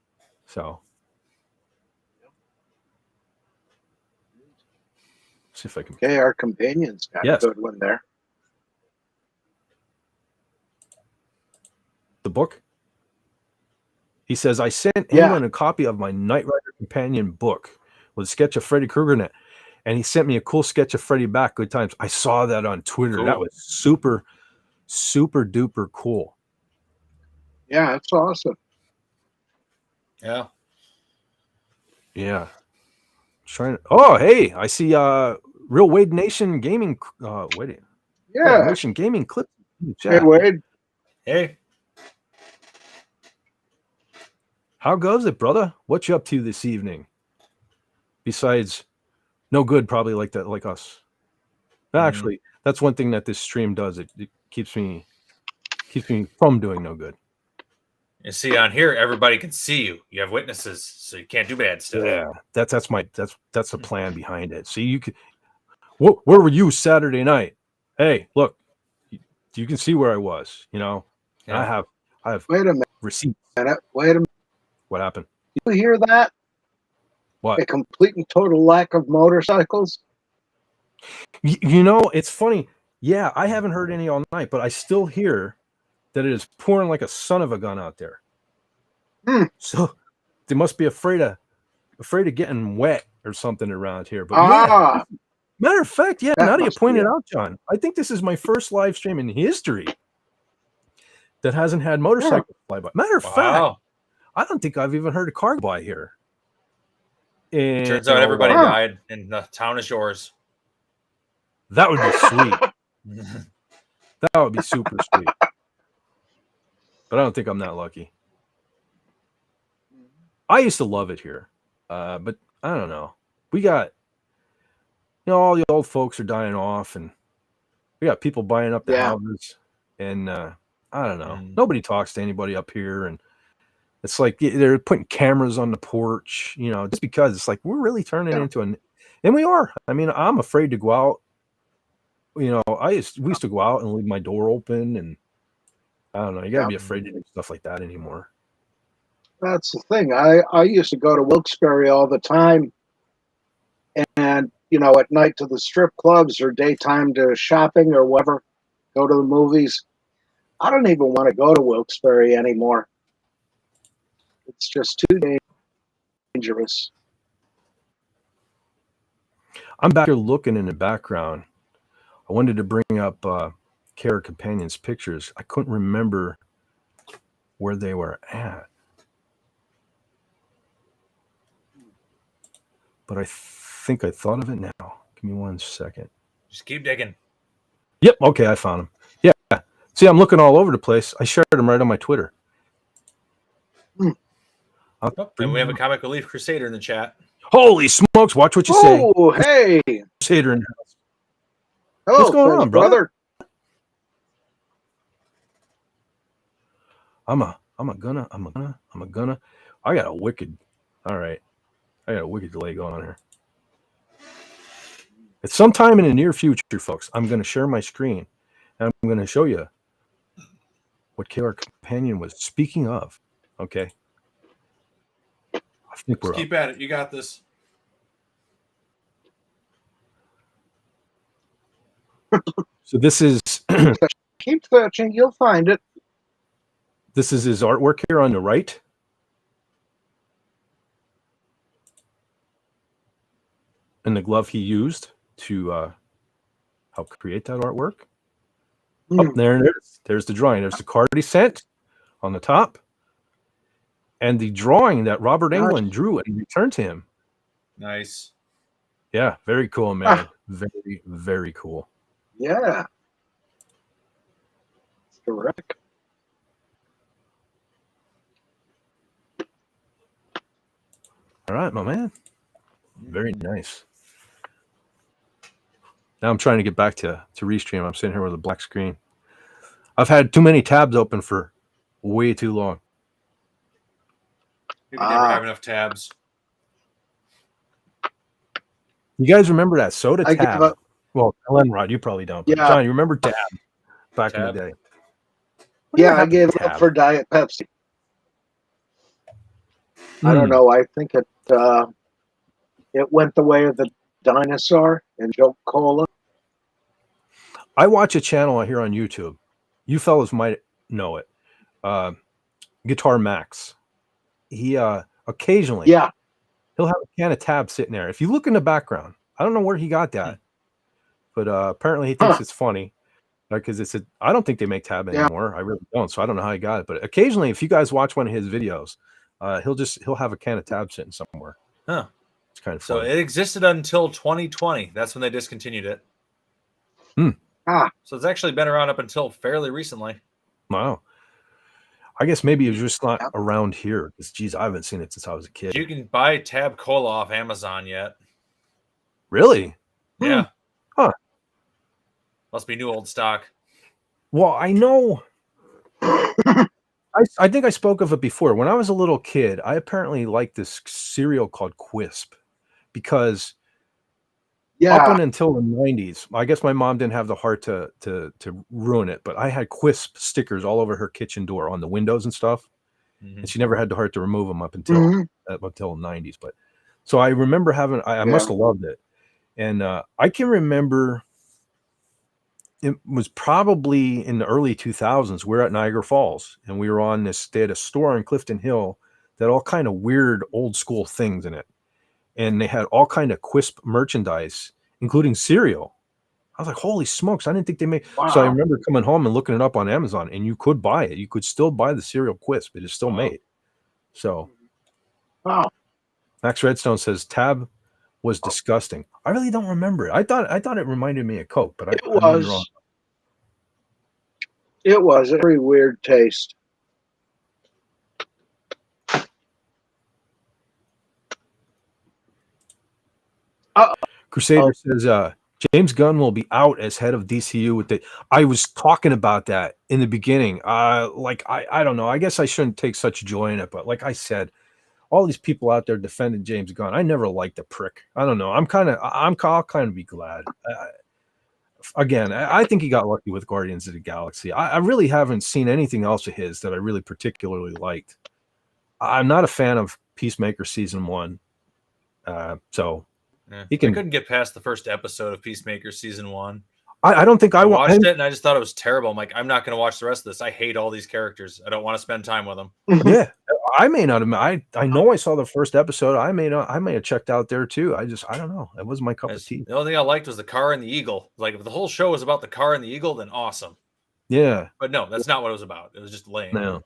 So see if I can. Okay, our companions got a good one there. The book. He says, I sent England a copy of my Knight Rider companion book with a sketch of Freddy Krueger in it. And he sent me a cool sketch of Freddy back. Good times. I saw that on Twitter. Cool. That was super, super duper cool. Yeah, that's awesome. Yeah. Oh, hey, I see Real Wade Nation Gaming. Nation Gaming clip. Hey, Wade. Hey. How goes it, brother? What you up to this evening? Besides no good, probably like that, like us. Actually, that's one thing that this stream does. It keeps me from doing no good. You see, on here, everybody can see you. You have witnesses, so you can't do bad stuff. Yeah, that's the plan behind it. See, you could. Where were you Saturday night? Hey, look, you can see where I was. You know, and I have. Wait a minute. Receipts. Wait a minute. What happened? You hear that? What? A complete and total lack of motorcycles. You know, it's funny. Yeah, I haven't heard any all night, but I still hear that it is pouring like a son of a gun out there. So they must be afraid of getting wet or something around here. But yeah, matter of fact, yeah, now that you pointed out, John, I think this is my first live stream in history that hasn't had motorcycles fly by. Matter of fact, I don't think I've even heard a car go by here. And, turns out everybody died, and the town is yours. That would be sweet. That would be super sweet. But I don't think I'm that lucky. I used to love it here. But I don't know. We got, all the old folks are dying off, and we got people buying up the houses. And I don't know. Nobody talks to anybody up here. And it's like they're putting cameras on the porch, just because it's like we're really turning into and we are. I mean, I'm afraid to go out. We used to go out and leave my door open, and I don't know. You gotta be afraid to do stuff like that anymore. That's the thing. I used to go to Wilkes-Barre all the time, and at night to the strip clubs or daytime to shopping or whatever, go to the movies. I don't even want to go to Wilkes-Barre anymore. It's just too dangerous. I'm back here looking in the background. I wanted to bring up Kara Companion's pictures. I couldn't remember where they were at. But I think I thought of it now. Give me 1 second. Just keep digging. Yep. Okay, I found them. Yeah. See, I'm looking all over the place. I shared them right on my Twitter. And we have a Comic Relief Crusader in the chat. Holy smokes! Watch what you say. Oh, hey! Crusader in the house. Oh, what's going on, brother? I'm a gonna. I got a wicked. All right. I got a wicked delay going on here. It's sometime in the near future, folks. I'm going to share my screen, and I'm going to show you what Kara Companion was speaking of. Okay. I think we're keep at it. You got this. So this is keep searching, you'll find it. This is his artwork here on the right. And the glove he used to help create that artwork. Up there's the drawing. There's the card he sent on the top. And the drawing that Robert Englund drew and returned to him. Nice. Yeah, very cool, man. Very, very cool. Yeah. It's terrific. All right, my man. Very nice. Now I'm trying to get back to Restream. I'm sitting here with a black screen. I've had too many tabs open for way too long. You can never have enough tabs. You guys remember that soda tab? Well, Ellen Rod, you probably don't. But John, you remember tab back in the day? Yeah, I gave it up for Diet Pepsi. I don't know. I think it went the way of the dinosaur and Joe Cola. I watch a channel here on YouTube. You fellas might know it. Guitar Max. He occasionally he'll have a can of tab sitting there. If you look in the background, I don't know where he got that, but apparently he thinks it's funny because I don't think they make tab anymore. I really don't, so I don't know how he got it. But occasionally, if you guys watch one of his videos, he'll have a can of tab sitting somewhere. Huh. It's kind of funny. So it existed until 2020. That's when they discontinued it. So it's actually been around up until fairly recently. Wow. I guess maybe it was just not around here. Because, geez, I haven't seen it since I was a kid. You can buy Tab Cola off Amazon yet. Really? Yeah. Huh. Must be new old stock. Well, I know. I think I spoke of it before. When I was a little kid, I apparently liked this cereal called Quisp because up until the 90s, I guess my mom didn't have the heart to ruin it, but I had Quisp stickers all over her kitchen door on the windows and stuff. And she never had the heart to remove them up until the 90s. But so I remember I must have loved it. And I can remember it was probably in the early 2000s. We're at Niagara Falls and we were on this, they had a store in Clifton Hill that had all kind of weird old school things in it. And they had all kind of Quisp merchandise, including cereal. I was like, holy smokes, I didn't think they made. Wow. So I remember coming home and looking it up on Amazon, and you could buy it. You could still buy the cereal Quisp. It is still made. So, wow. Max Redstone says Tab was disgusting. I really don't remember it. I thought it reminded me of Coke, but I may be wrong. It was a very weird taste. Crusader says James Gunn will be out as head of DCU with the. I was talking about that in the beginning. Like I don't know. I guess I shouldn't take such joy in it, but like I said, all these people out there defending James Gunn, I never liked the prick. I don't know. I'll kind of be glad. Again, I think he got lucky with Guardians of the Galaxy. I really haven't seen anything else of his that I really particularly liked. I'm not a fan of Peacemaker season 1. So. Yeah. I couldn't get past the first episode of Peacemaker season 1. I don't think I watched it, and I just thought it was terrible. I'm like, I'm not going to watch the rest of this. I hate all these characters. I don't want to spend time with them. Yeah, I may not have. I know I saw the first episode. I may have checked out there too. I don't know. It wasn't my cup of tea. The only thing I liked was the car and the eagle. Like, if the whole show was about the car and the eagle, then awesome. Yeah, but no, that's not what it was about. It was just lame. No.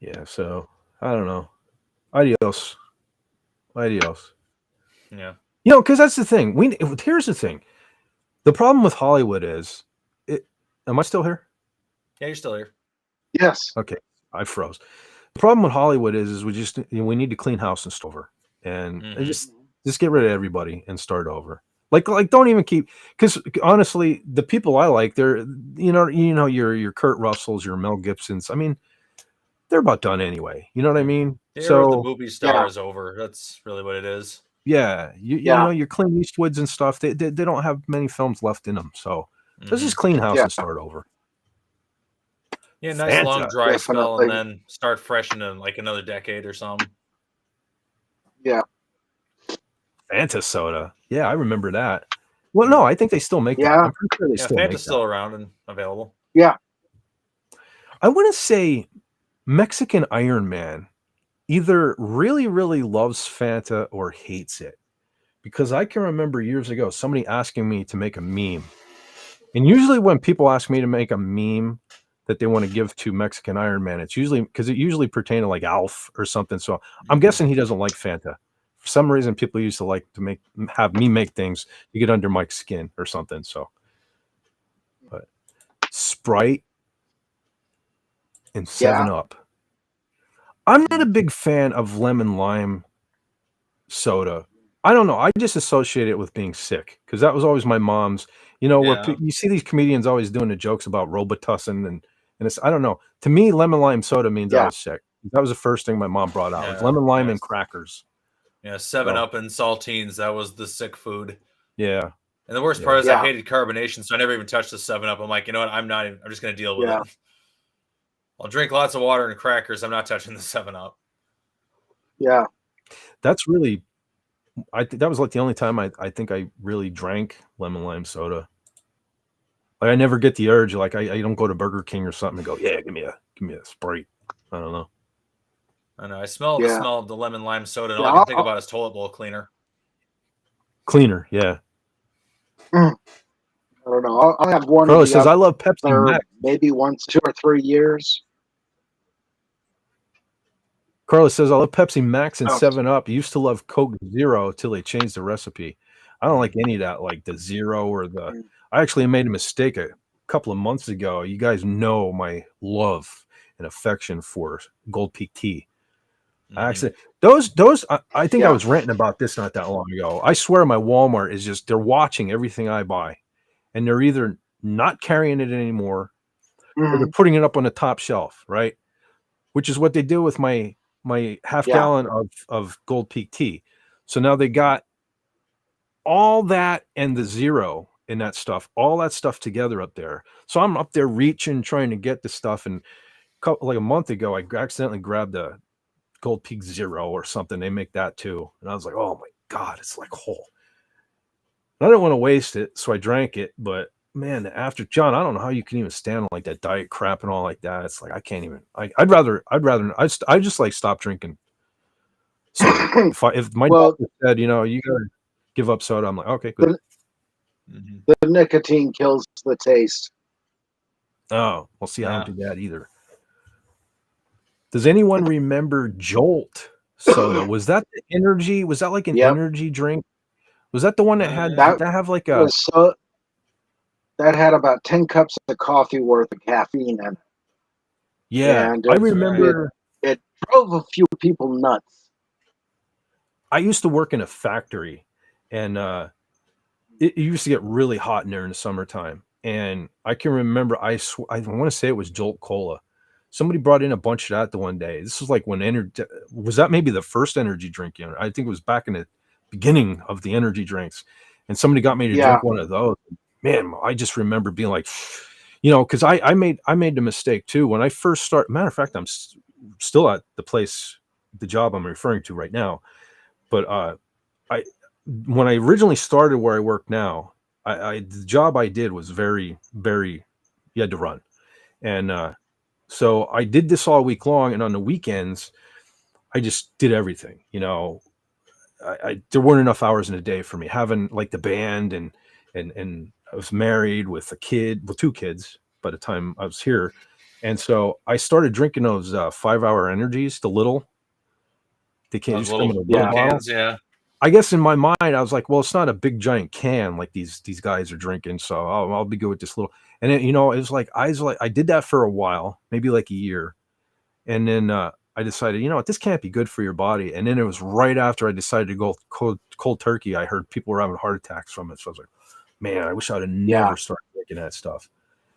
Yeah, so I don't know. Adios. Yeah. You know, because that's the thing. Here's the thing. The problem with Hollywood is, am I still here? Yeah, you're still here. Yes. Okay, I froze. The problem with Hollywood is we need to clean house and start over, and just get rid of everybody and start over. Like don't even keep, because honestly, the people I like, they're your Kurt Russells, your Mel Gibsons. I mean, they're about done anyway. You know what I mean? So the movie star is over. That's really what it is. Yeah, you know your Clint Eastwoods and stuff. They don't have many films left in them. So let's just clean house and start over. Yeah, nice long dry spell, and then start fresh in like another decade or something. Yeah. Fanta soda. Yeah, I remember that. Well, no, I think they still make that. I'm pretty sure they still make that. Fanta's still around and available. Yeah. I want to say Mexican Iron Man either really, really loves Fanta or hates it. Because I can remember years ago somebody asking me to make a meme. And usually when people ask me to make a meme that they want to give to Mexican Iron Man, it's usually because it usually pertains to like Alf or something. So I'm guessing he doesn't like Fanta. For some reason, people used to like to have me make things to get under my skin or something. So, but Sprite and 7-Up. I'm not a big fan of lemon lime soda. I don't know. I just associate it with being sick because that was always my mom's. You know, where you see these comedians always doing the jokes about Robitussin and it's, I don't know. To me, lemon lime soda means I was sick. That was the first thing my mom brought out. Was lemon lime and crackers. Yeah, 7-Up and saltines. That was the sick food. Yeah. And the worst part is I hated carbonation, so I never even touched the 7-Up. I'm like, you know what? I'm just going to deal with it. I'll drink lots of water and crackers. I'm not touching the 7-Up. Yeah. That's really, that was like the only time I think I really drank lemon lime soda. Like I never get the urge. Like I don't go to Burger King or something and go, yeah, give me a Sprite. I don't know. I know. I smell the smell of the lemon lime soda, and all I can think about is toilet bowl cleaner. Cleaner, yeah. I don't know. I'll have one. Carlos says, I love Pepsi Max. Maybe once 2 or 3 years. Carlos says, I love Pepsi Max and 7-Up. Used to love Coke Zero till they changed the recipe. I don't like any of that, like the Zero or the... I actually made a mistake a couple of months ago. You guys know my love and affection for Gold Peak tea. Accident. Those. I think I was ranting about this not that long ago. I swear my Walmart is just they're watching everything I buy, and they're either not carrying it anymore, or they're putting it up on the top shelf, right? Which is what they did with my half gallon of Gold Peak tea. So now they got all that and the zero in that stuff, all that stuff together up there. So I'm up there reaching, trying to get the stuff. And like a month ago, I accidentally grabbed a Gold Peak Zero or something. They make that too. And I was like, oh my God, it's like whole. I didn't want to waste it. So I drank it. But man, after John, I don't know how you can even stand like that diet crap and all like that. It's like, I can't even, I'd rather, I just like stop drinking. So if my doctor said, you know, you gotta give up soda, I'm like, okay, good. The nicotine kills the taste. Oh, we'll see. I don't do that either. Does anyone remember Jolt soda? Was that the energy? Was that like an energy drink? Was that the one that had that have like a? That had about 10 cups of coffee worth of caffeine in it. Yeah, and I remember it drove a few people nuts. I used to work in a factory, and it used to get really hot in there in the summertime. And I can remember, I want to say it was Jolt Cola. Somebody brought in a bunch of that the one day. This was like when was that maybe the first energy drink? You know, I think it was back in the beginning of the energy drinks. And somebody got me to drink one of those. Man, I just remember being like, you know, because I made the mistake too when I first started. Matter of fact, I'm still at the job I'm referring to right now. But when I originally started where I work now, the job I did was very, very, you had to run. And so I did this all week long, and on the weekends, I just did everything. You know, there weren't enough hours in a day for me having like the band, and I was married with two kids by the time I was here. And so I started drinking those 5-hour energies, the little, they can't just come in a little cans, bottle. I guess in my mind, I was like, well, it's not a big giant can like these guys are drinking, so I'll be good with this little. And then, you know, it was like I did that for a while, maybe like a year, and then I decided, you know what, this can't be good for your body. And then it was right after I decided to go cold turkey, I heard people were having heart attacks from it. So I was like, man, I wish I'd have never started drinking that stuff.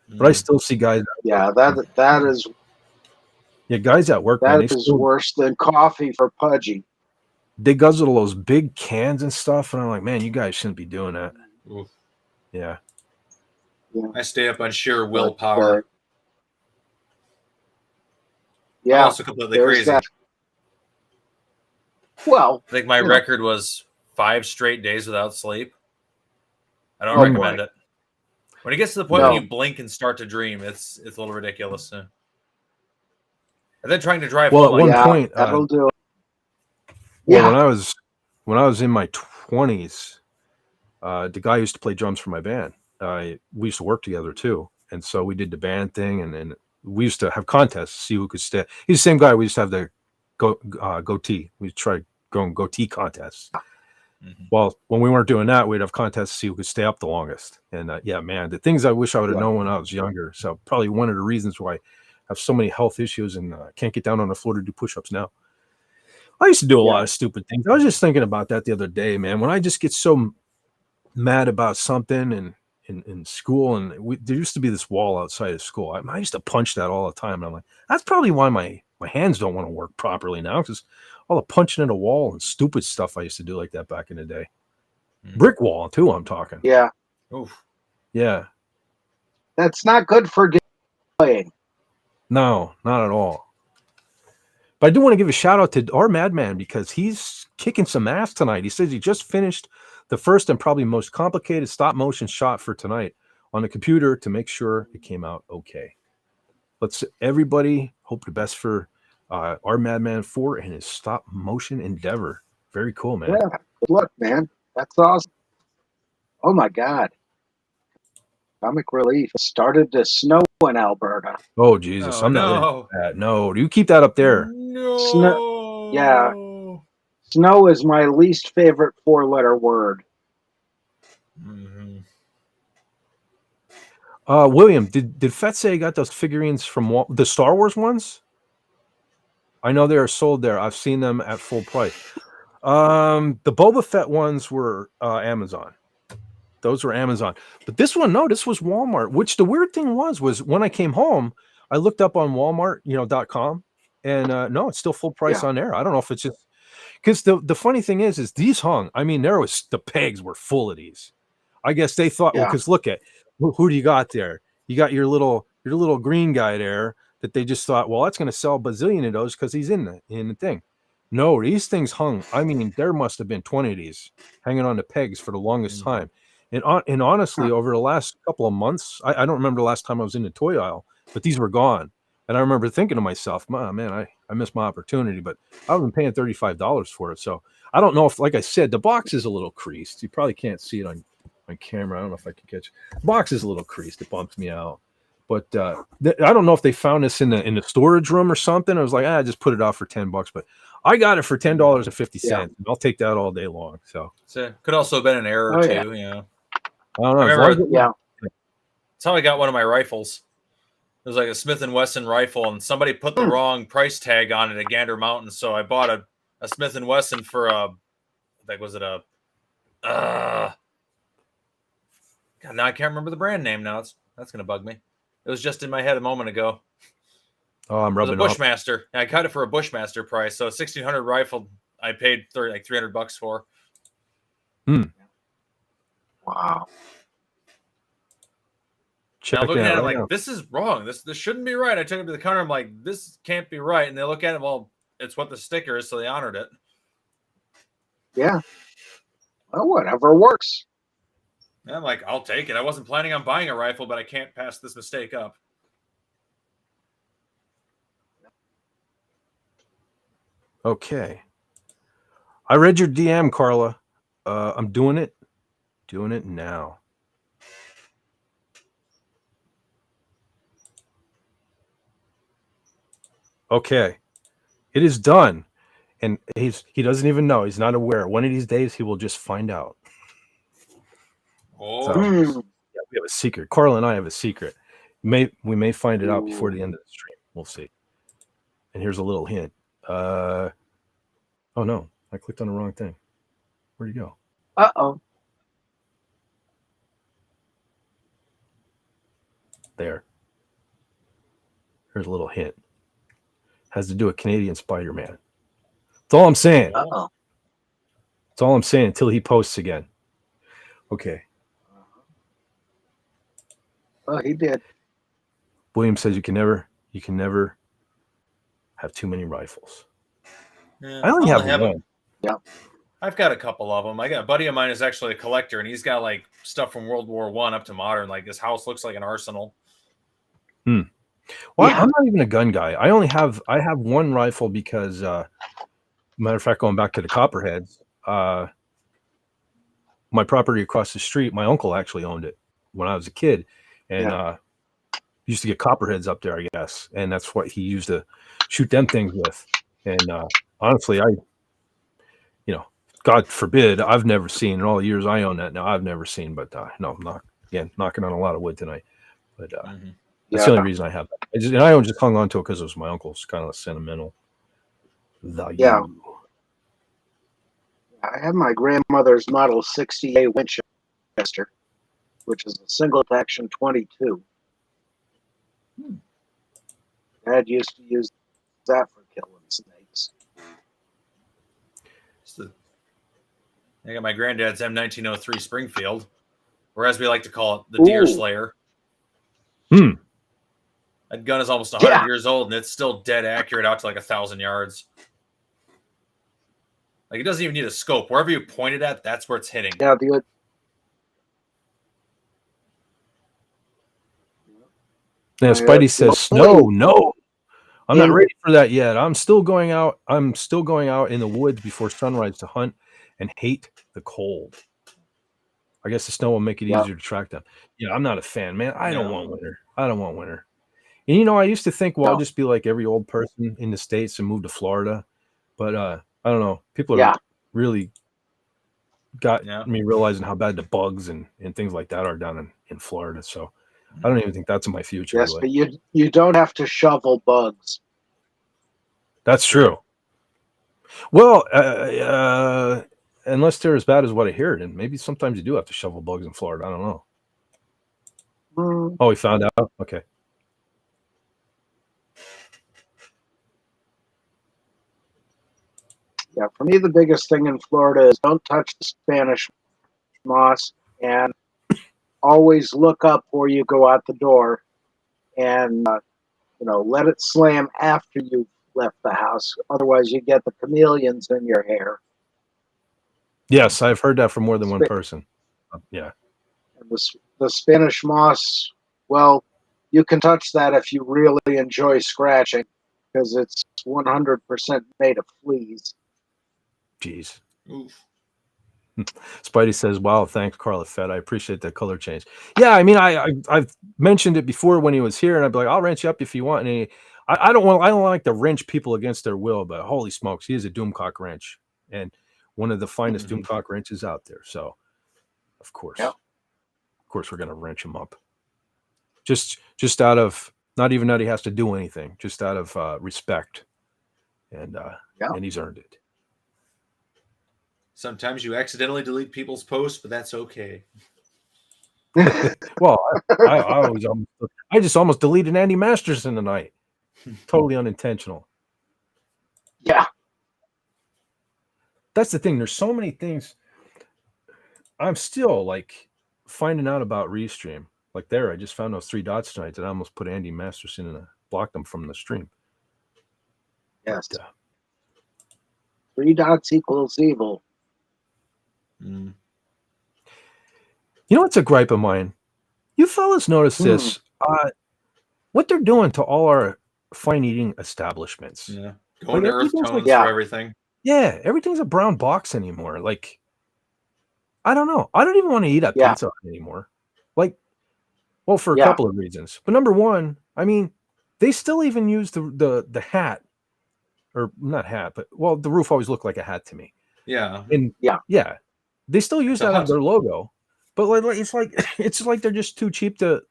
But I still see guys. That is. Yeah, guys at work. That is worse than coffee for pudgy. They guzzle those big cans and stuff, and I'm like, man, you guys shouldn't be doing that. Oof. Yeah. I stay up on sheer willpower. Yeah, I'm also completely crazy. Well, I think my record was 5 straight days without sleep. I don't recommend it. When it gets to the point when you blink and start to dream, it's a little ridiculous. And then trying to drive. Well, at one point, that'll do it. Well, when I was in my 20s, the guy who used to play drums for my band, we used to work together too, and so we did the band thing, and we used to have contests to see who could stay. He's the same guy. We used to have the goatee. We tried going goatee contests. Mm-hmm. Well, when we weren't doing that, we'd have contests to see who could stay up the longest. And yeah, man, the things I wish I would have known when I was younger. So probably one of the reasons why I have so many health issues and can't get down on the floor to do push-ups now. I used to do a lot of stupid things. I was just thinking about that the other day, man. When I just get so mad about something and in school, and there used to be this wall outside of school. I used to punch that all the time. And I'm like, that's probably why my hands don't want to work properly now, because all the punching in a wall and stupid stuff I used to do like that back in the day. Brick wall too, I'm talking. Yeah. Oof. Yeah. That's not good for playing. No, not at all. But I do want to give a shout out to our Madman, because he's kicking some ass tonight. He says he just finished the first and probably most complicated stop motion shot for tonight on the computer to make sure it came out okay. Let's everybody hope the best for our Madman 4 and his stop motion endeavor. Very cool, man. Yeah, good luck, man. That's awesome. Oh my God. Comic relief. It started to snow in Alberta. Oh Jesus! I'm not. No, you keep that up there. No. Snow. Yeah. Snow is my least favorite 4-letter word. Mm-hmm. William, did FSA got those figurines from the Star Wars ones? I know they are sold there. I've seen them at full price. The Boba Fett ones were Amazon. Those were Amazon. But this one, no, this was Walmart. Which the weird thing was when I came home, I looked up on Walmart, .com, and no, it's still full price on there. I don't know if it's just because the funny thing is these hung. I mean, the pegs were full of these. I guess they thought, well, because look at who do you got there? You got your little green guy there that they just thought, well, that's going to sell a bazillion of those because he's in the thing. No, these things hung. I mean, there must have been 20 of these hanging on the pegs for the longest time. And honestly, over the last couple of months, I don't remember the last time I was in the toy aisle, but these were gone. And I remember thinking to myself, man, I missed my opportunity, but I've been paying $35 for it. So I don't know if, like I said, the box is a little creased. You probably can't see it on camera. I don't know if I can catch it. The box is a little creased. It bumps me out. But I don't know if they found this in the storage room or something. I was like, I just put it out for $10, but I got it for $10.50. And I'll take that all day long. So could also have been an error too, you know. I don't know. I remember, that's how I got one of my rifles. It was like a Smith & Wesson rifle, and somebody put the wrong price tag on it at Gander Mountain. So I bought a Smith & Wesson for God, now I can't remember the brand name now. That's going to bug me. It was just in my head a moment ago. Oh, I'm rubbing it was a Bushmaster. I got it for a Bushmaster price. So a 1600 rifle I paid $300 for. Wow. Now looking at it, I'm like, this is wrong. This shouldn't be right. I took it to the counter. I'm like, this can't be right. And they look at it. Well, it's what the sticker is, so they honored it. Yeah. Well, whatever works. And I'm like, I'll take it. I wasn't planning on buying a rifle, but I can't pass this mistake up. Okay. I read your DM, Carla. I'm doing it. Doing it now. Okay. It is done. And he doesn't even know. He's not aware. One of these days, he will just find out. Oh. So, yeah, we have a secret. Carla and I have a secret. We may find it out before the end of the stream. We'll see. And here's a little hint. Oh, no. I clicked on the wrong thing. Where'd he go? Uh-oh. There. Here's a little hint. Has to do with Canadian Spider-Man. That's all I'm saying. Uh-oh. That's all I'm saying until he posts again. Okay. Oh, he did. William says you can never have too many rifles. Yeah, I only have one. Yeah. I've got a couple of them. I got a buddy of mine is actually a collector, and he's got like stuff from World War I up to modern. Like his house looks like an arsenal. Well, yeah. I'm not even a gun guy. I have one rifle because, matter of fact, going back to the Copperheads, my property across the street, my uncle actually owned it when I was a kid, and used to get Copperheads up there, I guess, and that's what he used to shoot them things with. And honestly, God forbid, I've never seen in all the years I own that now. I've never seen, but no, I'm not knocking on a lot of wood tonight. But that's the only reason I have that. I just hung on to it because it was my uncle's, kind of sentimental value. Yeah. I have my grandmother's Model 68 Winchester, which is a single action 22. Dad used to use that for killing snakes. I got my granddad's M1903 Springfield, or as we like to call it, the Deer Slayer. That gun is almost 100 years old, and it's still dead accurate out to like 1,000 yards. Like it doesn't even need a scope. Wherever you point it at, that's where it's hitting. Yeah, Spidey says, no. I'm not ready for that yet. I'm still going out in the woods before sunrise to hunt and hate the cold. I guess the snow will make it easier to track them. Yeah, I'm not a fan, man. I don't want winter. And I used to think, well, I'll just be like every old person in the States and move to Florida. But I don't know. People are really got me realizing how bad the bugs and things like that are down in Florida. So I don't even think that's in my future. Yes, but you don't have to shovel bugs. That's true. Well, unless they're as bad as what I heard, and maybe sometimes you do have to shovel bugs in Florida. I don't know. Oh, we found out? Okay. Yeah, for me, the biggest thing in Florida is don't touch the Spanish moss, and always look up before you go out the door, and let it slam after you've left the house. Otherwise, you get the chameleons in your hair. Yes, I've heard that from more than one person. Yeah. And the Spanish moss, well, you can touch that if you really enjoy scratching, because it's 100% made of fleas. Jeez. Oof. Spidey says, "Wow, thanks, Carla Fett. I appreciate that color change." Yeah, I mean, I've mentioned it before when he was here, and I'd be like, "I'll wrench you up if you want." And I don't like to wrench people against their will, but holy smokes, he is a Doomcock wrench, and one of the finest Doomcock wrenches out there. So, of course, we're gonna wrench him up. Just out of, not even that he has to do anything, just out of respect, and he's earned it. Sometimes you accidentally delete people's posts, but that's okay. Well, I just almost deleted Andy Masterson tonight. Totally unintentional. Yeah. That's the thing. There's so many things I'm still like finding out about Restream. Like there, I just found those 3 dots tonight that I almost put Andy Masterson and blocked them from the stream. Yes. But, 3 dots equals evil. You know what's a gripe of mine? You fellas notice this. What they're doing to all our fine eating establishments. Yeah. Going to earth tones for everything. Yeah, everything's a brown box anymore. Like, I don't know. I don't even want to eat at Pizza Hut anymore. Like, well, for a couple of reasons. But number one, I mean, they still even use the hat, or not hat, but well, the roof always looked like a hat to me. Yeah. And yeah, they still use that as their logo. But like it's like they're just too cheap to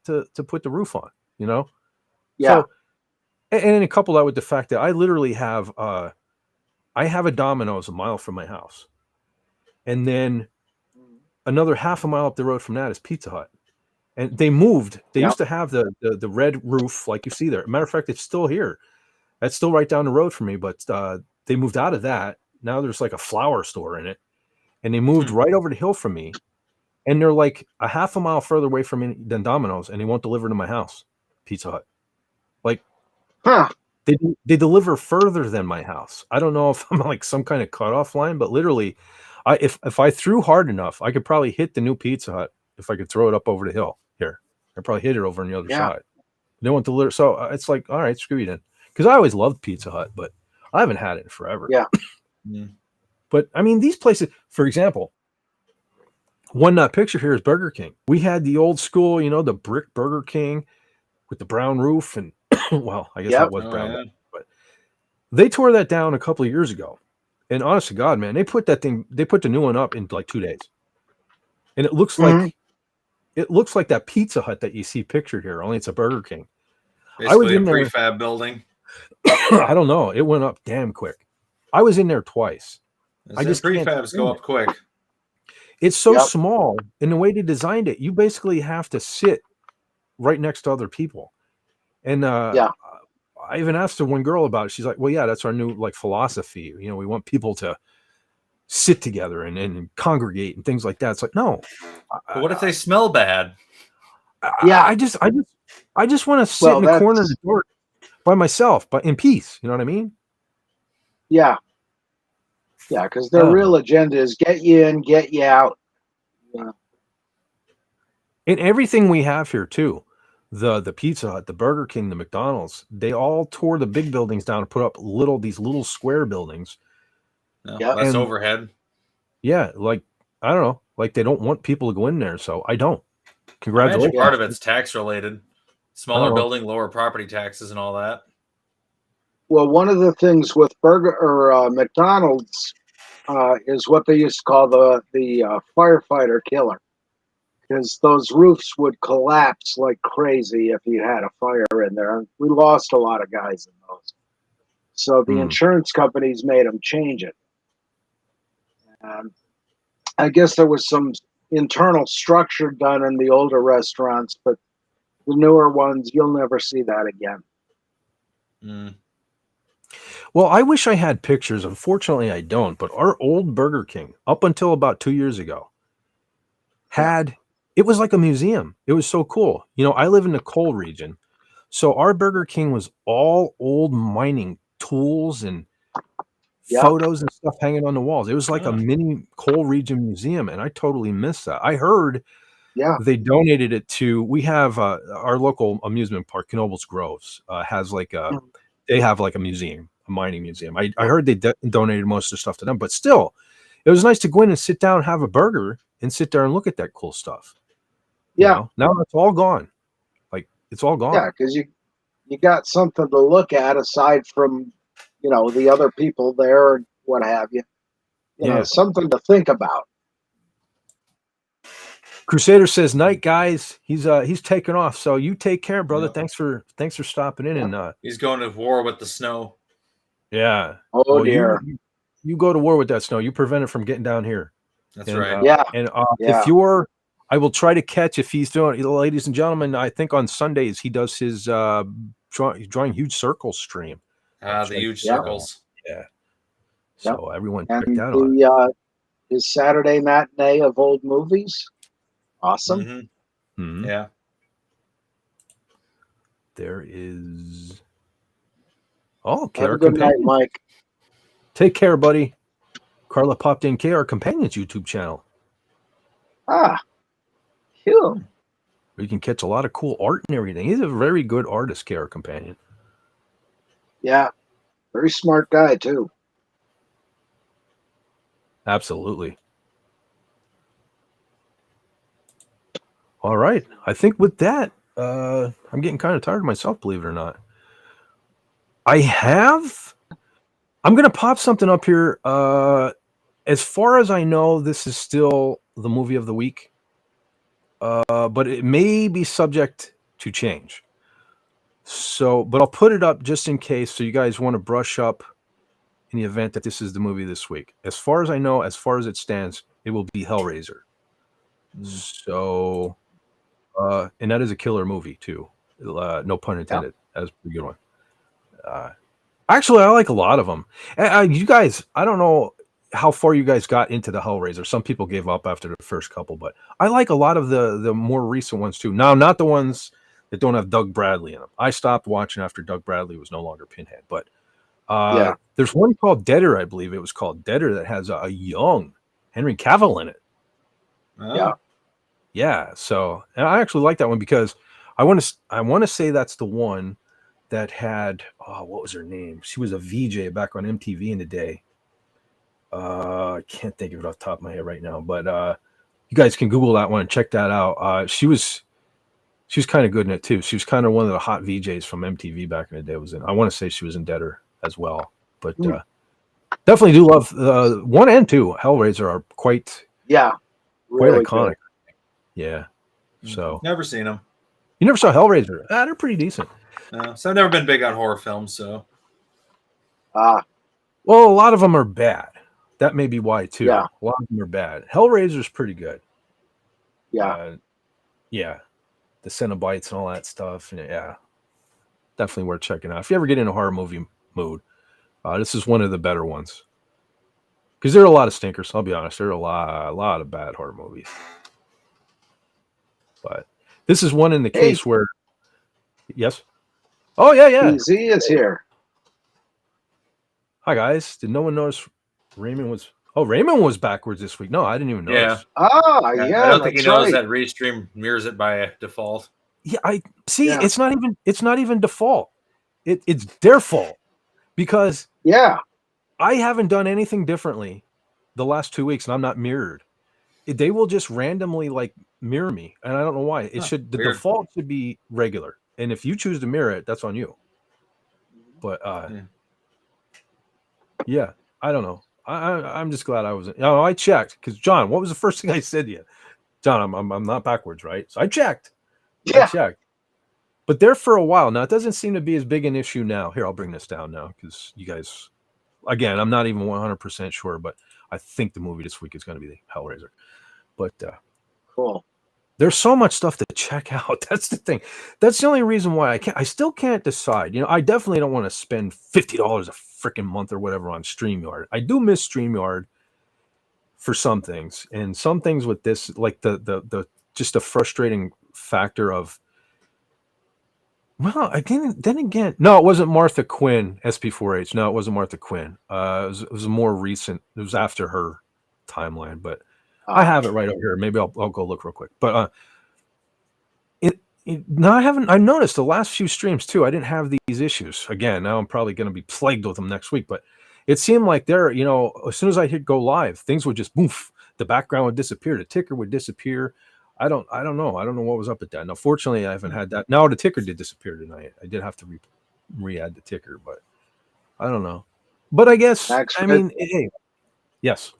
put the roof on, you know? Yeah. So, and then couple that with the fact that I literally have I have a Domino's a mile from my house. And then another half a mile up the road from that is Pizza Hut. And they moved. They used to have the red roof like you see there. Matter of fact, it's still here. That's still right down the road from me, but they moved out of that. Now there's like a flower store in it. And they moved right over the hill from me. And they're like a half a mile further away from me than Domino's, and they won't deliver to my house. Pizza Hut. Like, they deliver further than my house. I don't know if I'm like some kind of cutoff line, but literally, if I threw hard enough, I could probably hit the new Pizza Hut if I could throw it up over the hill here. I'd probably hit it over on the other side. They won't deliver. So it's like, all right, screw you then. Because I always loved Pizza Hut, but I haven't had it in forever. Yeah. But I mean, these places, for example, one picture here is Burger King. We had the old school, you know, the brick Burger King with the brown roof, and well, I guess that was brown. But they tore that down a couple of years ago. And honest to God, man, they put the new one up in like 2 days. And it looks like that Pizza Hut that you see pictured here, only it's a Burger King. Basically I was in a prefab building. I don't know. It went up damn quick. I was in there twice. I just prefabs go up quick. It's so small, and the way they designed it, you basically have to sit right next to other people. And I even asked her one girl about it. She's like, "Well, yeah, that's our new like philosophy. You know, we want people to sit together and congregate and things like that." It's like, no. But what if they smell bad? I just want to sit in the corner of the door by myself, but in peace. You know what I mean? Yeah. Yeah, because their real agenda is get you in, get you out. Yeah. And everything we have here too, the Pizza Hut, the Burger King, the McDonald's, they all tore the big buildings down and put up these little square buildings. Less overhead. Yeah, like I don't know, like they don't want people to go in there, so I don't. Congratulations. Part of it's tax related. Smaller building, lower property taxes, and all that. Well, one of the things with McDonald's is what they used to call the firefighter killer, because those roofs would collapse like crazy if you had a fire in there. And we lost a lot of guys in those. So the insurance companies made them change it. I guess there was some internal structure done in the older restaurants, but the newer ones, you'll never see that again. Well, I wish I had pictures. Unfortunately, I don't. But our old Burger King, up until about 2 years ago, it was like a museum. It was so cool. You know, I live in the coal region. So our Burger King was all old mining tools and photos and stuff hanging on the walls. It was like a mini coal region museum, and I totally missed that. I heard they donated it to, we have our local amusement park, Knoebels Groves, has like they have like a museum, a mining museum. I heard they donated most of the stuff to them, but still, it was nice to go in and sit down, have a burger, and sit there and look at that cool stuff. You know? Now it's all gone. Like, it's all gone. Yeah, because you got something to look at aside from, you know, the other people there and what have you. You know, something to think about. Crusader says, "Night, guys." He's taking off, so you take care, brother. Thanks for stopping in. And he's going to war with the snow. Yeah. Oh, well, dear. You go to war with that snow. You prevent it from getting down here. That's right. And if I will try to catch, if he's doing, ladies and gentlemen, I think on Sundays he does his drawing huge circles stream. The huge circles. Yeah. So everyone check that out. His Saturday matinee of old movies. Awesome. Yeah. There is. Oh, Have a good night, Mike. Take care, buddy. Carla popped in KR Companions YouTube channel. Cool. You can catch a lot of cool art and everything. He's a very good artist, KR Companion. Yeah. Very smart guy, too. Absolutely. All right. I think with that, I'm getting kind of tired of myself, believe it or not. I'm going to pop something up here. As far as I know, this is still the movie of the week. But it may be subject to change. So, but I'll put it up just in case, so you guys want to brush up in the event that this is the movie this week. As far as I know, as far as it stands, it will be Hellraiser. So, and that is a killer movie too. No pun intended. That was a pretty good one. Actually, I like a lot of them. You guys, I don't know how far you guys got into the Hellraiser. Some people gave up after the first couple, but I like a lot of the more recent ones too. Now, not the ones that don't have Doug Bradley in them. I stopped watching after Doug Bradley was no longer Pinhead. But there's one called Deader, I believe it was called Deader, that has a young Henry Cavill in it. Yeah. So, and I actually like that one because I want to say that's the one that had, what was her name? She was a VJ back on MTV in the day. I can't think of it off the top of my head right now, but you guys can Google that one and check that out. She was kind of good in it too. She was kind of one of the hot VJs from MTV back in the day. I want to say she was in Deader as well, but definitely do love 1 and 2. Hellraiser are quite really iconic. Good. Yeah. So never seen them. You never saw Hellraiser? They're pretty decent. No, so I've never been big on horror films. So, well, a lot of them are bad. That may be why too. Yeah. A lot of them are bad. Hellraiser's pretty good. Yeah. The Cenobites and all that stuff. And definitely worth checking out. If you ever get in a horror movie mood, this is one of the better ones. Because there are a lot of stinkers. I'll be honest. There are a lot of bad horror movies. But this is one in the case where, yes. Oh yeah. PZ is here. Hi guys. Did no one notice Raymond was backwards this week? No, I didn't even notice. I don't think he knows that Restream mirrors it by default. Yeah, I see. Yeah. It's not even default. It's their fault because I haven't done anything differently the last 2 weeks, and I'm not mirrored. They will just randomly like mirror me, and I don't know why. The default should be regular, and if you choose to mirror it, that's on you. But I don't know. I'm just glad I wasn't. I checked because John, what was the first thing I said to you? John, I'm not backwards, right? So I checked. Yeah. I checked. but there for a while now. It doesn't seem to be as big an issue now. Here, I'll bring this down now because you guys, again, I'm not even 100% sure, but I think the movie this week is going to be the Hellraiser. But cool. There's so much stuff to check out. That's the thing. That's the only reason why I still can't decide. I definitely don't want to spend $50 a freaking month or whatever on StreamYard. I do miss StreamYard for some things, and some things with this, like the just a frustrating factor of, well, then again, no, it wasn't Martha Quinn, SP4H. No, it wasn't Martha Quinn. It was more recent. It was after her timeline, but I have it right over here. Maybe I'll go look real quick. But no, I've noticed the last few streams too, I didn't have these issues. Again, now I'm probably going to be plagued with them next week, but it seemed like as soon as I hit go live, things would just boof. The background would disappear. The ticker would disappear. I don't know. I don't know what was up with that. Now, fortunately, I haven't had that. Now the ticker did disappear tonight. I did have to re-add the ticker, but I don't know. But I guess, hey, yes.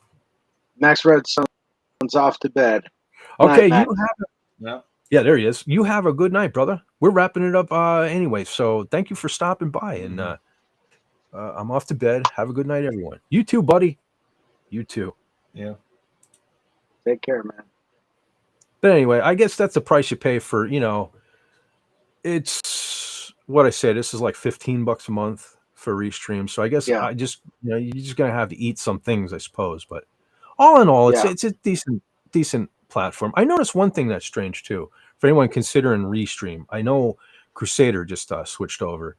Max Red Sun's off to bed. Okay, night, you have Yeah, there he is. You have a good night, brother. We're wrapping it up anyway, so thank you for stopping by, and I'm off to bed. Have a good night, everyone. You too, buddy. You too. Yeah. Take care, man. But anyway, I guess that's the price you pay for, it's what I said. This is like $15 a month for Restream. So I guess I just, you're just going to have to eat some things, I suppose. But all in all, it's a decent platform. I noticed one thing that's strange too. For anyone considering Restream, I know Crusader just switched over.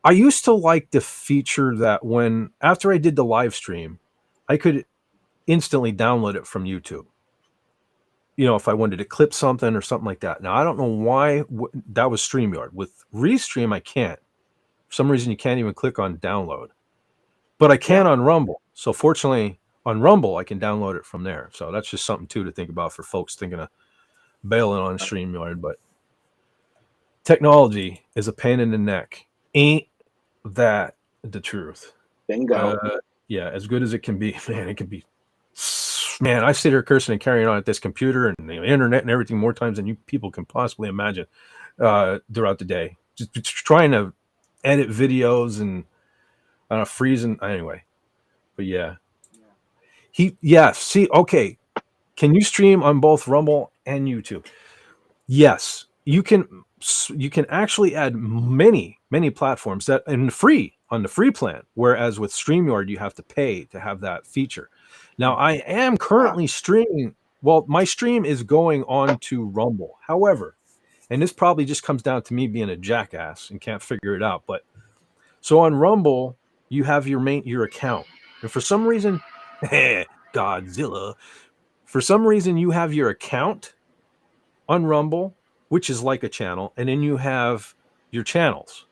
I used to like the feature that after I did the live stream, I could instantly download it from YouTube. If I wanted to clip something or something like that. Now, I don't know why that was StreamYard. With Restream, I can't. For some reason, you can't even click on download. But I can on Rumble. So fortunately, on Rumble, I can download it from there. So that's just something, too, to think about for folks thinking of bailing on StreamYard. But technology is a pain in the neck. Ain't that the truth? Bingo. Yeah, as good as it can be, man, it can be. Man, I sit here cursing and carrying on at this computer and the internet and everything more times than you people can possibly imagine throughout the day. Just trying to edit videos and freezing anyway. But see, okay. Can you stream on both Rumble and YouTube? Yes, you can actually add many platforms that and free on the free plan, whereas with StreamYard you have to pay to have that feature. Now, I am currently streaming. Well, my stream is going on to Rumble. However, and this probably just comes down to me being a jackass and can't figure it out. But so on Rumble, you have your account. And for some reason, Godzilla, for some reason, you have your account on Rumble, which is like a channel. And then you have your channels,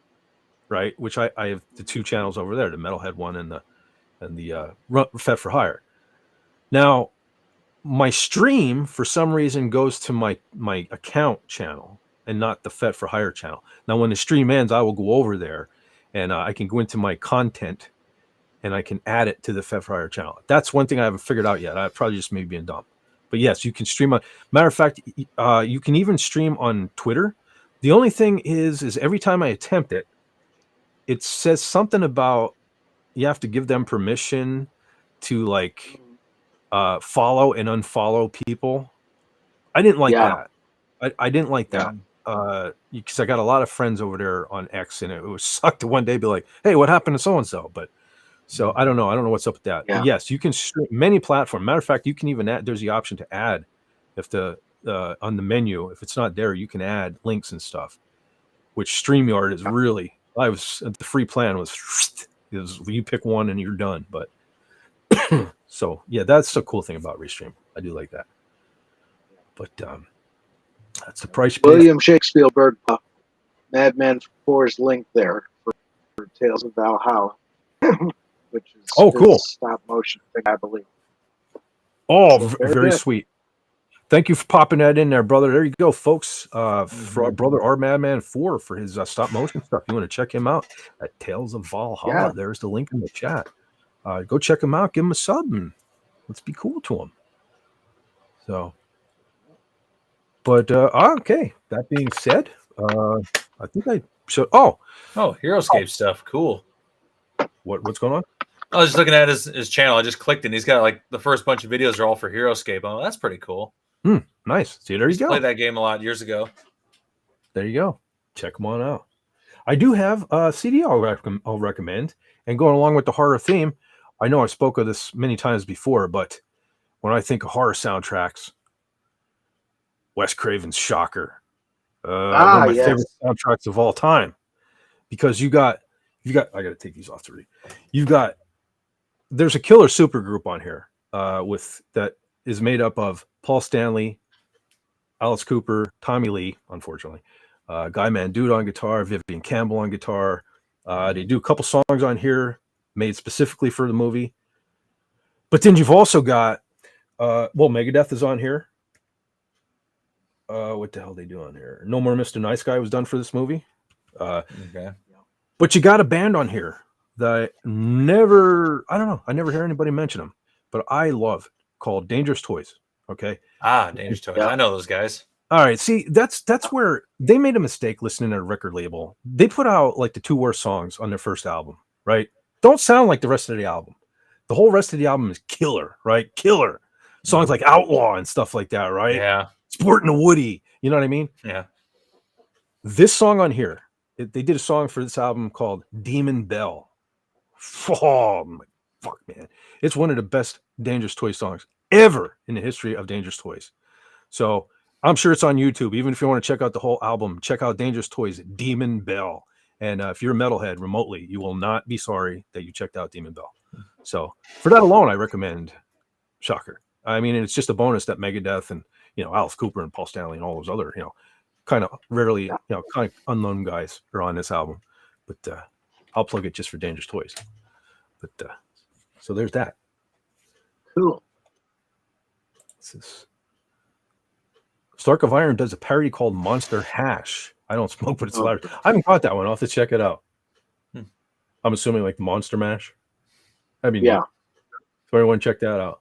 right? Which I have the two channels over there, the Metalhead one and the Fett for Hire. Now, my stream, for some reason, goes to my account channel and not the Fett for Hire channel. Now, when the stream ends, I will go over there and I can go into my content and I can add it to the Fett for Hire channel. That's one thing I haven't figured out yet. I probably just may be being dumb. But yes, you can stream on. Matter of fact, you can even stream on Twitter. The only thing is every time I attempt it, it says something about you have to give them permission to follow and unfollow people. I didn't like that. I didn't like that because I got a lot of friends over there on X, and it was sucked to one day be like, "Hey, what happened to so and so?" But so I don't know what's up with that. But yes, you can stream many platforms. Matter of fact, you can even add. There's the option to add if on the menu, if it's not there, you can add links and stuff. Which StreamYard is really. The free plan was you pick one and you're done, but. So that's the cool thing about Restream. I do like that. But that's the price. William Shakespeare, Madman 4's link there for Tales of Valhalla, which is cool stop motion thing, I believe. Very sweet. Thank you for popping that in there, brother. There you go, folks. For our brother, our Madman 4 for his stop motion stuff. You want to check him out at Tales of Valhalla? There's the link in the chat. Go check him out. Give him a sub and let's be cool to him. So, but okay. That being said, I think I showed. Oh, Heroescape stuff. Cool. What's going on? I was just looking at his channel. I just clicked and he's got like the first bunch of videos are all for Heroescape. Oh, that's pretty cool. Nice. See, there you go. Played that game a lot years ago. There you go. Check them on out. I do have a CD I'll recommend. And going along with the horror theme, I know I spoke of this many times before, but when I think of horror soundtracks, Wes Craven's Shocker. One of my favorite soundtracks of all time. Because you got I gotta take these off to read. There's a killer supergroup on here with that is made up of Paul Stanley, Alice Cooper, Tommy Lee, unfortunately, Guy Mandude on guitar, Vivian Campbell on guitar. They do a couple songs on here made specifically for the movie. But then you've also got Megadeth is on here. What the hell they do on here? No More Mr. Nice Guy was done for this movie. Okay. But you got a band on here that I never hear anybody mention them, but I love, called Dangerous Toys. Okay. Dangerous Toys. Yeah. I know those guys. All right. See, that's where they made a mistake listening to a record label. They put out like the 2 worst songs on their first album, right? Don't sound like the rest of the album. The whole rest of the album is killer, right? Killer. Songs like Outlaw and stuff like that, right? Yeah. Sportin' a Woody. You know what I mean? Yeah. This song on here, they did a song for this album called Demon Bell. Oh, my fuck, man. It's one of the best Dangerous Toys songs ever in the history of Dangerous Toys. So I'm sure it's on YouTube. Even if you want to check out the whole album, check out Dangerous Toys, Demon Bell. And if you're a metalhead remotely, you will not be sorry that you checked out Demon Bell. So for that alone, I recommend Shocker. I mean, it's just a bonus that Megadeth and, Alice Cooper and Paul Stanley and all those other, kind of rarely, kind of unknown guys are on this album. But I'll plug it just for Dangerous Toys. But so there's that. Cool. Stark of Iron does a parody called Monster Hash. I don't smoke, but it's hilarious. I haven't caught that one. I'll have to check it out. I'm assuming like Monster Mash. I mean, yeah. So everyone check that out.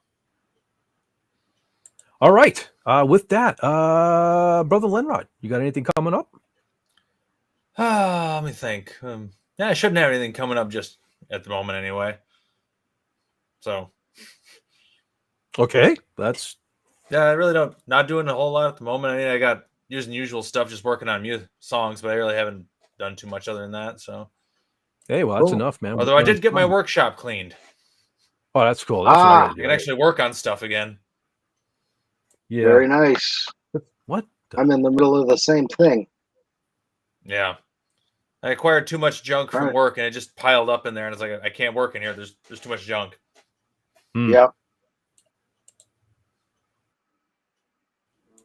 All right. With that, Brother Lenrod, you got anything coming up? Let me think. I shouldn't have anything coming up just at the moment anyway. So. Okay. I really not doing a whole lot at the moment. I mean, I got using usual stuff, just working on songs, but I really haven't done too much other than that. So. Hey, well, that's enough, man. Although I did get my workshop cleaned. Oh, that's cool. That's I can actually work on stuff again. Yeah. Very nice. What? I'm in the middle of the same thing. Yeah. I acquired too much junk from work and it just piled up in there. And it's like, I can't work in here. There's too much junk. Yeah.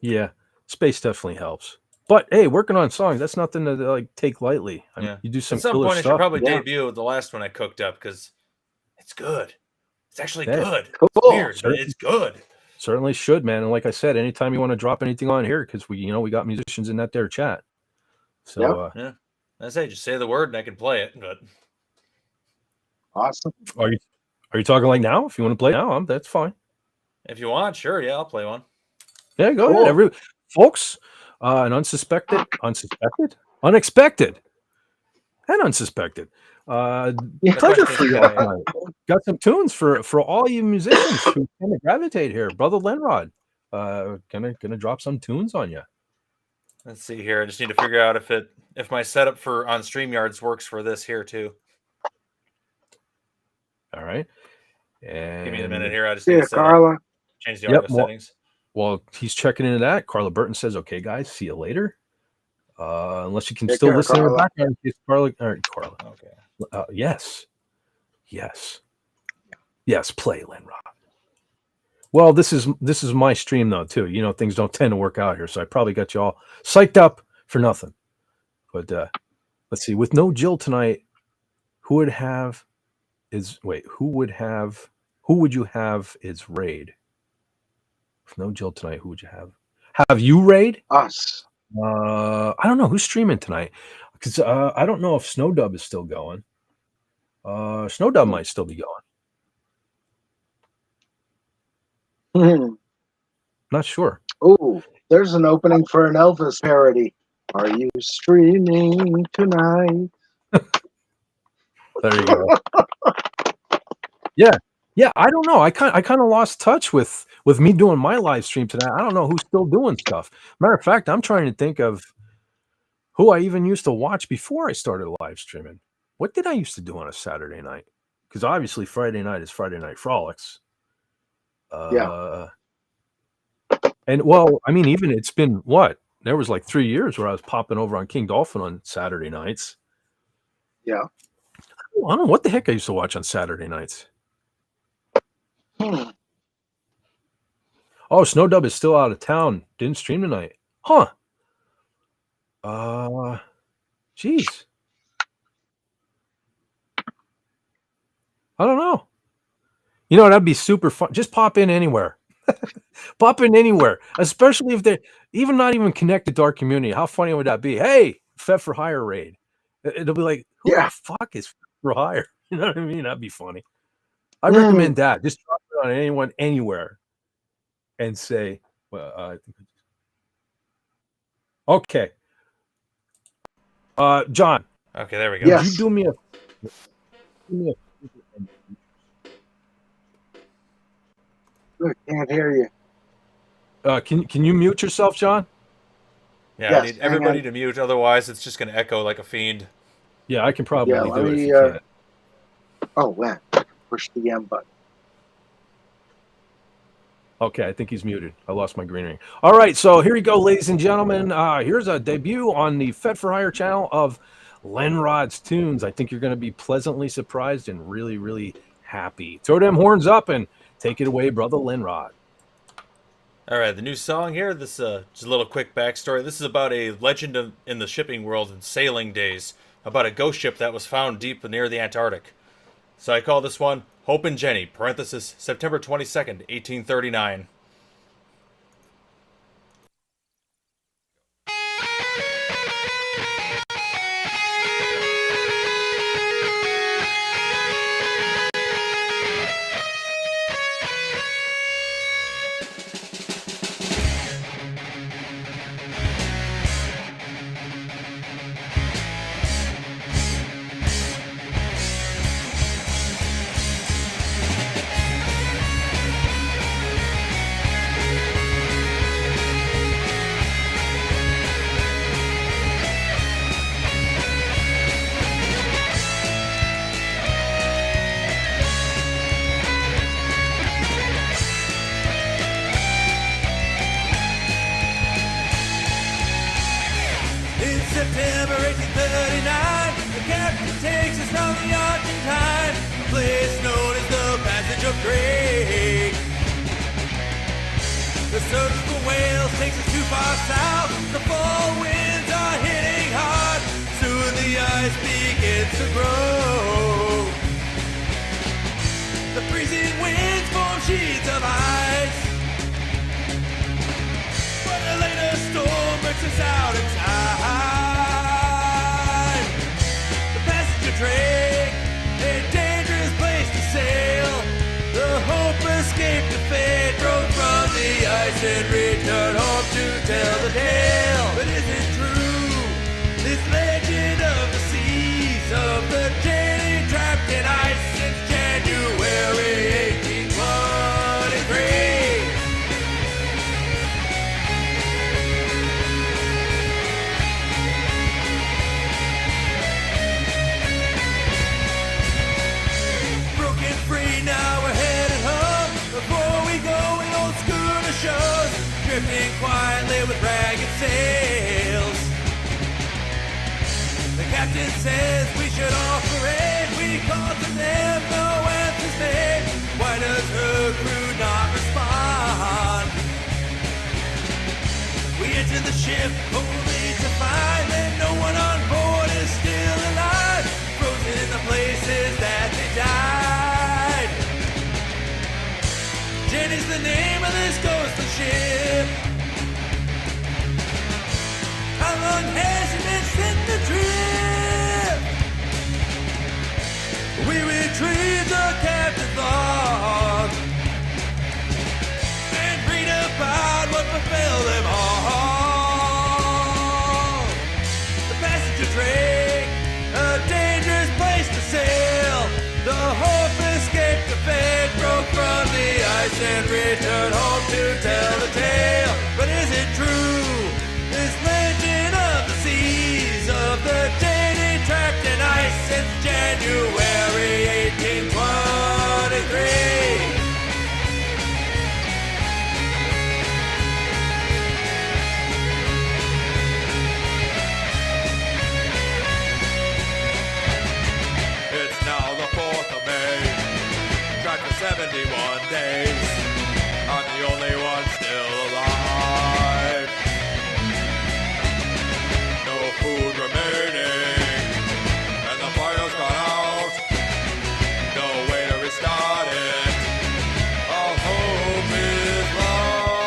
Yeah. Space definitely helps. But hey, working on songs, that's nothing to like take lightly. I mean, you do some killer point, stuff. I should probably debut the last one I cooked up because it's good. It's actually good. Cool. It's weird, but it's good. Certainly should, man. And like I said, anytime you want to drop anything on here, because we got musicians in that there chat. So I say just say the word and I can play it. But awesome. Are you talking like now? If you want to play now, that's fine. If you want, sure, I'll play one. Yeah, go ahead. Folks, an unexpected, and unsuspected. Pleasure for you all tonight. Got some tunes for all you musicians who kind of gravitate here. Brother Lenrod, gonna drop some tunes on you. Let's see here. I just need to figure out if my setup on StreamYards works for this here too. All right. And give me a minute here. I just need to Carla. Change the audio settings. Well, he's checking into that. Carla Burton says, "Okay, guys, see you later." Unless you can still listen in the background. Carla. All right, Carla. Okay. Yes. Play, Lenrod. Well, this is my stream though too. Things don't tend to work out here, so I probably got you all psyched up for nothing. But let's see. With no Jill tonight, who would you have is raid? With no Jill tonight, who would you have? Have you raid? Us. I don't know who's streaming tonight because I don't know if Snowdub is still going. Snowdub might still be going. Not sure. Oh, there's an opening for an Elvis parody. Are you streaming tonight? There you go. Yeah. I don't know. I kind of lost touch with me doing my live stream today. I don't know who's still doing stuff. Matter of fact, I'm trying to think of who I even used to watch before I started live streaming. What did I used to do on a Saturday night? Because obviously Friday night is Friday Night Frolics. Yeah. And well, I mean, even it's been what? There was like 3 years where I was popping over on King Dolphin on Saturday nights. Yeah. I don't know what the heck I used to watch on Saturday nights. Oh, Snowdub is still out of town. Didn't stream tonight. Huh. Jeez. I don't know. You know, that'd be super fun. Just pop in anywhere. Pop in anywhere, especially if they're even not even connected to our community. How funny would that be? Hey, Fett for Hire raid. It'll be like, who the fuck is Fett for Hire? You know what I mean? That'd be funny. I recommend that. Just drop it on anyone, anywhere, and say, well, I think. Okay. John. Okay, there we go. Yes. You do me a I can't hear you. Can you mute yourself, John? Yeah, Yes, I need everybody to mute, otherwise it's just going to echo like a fiend. Yeah, I can probably do let it. me, If you can't. Oh, wow. Push the M button. Okay, I think he's muted. I lost my green ring. All right, so here you go, ladies and gentlemen. Here's a debut on the Fett for Hire channel of Lenrod's Tunes. I think you're going to be pleasantly surprised and really, really happy. Throw them horns up and take it away, brother Lenrod. All right, the new song here, this just a little quick backstory. This is about a legend in the shipping world in sailing days, about a ghost ship that was found deep near the Antarctic. So I call this one Hope and Jenny, parenthesis, September 22nd, 1839. September 1839, the captain takes us from the Argentine, a place known as the Passage of Drake. The search for whales takes us too far south, the fall winds are hitting hard, soon the ice begins to grow. The freezing winds form sheets of ice, but a later storm breaks us out in time. Drake, a dangerous place to sail. The Hope escaped the fate, broke from the ice and returned home to tell the tale. But is it true, this legend of the seas, of the Jenny trapped in ice since January 1823? Now we're headed home. Before we go, an old schooner shows, drifting quietly with ragged sails. The captain says we should offer aid. We call to them, no answers made. Why does her crew not respond? We enter the ship only to find that no one on board is still alive, frozen in the places that they died. Jenny's the name of this ghostly ship. How long has she been sent adrift? We retrieved the captain's log and read about what befell them all. return home to tell the tale. But is it true? This legend of the seas of the JD trapped in ice since January 1823. It's now the 4th of May, tracked for 71 days. I'm the only one still alive. No food remaining, and the fire's gone out. No way to restart it. All hope is lost.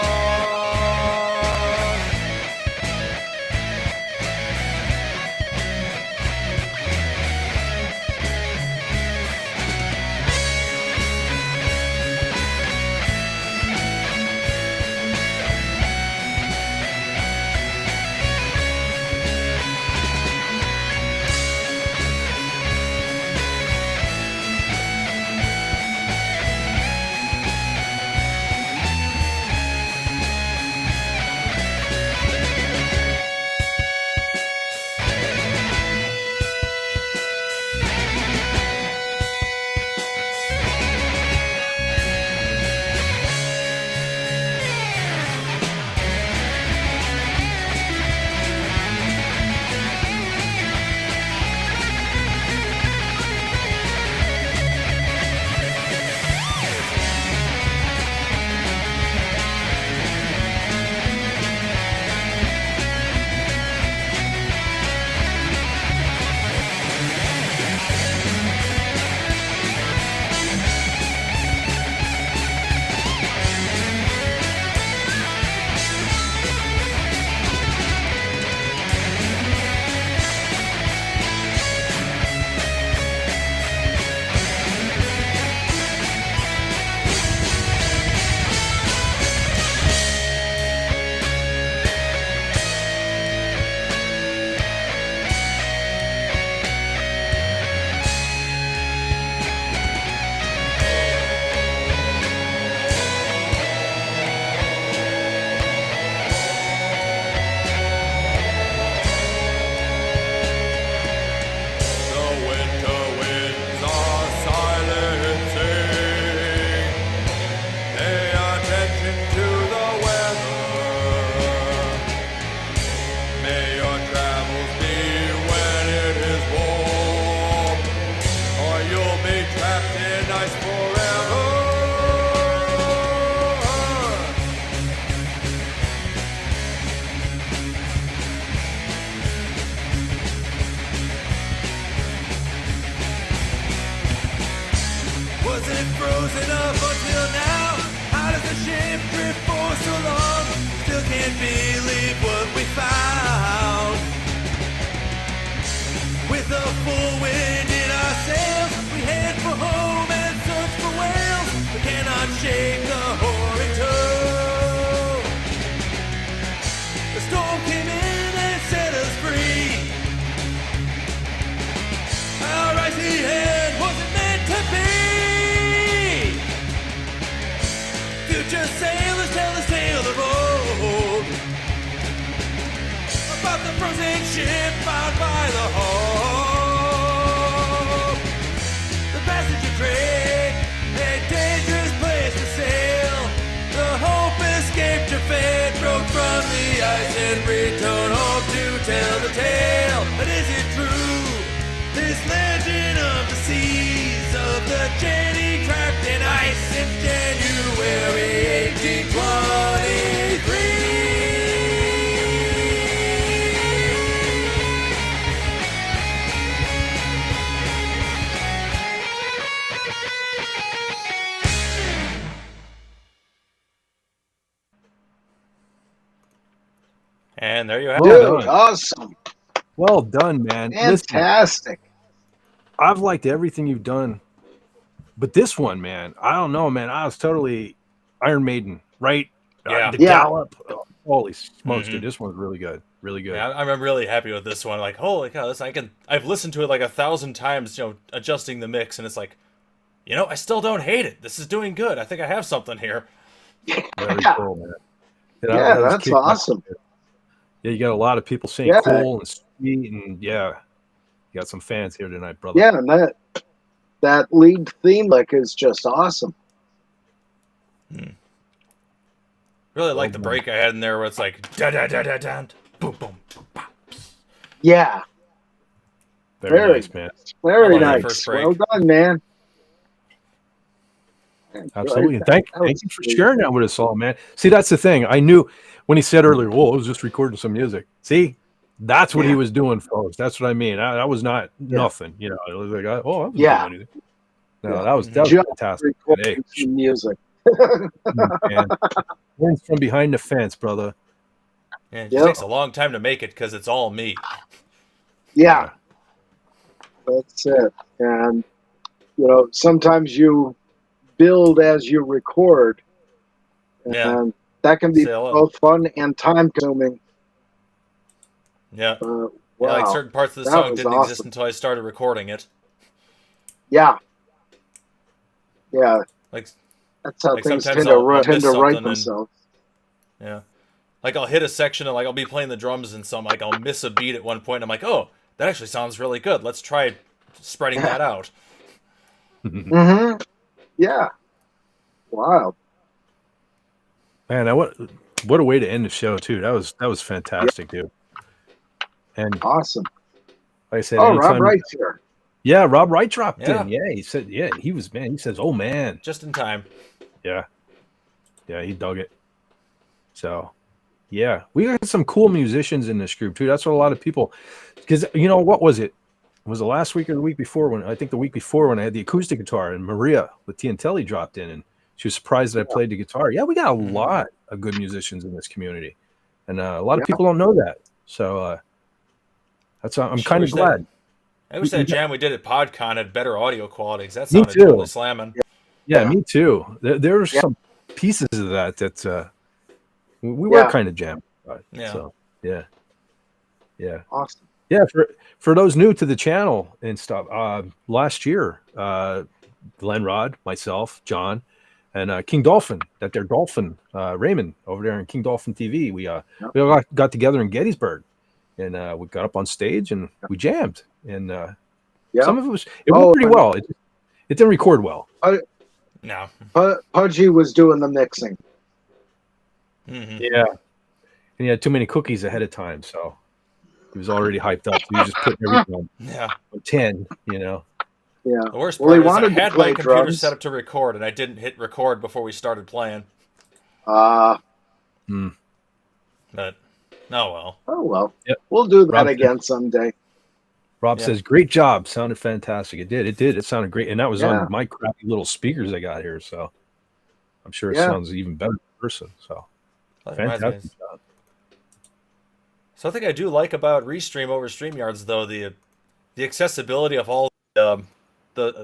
frozen up until now. How does the ship drift for so long? Still can't believe what we found. With a full wind in our sails, we head for home and search for whales. We cannot shake the horrid toe. The storm came in and set us free. Our icy head wasn't meant to be. Future sailors tell us tales of old about the frozen ship found by the hull. The passenger trade, a dangerous place to sail. The hope escaped her fate, broke from the ice and returned home to tell the tale. But is it true? This legend of the seas of the Jenny trapped in ice since January 1823. And there you have Dude, it. awesome. Well done, man. Fantastic. Listen, I've liked everything you've done, but this one, man, I don't know, man. I was totally Iron Maiden, right? Yeah. The Yeah. gallop. Holy smokes, dude. This one's really good. Really good. Yeah, I'm really happy with this one. Like, holy cow, this I've listened to it like 1,000 times, adjusting the mix, and it's like, I still don't hate it. This is doing good. I think I have something here. Very Yeah. cool, man. Yeah, that's awesome. Yeah, you got a lot of people saying cool and sweet, and you got some fans here tonight, brother. Yeah, and that lead theme lick is just awesome. Really like the break I had in there where it's like da da da da da, boom boom boom. Boom. Yeah. Very nice, man. Very nice. Well done, man. Absolutely. And thank you for sharing that with us all, man. See, that's the thing. I knew when he said earlier, "Whoa, I was just recording some music." See, that's what he was doing, folks. That's what I mean. That was not nothing. You know, it was like, I wasn't doing anything. No, that was fantastic. Recording some music. Man. From behind the fence, brother. Yeah, it just takes a long time to make it because it's all me. Yeah. That's it. And, you know, sometimes you build as you record. And that can be both fun and time consuming. Yeah. Wow. Yeah, like certain parts of the song didn't exist until I started recording it. Yeah. Yeah. Like that's how things sometimes tend to write themselves. Yeah. Like I'll hit a section and like I'll be playing the drums and some like I'll miss a beat at one point and I'm like, oh, that actually sounds really good. Let's try spreading that out. Mm-hmm. Yeah. Wow. Man, what a way to end the show too. That was fantastic, dude. And awesome. Like I said, Rob Wright's here. Yeah, Rob Wright dropped in. Yeah, he said, he was, man. He says, oh man, just in time. Yeah, he dug it. So, yeah, we got some cool musicians in this group too. That's what a lot of people, because you know what was it? Was it last week or the week before? When I think the week before when I had the acoustic guitar and Maria Latiantelli dropped in and she was surprised that I played the guitar. Yeah, we got a lot of good musicians in this community, and a lot of people don't know that. So that's I'm kind of glad. I wish that jam we did at PodCon had better audio quality because that sounded totally slamming. Yeah, me too. There's some pieces of that we were kind of jammed. So yeah. Awesome. Yeah, for those new to the channel and stuff, last year, Glenn Rod, myself, John, and King Dolphin, that their Dolphin, Raymond over there in King Dolphin TV, we all got together in Gettysburg, and we got up on stage and we jammed, and some of it went pretty well. It didn't record well. No, Pudgy was doing the mixing. Yeah, and he had too many cookies ahead of time, so he was already hyped up. So he was just putting everything on 10, you know. Yeah. The worst part is I had my computer set up to record, and I didn't hit record before we started playing. But oh well. Oh well. Yep. We'll do that again someday. Rob says, "Great job, sounded fantastic." It did. It sounded great, and that was on my crappy little speakers I got here. So I'm sure it sounds even better in person. So fantastic job. Something I do like about Restream over StreamYards, though, the accessibility of all the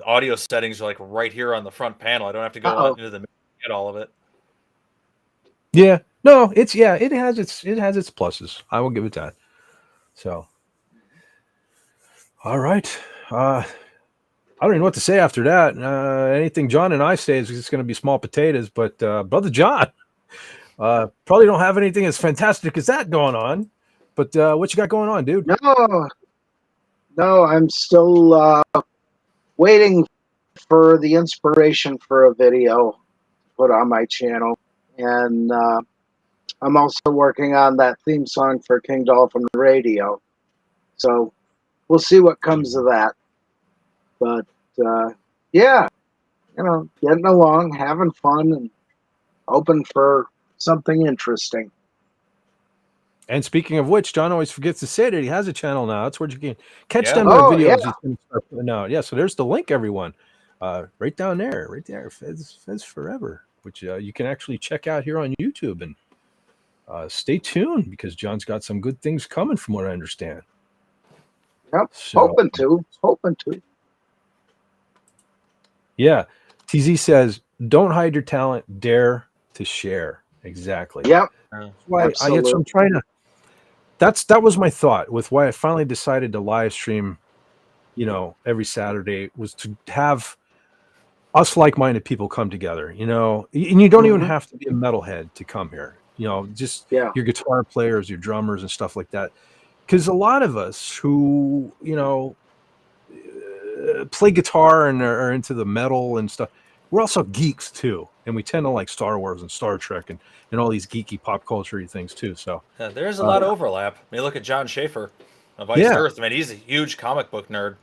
audio settings are like right here on the front panel. I don't have to go into the menu to get all of it. Yeah, no, it has its pluses. I will give it that. So, all right, I don't even know what to say after that. Anything John and I say is it's going to be small potatoes. But Brother John, probably don't have anything as fantastic as that going on. But what you got going on, dude? No, I'm still waiting for the inspiration for a video to put on my channel. And I'm also working on that theme song for King Dolphin Radio. So we'll see what comes of that. But yeah, you know, getting along, having fun, and open for something interesting. And speaking of which, John always forgets to say that he has a channel now. That's where you can catch them videos. He's going to start putting out. Yeah, so there's the link, everyone. Right down there, Feds Forever, which you can actually check out here on YouTube. And stay tuned because John's got some good things coming from what I understand. Yep, so, hoping to. Yeah, TZ says, don't hide your talent, dare to share. Exactly. Yep. That's why I'm trying to. That was my thought with why I finally decided to live stream, you know, every Saturday was to have us like-minded people come together, you know, and you don't even Mhm. have to be a metalhead to come here. You know, just Yeah. your guitar players, your drummers, and stuff like that. Because a lot of us who, you know, play guitar and are into the metal and stuff, we're also geeks too, and we tend to like Star Wars and Star Trek and all these geeky pop culture things too. So there's a lot of overlap. I mean, look at John Schaefer of Iced yeah, Earth. I mean, he's a huge comic book nerd.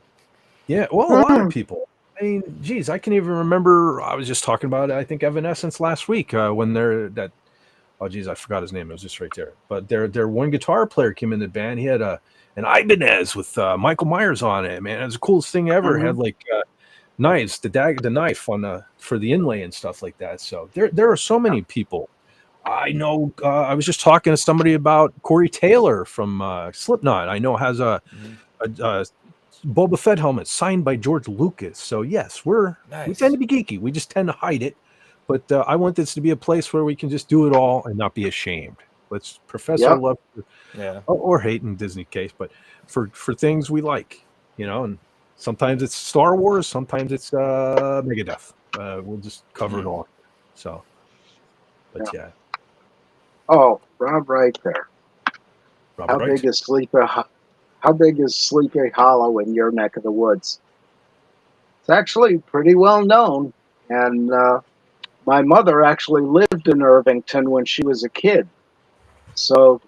yeah. Well, a lot of people. I mean, geez, I can even remember. I was just talking about, I think, Evanescence last week when they're that. Oh, geez, I forgot his name. It was just right there. But their one guitar player came in the band. He had an Ibanez with Michael Myers on it. Man, it was the coolest thing ever. It had like knives, the knife on for the inlay and stuff like that. So there are so many people. I know. I was just talking to somebody about Corey Taylor from Slipknot. I know has a Boba Fett helmet signed by George Lucas. So yes, we tend to be geeky. We just tend to hide it. But I want this to be a place where we can just do it all and not be ashamed. Let's profess our love or hate in Disney case, but for things we like, you know. And sometimes it's Star Wars, sometimes it's Megadeth. We'll just cover it all. So, but yeah. Oh, Rob, right there. Rob, How big is Sleepy Hollow in your neck of the woods? It's actually pretty well known, and my mother actually lived in Irvington when she was a kid, so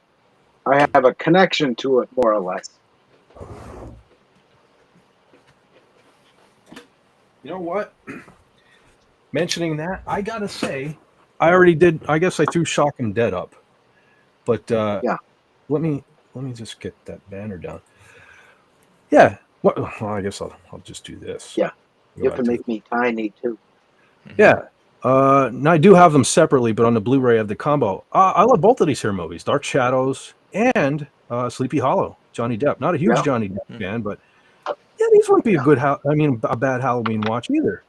I have a connection to it more or less. You know what? Mentioning that, I gotta say, I already did. I guess I threw Shock 'Em Dead up, but let me just get that banner down. Yeah. Well, I guess I'll just do this. Yeah. You have to make me tiny too. Yeah. Now I do have them separately, but on the Blu-ray I have the combo. I love both of these here movies, Dark Shadows and Sleepy Hollow. Johnny Depp. Not a huge Johnny Depp fan, but yeah, these wouldn't be a bad Halloween watch either.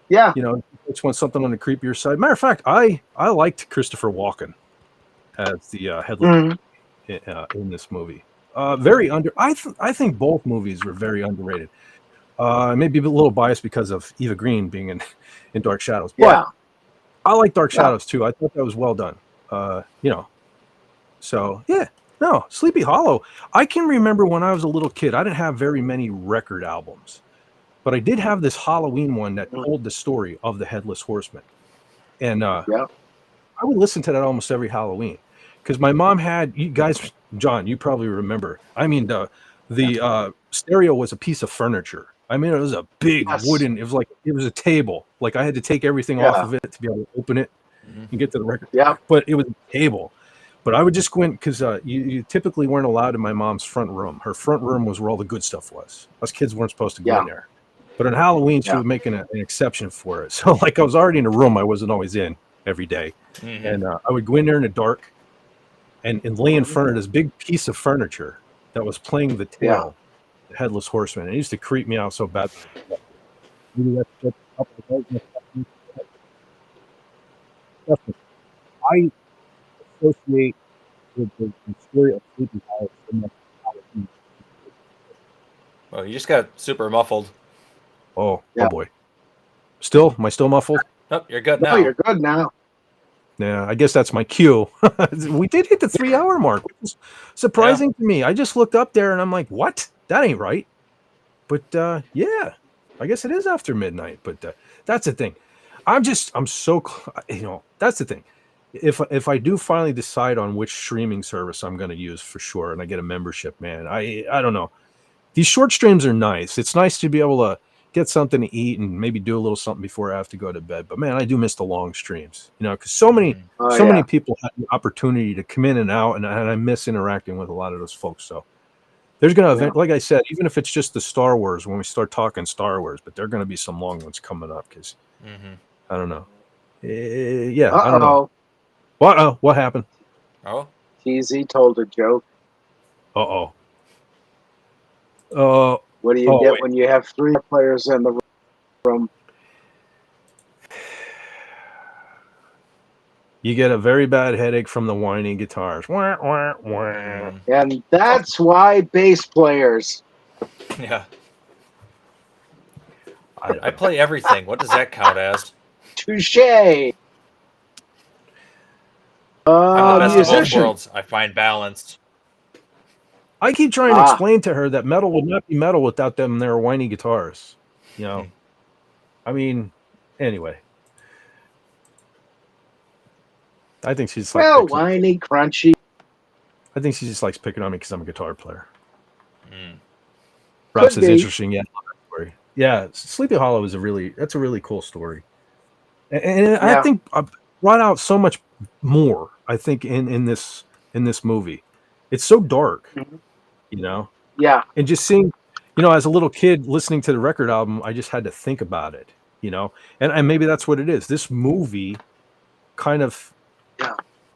Yeah. You know, just want something on the creepier side. Matter of fact, I liked Christopher Walken as the headless in this movie. Very under. I think both movies were very underrated. Maybe a little biased because of Eva Green being in Dark Shadows. But I like Dark Shadows too. I thought that was well done. You know. So yeah. No, Sleepy Hollow. I can remember when I was a little kid, I didn't have very many record albums. But I did have this Halloween one that told the story of the Headless Horseman. And I would listen to that almost every Halloween. Because my mom had, you guys, John, you probably remember. I mean, the stereo was a piece of furniture. I mean, it was a big wooden, it was a table. Like I had to take everything off of it to be able to open it and get to the record. Yeah. But it was a table. But I would just go in because you typically weren't allowed in my mom's front room. Her front room was where all the good stuff was. Us kids weren't supposed to go in there. But on Halloween, she was making an exception for it. So like I was already in a room I wasn't always in every day. And I would go in there in the dark and lay in front of this big piece of furniture that was playing the tale, the Headless Horseman. And it used to creep me out so bad. I associate with the story of Sleepy Hollow. Well, you just got super muffled. Oh boy. Am I still muffled? Nope, you're good now. No, you're good now. Yeah, I guess that's my cue. We did hit the 3-hour mark, which was surprising to me. I just looked up there and I'm like, what? That ain't right. But yeah, I guess it is after midnight. But that's the thing. I'm so, you know, that's the thing. If I do finally decide on which streaming service I'm going to use for sure, and I get a membership, man, I don't know. These short streams are nice. It's nice to be able to get something to eat and maybe do a little something before I have to go to bed. But man, I do miss the long streams, you know, because so many people have the opportunity to come in and out, and I miss interacting with a lot of those folks. So there's going to, like I said, even if it's just the Star Wars, when we start talking Star Wars, but there are going to be some long ones coming up because I don't know. I don't know. What happened? Oh, TZ told a joke. What do you get when you have 3 players in the room? You get a very bad headache from the whining guitars. And that's why bass players. Yeah. I play everything. What does that count as? Touche. I'm the best of both Musician. worlds. I find balance. I keep trying to explain to her that metal would not be metal without them their whiny guitars. You know, I mean, anyway. I think she's like whiny, crunchy. I think she just likes picking on me because I'm a guitar player. Mm. Perhaps it's interesting yet. Yeah, Sleepy Hollow is that's a really cool story, and I think I brought out so much more. I think in this movie, it's so dark, you know. Yeah, and just seeing, you know, as a little kid listening to the record album, I just had to think about it, you know, and maybe that's what it is. This movie kind of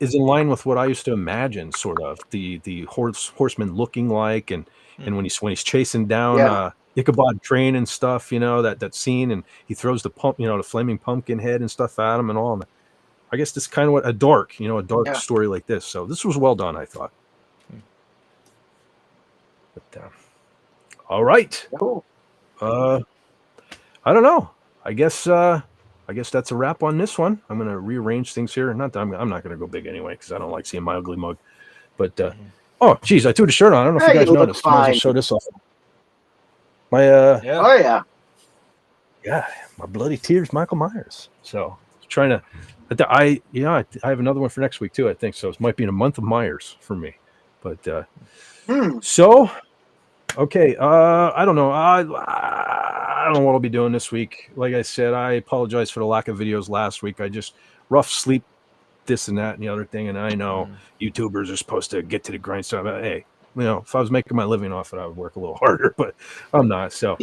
is in line with what I used to imagine, sort of the horseman looking like, and when he's chasing down Ichabod Crane and stuff, you know, that scene, and he throws the the flaming pumpkin head and stuff at him and all. And I guess this is kind of what a dark story like this. So this was well done, I thought. But all right. Cool. I don't know. I guess that's a wrap on this one. I'm gonna rearrange things here. Not that I'm not gonna go big anyway because I don't like seeing my ugly mug. But oh geez, I threw the shirt on. I don't know if you guys noticed. Might as well show this off. My my bloody tears, Michael Myers. So trying to, I have another one for next week too. I think so. It might be in a month of Myers for me. But so okay, I don't know. I don't know what I'll be doing this week. Like I said, I apologize for the lack of videos last week. I just rough sleep, this and that and the other thing. And I know YouTubers are supposed to get to the grindstone. But hey, you know, if I was making my living off it, I would work a little harder, but I'm not. So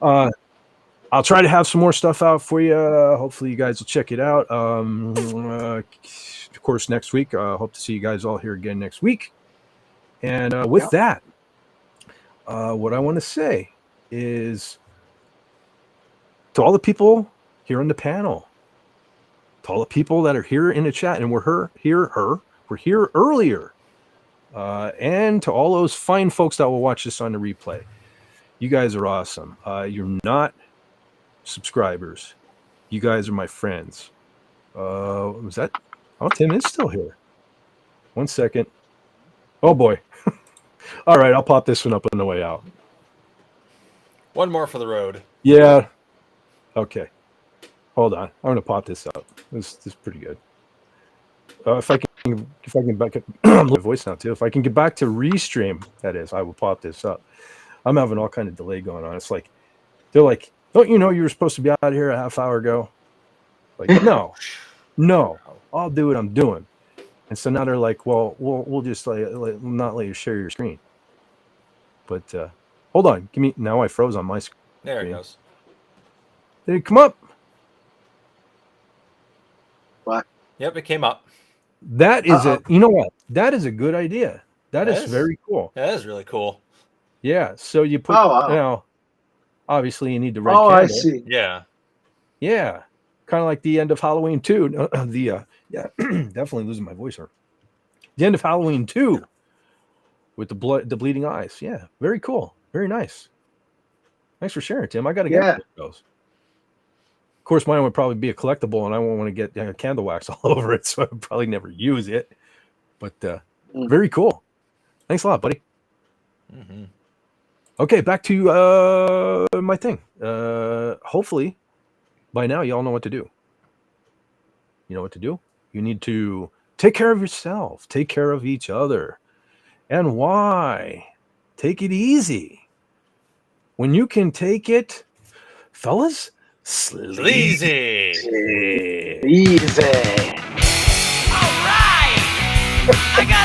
I'll try to have some more stuff out for you. Hopefully you guys will check it out. Of course, next week, hope to see you guys all here again next week. And with that, what I want to say is to all the people here on the panel, to all the people that are here in the chat, and we're here earlier, and to all those fine folks that will watch this on the replay, you guys are awesome. You're not subscribers. You guys are my friends. Was that? Oh, Tim is still here. 1 second. Oh boy. All right, I'll pop this one up on the way out. One more for the road. Yeah. Okay. Hold on. I'm gonna pop this up. This is pretty good. If I can back up my voice now too. If I can get back to restream, that is, I will pop this up. I'm having all kind of delay going on. It's like they're like, don't you know you were supposed to be out here a half hour ago? Like, no, I'll do what I'm doing. And so now they're like, well, we'll just not let you share your screen. But hold on, give me. Now I froze on my screen. There it goes. Did it come up? What? Yep, it came up. That is you know what? That is a good idea. That is very cool. That is really cool. Yeah. So you put obviously you need the red candle. I see. Yeah. Yeah. Kind of like the end of Halloween 2. Definitely losing my voice here. The end of Halloween 2 with the bleeding eyes. Yeah. Very cool. Very nice. Thanks for sharing, Tim. I got to get those. Of course, mine would probably be a collectible, and I won't want to get candle wax all over it, so I would probably never use it. But very cool. Thanks a lot, buddy. Mm-hmm. Okay, back to my thing. Hopefully, by now, you all know what to do. You know what to do? You need to take care of yourself. Take care of each other. And why? Take it easy. When you can take it, fellas, sleazy. Easy. All right! I got